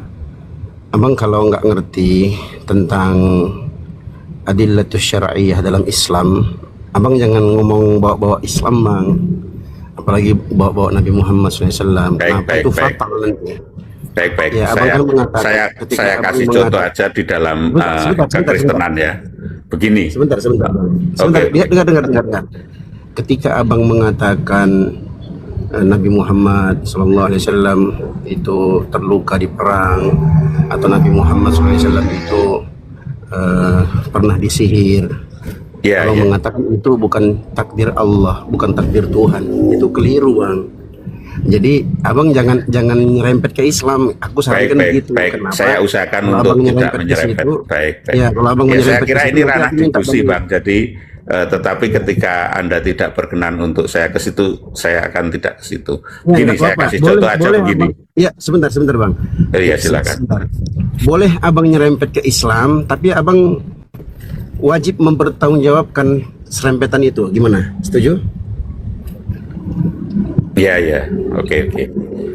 K: Abang kalau nggak ngerti tentang adillatus syar'iyyah dalam Islam, abang jangan ngomong bawa-bawa Islam Bang, apalagi bawa-bawa Nabi Muhammad SAW. Kenapa itu fatal nanti?
J: Baik.
K: Ya,
J: saya kasih contoh aja di dalam kekristenan ya. Begini.
K: Sebentar. Dengar. Ketika abang mengatakan Nabi Muhammad SAW itu terluka di perang, atau Nabi Muhammad SAW itu pernah disihir, kalau mengatakan itu bukan takdir Allah, bukan takdir Tuhan, itu keliru Bang. Jadi abang jangan nyerempet ke Islam. Aku sarankan begitu.
J: Kenapa? Saya usahakan untuk tidak menyerempet. Baik.
K: Ya, kalau abang
J: saya kira ini ranah diskusi Bang. Jadi tetapi ketika Anda tidak berkenan untuk saya ke situ, saya akan tidak ke situ. Gini, saya kasih contoh aja begini.
K: Ya, sebentar Bang.
J: Iya, silakan.
K: Boleh abang nyerempet ke Islam, tapi abang wajib mempertanggungjawabkan serempetan itu. Gimana? Setuju?
J: Ya, oke.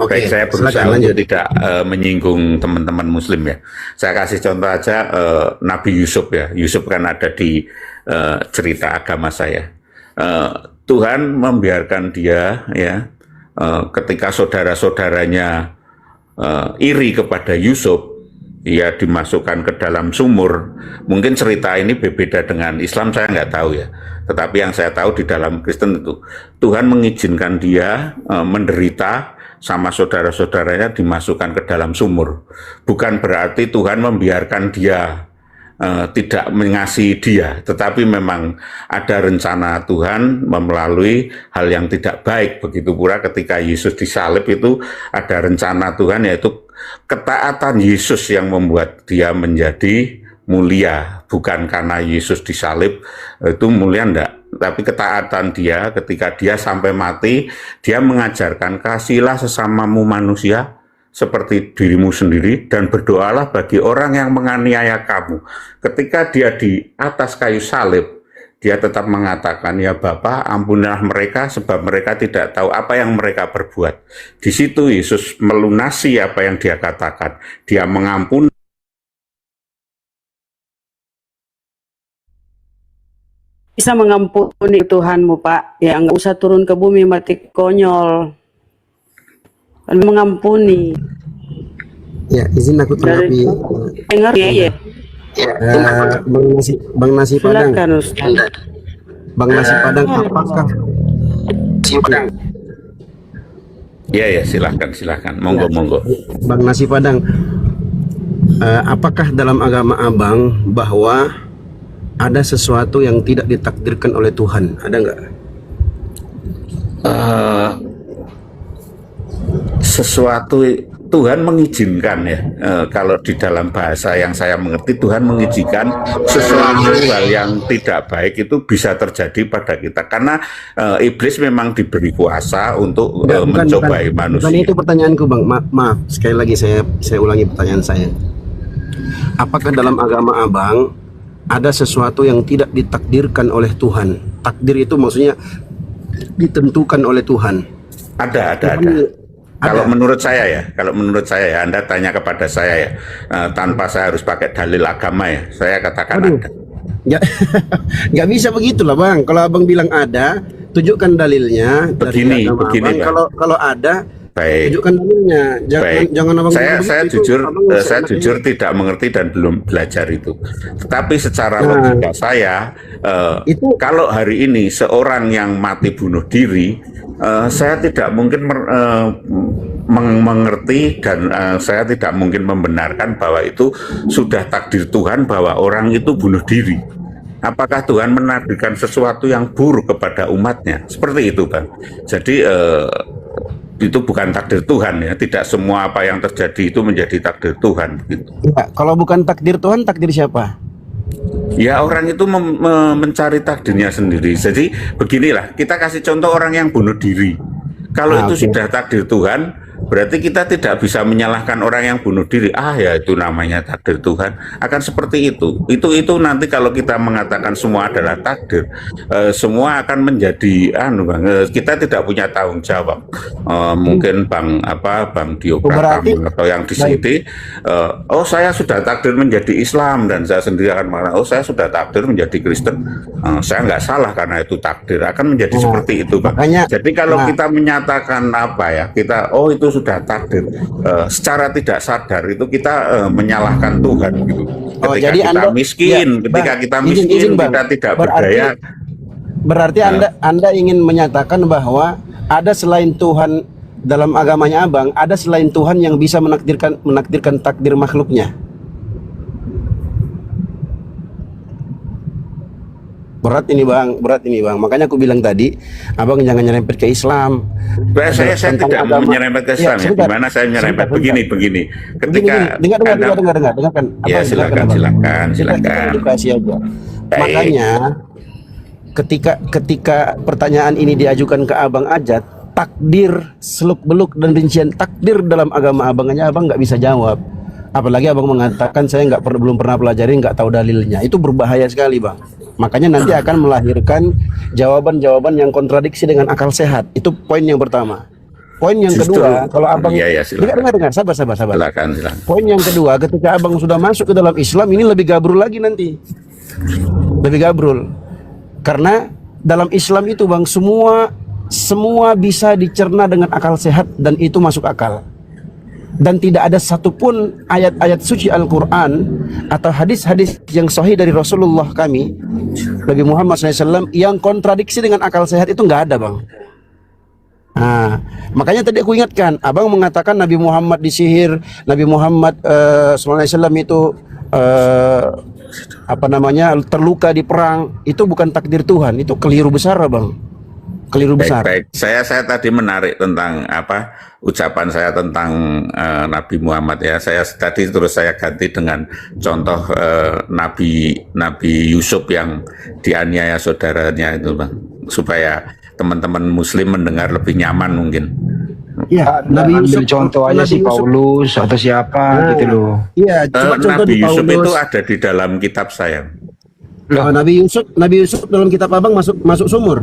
J: Baik, saya berusaha untuk tidak menyinggung teman-teman Muslim ya. Saya kasih contoh aja Nabi Yusuf ya. Yusuf kan ada di cerita agama saya. Tuhan membiarkan dia ya, ketika saudara-saudaranya iri kepada Yusuf, ia dimasukkan ke dalam sumur. Mungkin cerita ini berbeda dengan Islam, saya nggak tahu ya. Tetapi yang saya tahu di dalam Kristen itu, Tuhan mengizinkan dia menderita sama saudara-saudaranya dimasukkan ke dalam sumur. Bukan berarti Tuhan membiarkan dia tidak mengasihi dia, tetapi memang ada rencana Tuhan melalui hal yang tidak baik. Begitu pula ketika Yesus disalib itu ada rencana Tuhan, yaitu ketaatan Yesus yang membuat dia menjadi mulia, bukan karena Yesus disalib itu mulia, enggak, tapi ketaatan dia ketika dia sampai mati, dia mengajarkan kasihilah sesamamu manusia seperti dirimu sendiri, dan berdoalah bagi orang yang menganiaya kamu. Ketika dia di atas kayu salib, dia tetap mengatakan, ya Bapa, ampunilah mereka sebab mereka tidak tahu apa yang mereka perbuat. Di situ Yesus melunasi apa yang dia katakan. Dia mengampuni.
E: Bisa mengampuni Tuhanmu, Pak. Ya, nggak usah turun ke bumi mati konyol. Mengampuni.
K: Ya, izin aku tanggapi.
E: Dengar ya.
K: Bang Nasi Padang.
E: Silakan, Ustaz.
K: Bang Nasi Padang, apakah?
J: Ya, silakan. Monggo.
K: Bang Nasi Padang, apakah dalam agama abang bahwa ada sesuatu yang tidak ditakdirkan oleh Tuhan? Ada nggak?
J: Sesuatu Tuhan mengizinkan ya. Kalau di dalam bahasa yang saya mengerti, Tuhan mengizinkan sesuatu hal yang tidak baik itu bisa terjadi pada kita, karena iblis memang diberi kuasa untuk mencobai manusia.
K: Bukan itu pertanyaanku, Bang. Maaf, sekali lagi saya ulangi pertanyaan saya. Apakah dalam agama abang ada sesuatu yang tidak ditakdirkan oleh Tuhan? Takdir itu maksudnya ditentukan oleh Tuhan.
J: Ada. Kalau menurut saya ya, Anda tanya kepada saya ya, tanpa saya harus pakai dalil agama ya, saya katakan ada.
K: Nggak bisa begitulah Bang. Kalau abang bilang ada, tunjukkan dalilnya.
J: Begini Bang.
K: Kalau ada,
J: baik.
K: tunjukkan dalilnya. Jangan abang.
J: Saya jujur tidak mengerti dan belum belajar itu. Tetapi secara logika saya, kalau hari ini seorang yang mati bunuh diri, saya tidak mungkin mengerti dan saya tidak mungkin membenarkan bahwa itu sudah takdir Tuhan bahwa orang itu bunuh diri. Apakah Tuhan menakdirkan sesuatu yang buruk kepada umatnya? Seperti itu, Bang. Jadi itu bukan takdir Tuhan ya. Tidak semua apa yang terjadi itu menjadi takdir Tuhan gitu.
K: Ya, kalau bukan takdir Tuhan, takdir siapa?
J: Ya orang itu mencari takdirnya sendiri. Jadi beginilah, kita kasih contoh orang yang bunuh diri. Kalau itu sudah takdir Tuhan, berarti kita tidak bisa menyalahkan orang yang bunuh diri. Ah ya itu namanya takdir Tuhan. Akan seperti itu. Itu nanti kalau kita mengatakan semua adalah takdir, semua akan menjadi kita tidak punya tanggung jawab. Mungkin Bang Dio Pratama atau yang di sini, oh saya sudah takdir menjadi Islam dan saya sendiri akan mengatakan, oh saya sudah takdir menjadi Kristen. Saya nggak salah karena itu takdir. Akan menjadi seperti itu, Bang. Jadi kalau kita menyatakan kita itu sudah takdir, secara tidak sadar itu kita menyalahkan Tuhan gitu. Ketika
K: jadi
J: kita miskin, ketika kita miskin, kita tidak berdaya.
K: Berarti Anda ingin menyatakan bahwa ada selain Tuhan dalam agamanya Abang, ada selain Tuhan yang bisa menakdirkan takdir makhluknya. Berat ini bang. Makanya aku bilang tadi, Abang jangan nyerempet ke Islam.
J: Saya tidak mau menyerempet ke Islam ya. Gimana saya menyerempet? Begini. Ketika
K: dengarkan.
J: Ya silakan.
K: Edukasi aja. Makanya ketika pertanyaan ini diajukan ke Abang Ajat, takdir seluk beluk dan rincian takdir dalam agama Abang aja Abang nggak bisa jawab. Apalagi Abang mengatakan saya belum pernah pelajari, nggak tahu dalilnya. Itu berbahaya sekali, Bang. Makanya nanti akan melahirkan jawaban-jawaban yang kontradiksi dengan akal sehat. Itu poin yang pertama. Poin yang kedua, kalau Abang dengar, sabar.
J: Silakan.
K: Poin yang kedua, ketika Abang sudah masuk ke dalam Islam, ini lebih gabrul lagi nanti. Lebih gabrul. Karena dalam Islam itu, Bang, semua bisa dicerna dengan akal sehat dan itu masuk akal. Dan tidak ada satupun ayat-ayat suci Al-Quran atau hadis-hadis yang sahih dari Rasulullah kami, Nabi Muhammad SAW, yang kontradiksi dengan akal sehat. Itu nggak ada, Bang. Nah, makanya tadi aku ingatkan, Abang mengatakan Nabi Muhammad disihir, Nabi Muhammad SAW itu terluka di perang. Itu bukan takdir Tuhan, itu keliru besar, Bang. Keliru besar.
J: Baik. Saya tadi menarik tentang ucapan saya tentang Nabi Muhammad ya. Saya ganti dengan contoh Nabi Yusuf yang dianiaya saudaranya itu, Bang, supaya teman-teman Muslim mendengar lebih nyaman mungkin.
H: Ya, Nabi Yusuf contoh aja si Paulus atau siapa gitu loh.
K: Iya,
J: Nabi Yusuf itu ada di dalam kitab saya.
K: Nabi Yusuf dalam kitab Abang masuk sumur.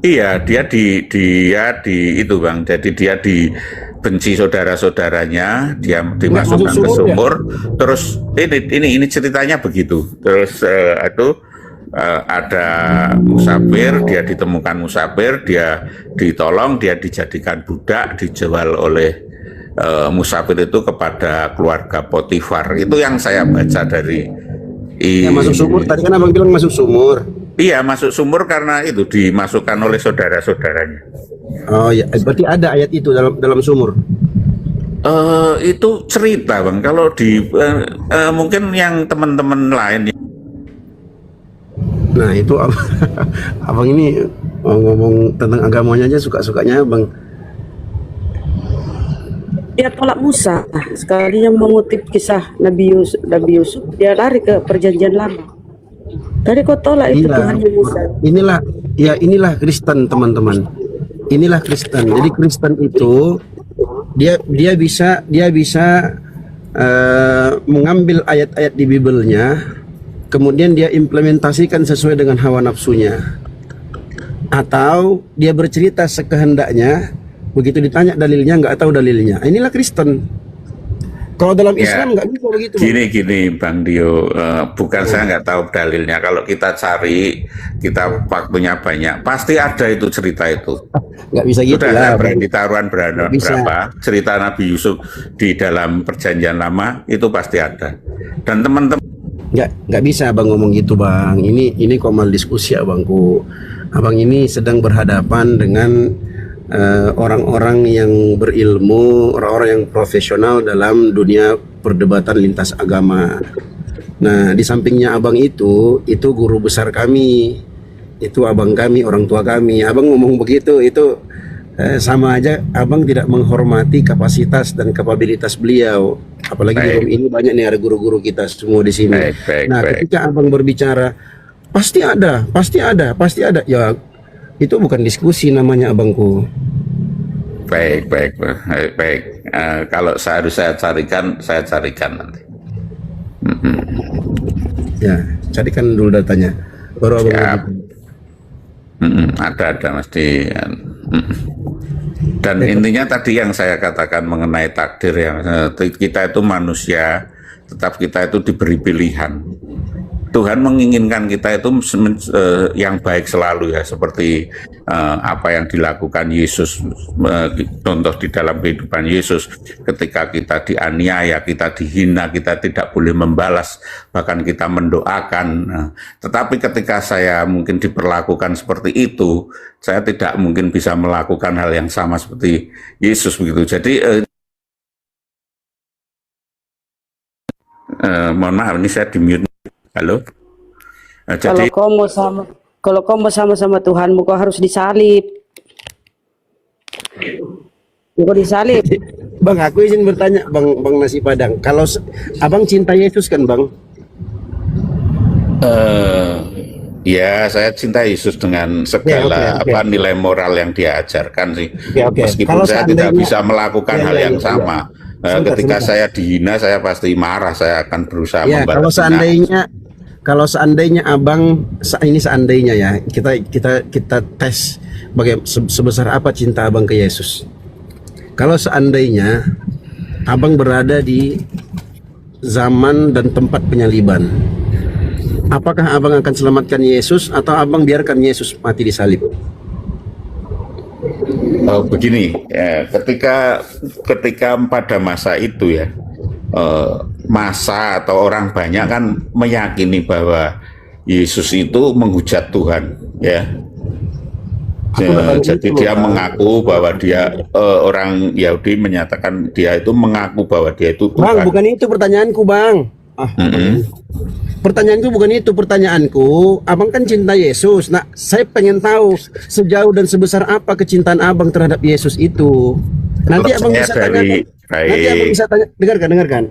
J: Iya, dia di itu, Bang. Jadi dia dibenci saudara-saudaranya, dia dimasukkan ke sumur. Ya? Terus ini ceritanya begitu. Terus ada musafir, dia ditemukan musafir, dia ditolong, dia dijadikan budak, dijual oleh musafir itu kepada keluarga Potifar. Itu yang saya baca dari
K: masuk sumur. Tadi kan Abang bilang masuk sumur.
J: Iya, masuk sumur karena itu dimasukkan oleh saudara-saudaranya.
K: Oh ya, berarti ada ayat itu dalam sumur.
J: Itu cerita, Bang. Kalau mungkin yang teman-teman lain.
K: Nah itu Abang ini ngomong tentang agamanya aja suka-sukanya, Bang.
E: Dia tolak Musa. Sekalinya mengutip kisah Nabi Yusuf, dia lari ke perjanjian lama. Tadi kau tolak itu Tuhan Musa.
K: Inilah Kristen, teman-teman. Inilah Kristen. Jadi Kristen itu dia bisa mengambil ayat-ayat di Bibelnya, kemudian dia implementasikan sesuai dengan hawa nafsunya, atau dia bercerita sekehendaknya. Begitu ditanya dalilnya nggak tahu dalilnya. Inilah Kristen. Kalau dalam Islam nggak bisa begitu.
J: Gini Bang Dio, bukan saya nggak tahu dalilnya. Kalau kita cari, kita waktunya banyak, pasti ada itu cerita itu.
K: Nggak bisa gitu lah.
J: Di taruhan berapa cerita Nabi Yusuf di dalam perjanjian lama itu pasti ada. Dan teman-teman
K: nggak bisa Abang ngomong gitu, Bang. Ini komal diskusi Abangku. Abang ini sedang berhadapan dengan orang-orang yang berilmu, orang-orang yang profesional dalam dunia perdebatan lintas agama. Nah, di sampingnya Abang itu guru besar kami, itu abang kami, orang tua kami. Abang ngomong begitu, itu sama aja abang tidak menghormati kapasitas dan kapabilitas beliau. Apalagi di room ini banyak nih, ada guru-guru kita semua di sini. Ketika abang berbicara pasti ada, ya itu bukan diskusi namanya abangku.
J: Baik. Kalau harus saya carikan nanti.
K: Ya, carikan dulu datanya. Baru abang.
J: Ada mesti. Dan intinya tadi yang saya katakan mengenai takdir ya, kita itu manusia, tetap kita itu diberi pilihan. Tuhan menginginkan kita itu yang baik selalu ya, seperti apa yang dilakukan Yesus, contoh di dalam kehidupan Yesus, ketika kita dianiaya, kita dihina, kita tidak boleh membalas, bahkan kita mendoakan. Tetapi ketika saya mungkin diperlakukan seperti itu, saya tidak mungkin bisa melakukan hal yang sama seperti Yesus begitu. Jadi mohon maaf, ini saya di-mute. Halo. Jadi
I: kalau kau mau sama Tuhanmu, kau harus disalib. Kau disalib.
K: Bang, aku izin bertanya, Bang Nasi Padang. Kalau abang cinta Yesus kan, Bang?
J: Ya, saya cinta Yesus dengan segala nilai moral yang dia ajarkan sih. Meskipun
K: kalau
J: saya tidak bisa melakukan hal yang sama. Ketika saya dihina, saya pasti marah. Saya akan berusaha membalas.
K: Kalau seandainya abang, ini seandainya ya, kita tes sebesar apa cinta abang ke Yesus. Kalau seandainya abang berada di zaman dan tempat penyaliban, apakah abang akan selamatkan Yesus atau abang biarkan Yesus mati di salib?
J: Begini, ya, ketika pada masa itu ya, masa atau orang banyak kan meyakini bahwa Yesus itu menghujat Tuhan, ya. Jadi dia mengaku bahwa dia orang Yahudi menyatakan dia itu mengaku bahwa dia itu Tuhan.
K: Bang, bukan itu pertanyaanku, Bang. Pertanyaanku bukan itu, pertanyaanku, abang kan cinta Yesus. Nah, saya pengen tahu sejauh dan sebesar apa kecintaan abang terhadap Yesus itu. Nanti abang bisa tanyakan. Nanti abang bisa tanya, dengarkan.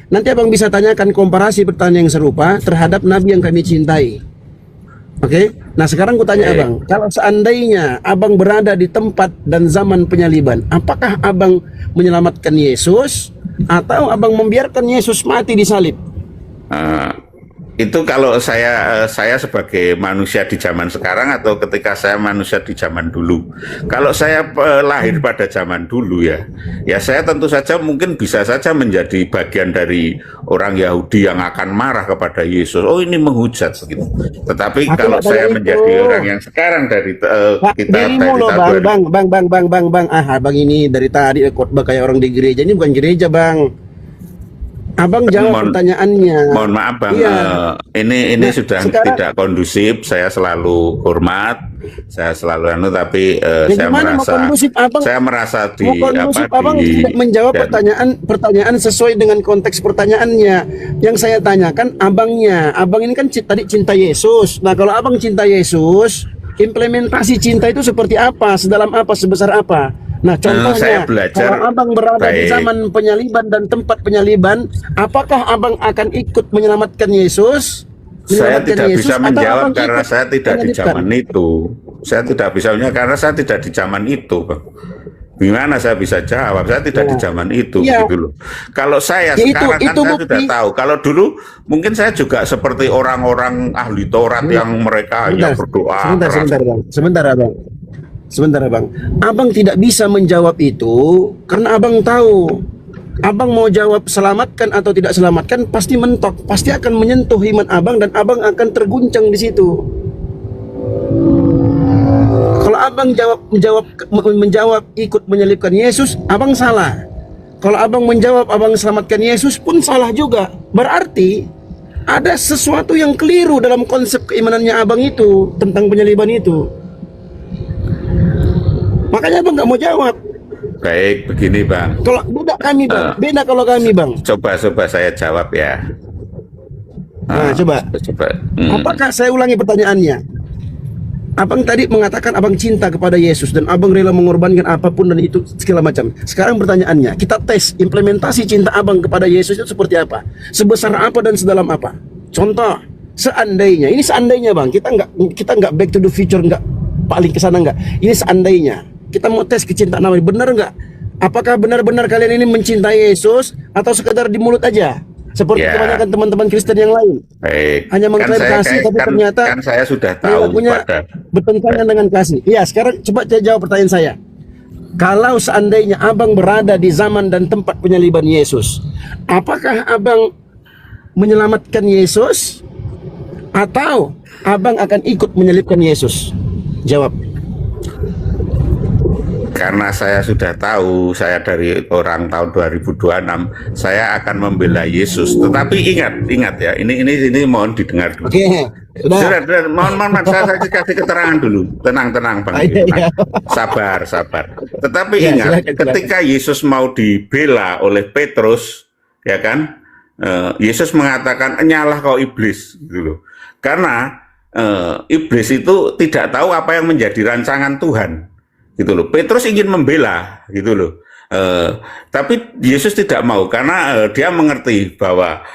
K: Nanti abang bisa tanyakan komparasi pertanyaan yang serupa terhadap Nabi yang kami cintai. Oke? Nah, sekarang ku tanya abang, kalau seandainya abang berada di tempat dan zaman penyaliban, apakah abang menyelamatkan Yesus atau abang membiarkan Yesus mati di salib?
J: Itu kalau saya sebagai manusia di zaman sekarang atau ketika saya manusia di zaman dulu. Kalau saya lahir pada zaman dulu ya saya tentu saja mungkin bisa saja menjadi bagian dari orang Yahudi yang akan marah kepada Yesus. Oh, ini menghujat gitu. Tetapi kalau saya menjadi orang yang sekarang dari
K: Bang ini dari tadi khotbah kayak orang di gereja, ini bukan gereja, Bang. Abang jawab pertanyaannya.
J: Mohon maaf, Bang. Ini sudah sekarang, tidak kondusif. Saya selalu hormat, saya selalu tapi saya merasa
K: abang tidak menjawab pertanyaan sesuai dengan konteks pertanyaannya. Yang saya tanyakan abangnya. Abang ini kan tadi cinta Yesus. Nah, kalau abang cinta Yesus, implementasi cinta itu seperti apa? Sedalam apa? Sebesar apa? Nah, contohnya,
J: saya belajar,
K: kalau abang berada di zaman penyaliban dan tempat penyaliban, apakah abang akan ikut menyelamatkan Yesus?
J: Saya tidak bisa menjawab karena saya tidak di zaman itu. Saya tidak bisa menjawab karena saya tidak di zaman itu, Bang. Gimana saya bisa jawab? Saya tidak di zaman itu, gitu loh. Kalau saya sekarang kan saya sudah tahu. Kalau dulu mungkin saya juga seperti orang-orang ahli Taurat yang mereka hanya berdoa.
K: Sebentar, Abang. Abang tidak bisa menjawab itu karena abang tahu. Abang mau jawab selamatkan atau tidak selamatkan pasti mentok, pasti akan menyentuh iman abang dan abang akan terguncang di situ. Kalau abang menjawab ikut menyalibkan Yesus, abang salah. Kalau abang menjawab abang selamatkan Yesus pun salah juga. Berarti ada sesuatu yang keliru dalam konsep keimanannya abang itu tentang penyaliban itu. Makanya abang nggak mau jawab.
J: Baik, begini, Bang.
K: Kalau beda kami, Bang. Beda kalau kami, Bang.
J: Coba saya jawab ya.
K: Nah, coba. Apakah saya ulangi pertanyaannya? Abang tadi mengatakan abang cinta kepada Yesus dan abang rela mengorbankan apapun dan itu segala macam. Sekarang pertanyaannya, kita tes implementasi cinta abang kepada Yesus itu seperti apa? Sebesar apa dan sedalam apa? Contoh, seandainya, ini seandainya bang, kita nggak back to the future, nggak paling ke sana nggak. Ini seandainya kita mau tes kecintaan abang, benar nggak? Apakah benar-benar kalian ini mencintai Yesus atau sekedar di mulut aja? Seperti kebanyakan teman-teman Kristen yang lain.
J: Baik.
K: Hanya mengklaim kasih, tapi ternyata
J: saya sudah tahu
K: bertentangan dengan kasih. Iya, sekarang coba jawab pertanyaan saya. Kalau seandainya abang berada di zaman dan tempat penyaliban Yesus, apakah abang menyelamatkan Yesus atau abang akan ikut menyalibkan Yesus? Jawab.
J: Karena saya sudah tahu, saya dari orang tahun 2026, saya akan membela Yesus. Tetapi ingat ya, ini mohon didengar dulu.
K: Oke, sudah.
J: Mohon, saya kasih keterangan dulu. Tenang Bang. Sabar. Tetapi ingat, ketika Yesus mau dibela oleh Petrus, ya kan, Yesus mengatakan, "Nyalah kau iblis," gitu loh. Karena iblis itu tidak tahu apa yang menjadi rancangan Tuhan. Gitu loh. Petrus ingin membela, gitu loh. Tapi Yesus tidak mau karena dia mengerti bahwa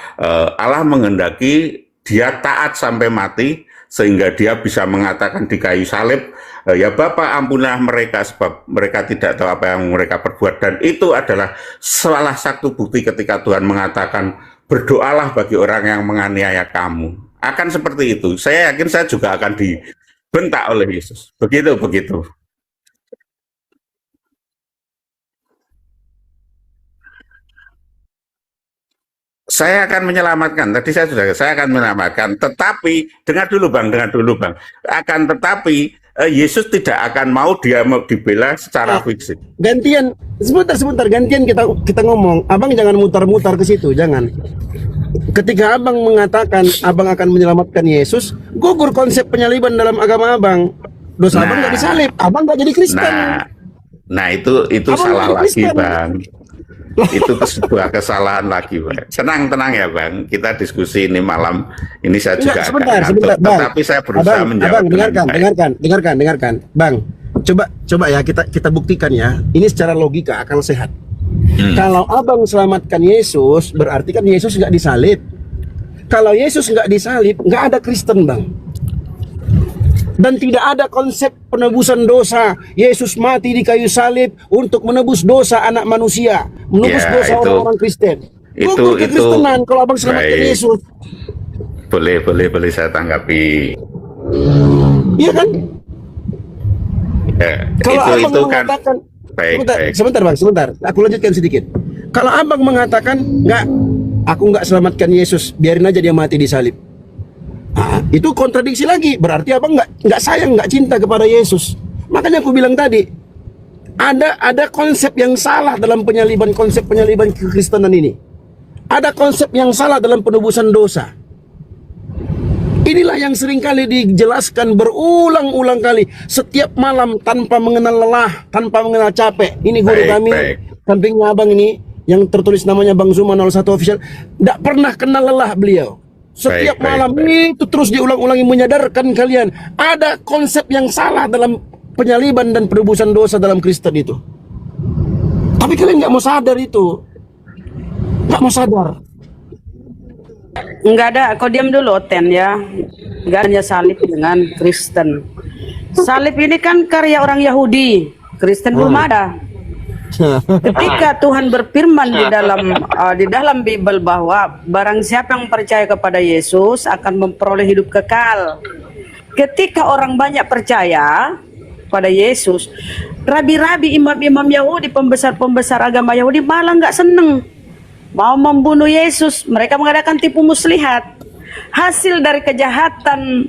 J: Allah menghendaki dia taat sampai mati sehingga dia bisa mengatakan di kayu salib, "Ya Bapa, ampunilah mereka sebab mereka tidak tahu apa yang mereka perbuat." Dan itu adalah salah satu bukti ketika Tuhan mengatakan, "Berdoalah bagi orang yang menganiaya kamu." Akan seperti itu. Saya yakin saya juga akan dibentak oleh Yesus. Begitu. Saya akan menyelamatkan. Tadi saya akan menyelamatkan. Tetapi dengar dulu bang. Akan tetapi Yesus tidak akan mau dia dibela secara fisik.
K: Gantian, sebentar. Gantian kita ngomong. Abang jangan mutar-mutar ke situ, jangan. Ketika abang mengatakan abang akan menyelamatkan Yesus, gugur konsep penyaliban dalam agama abang. Dosa abang nggak disalib, abang nggak jadi Kristen.
J: Nah itu salah lagi bang. Itu sebuah kesalahan lagi, Bang. Tenang ya, Bang. Kita diskusi ini malam. Ini saya juga
K: sebentar, Bang.
J: Tetapi saya berusaha menjawab.
K: Dengarkan, Bang. Coba ya kita buktikan ya. Ini secara logika akal sehat. Kalau abang selamatkan Yesus, berarti kan Yesus nggak disalib. Kalau Yesus nggak disalib, nggak ada Kristen, Bang. Dan tidak ada konsep penebusan dosa. Yesus mati di kayu salib untuk menebus dosa anak manusia, menebus dosa orang-orang Kristen. Itu kekristenan kalau abang selamatkan Yesus.
J: Boleh saya tanggapi.
K: Iya kan? Kalau abang
J: itu
K: mengatakan,
J: baik.
K: Sebentar. Aku lanjutkan sedikit. Kalau abang mengatakan aku nggak selamatkan Yesus, biarin aja dia mati di salib. Itu kontradiksi lagi, berarti abang nggak sayang, nggak cinta kepada Yesus. Makanya aku bilang tadi, ada konsep yang salah dalam konsep penyaliban kekristenan ini. Ada konsep yang salah dalam penebusan dosa. Inilah yang seringkali dijelaskan berulang-ulang kali setiap malam tanpa mengenal lelah, tanpa mengenal capek. Ini guru kami, sampingnya abang ini yang tertulis namanya Bang Zuma 01 Official, tidak pernah kenal lelah beliau. Setiap malam itu terus diulang-ulangi menyadarkan kalian ada konsep yang salah dalam penyaliban dan penebusan dosa dalam Kristen itu. Tapi kalian nggak mau sadar itu, nggak mau sadar.
E: Nggak ada, kau diam dulu Ten ya. Nggak hanya salib dengan Kristen. Salib ini kan karya orang Yahudi, Kristen belum ada. Ketika Tuhan berfirman di dalam Bible bahwa barang siapa yang percaya kepada Yesus akan memperoleh hidup kekal. Ketika orang banyak percaya pada Yesus, rabi-rabi, imam-imam Yahudi, pembesar-pembesar agama Yahudi malah nggak seneng, mau membunuh Yesus. Mereka mengadakan tipu muslihat. Hasil dari kejahatan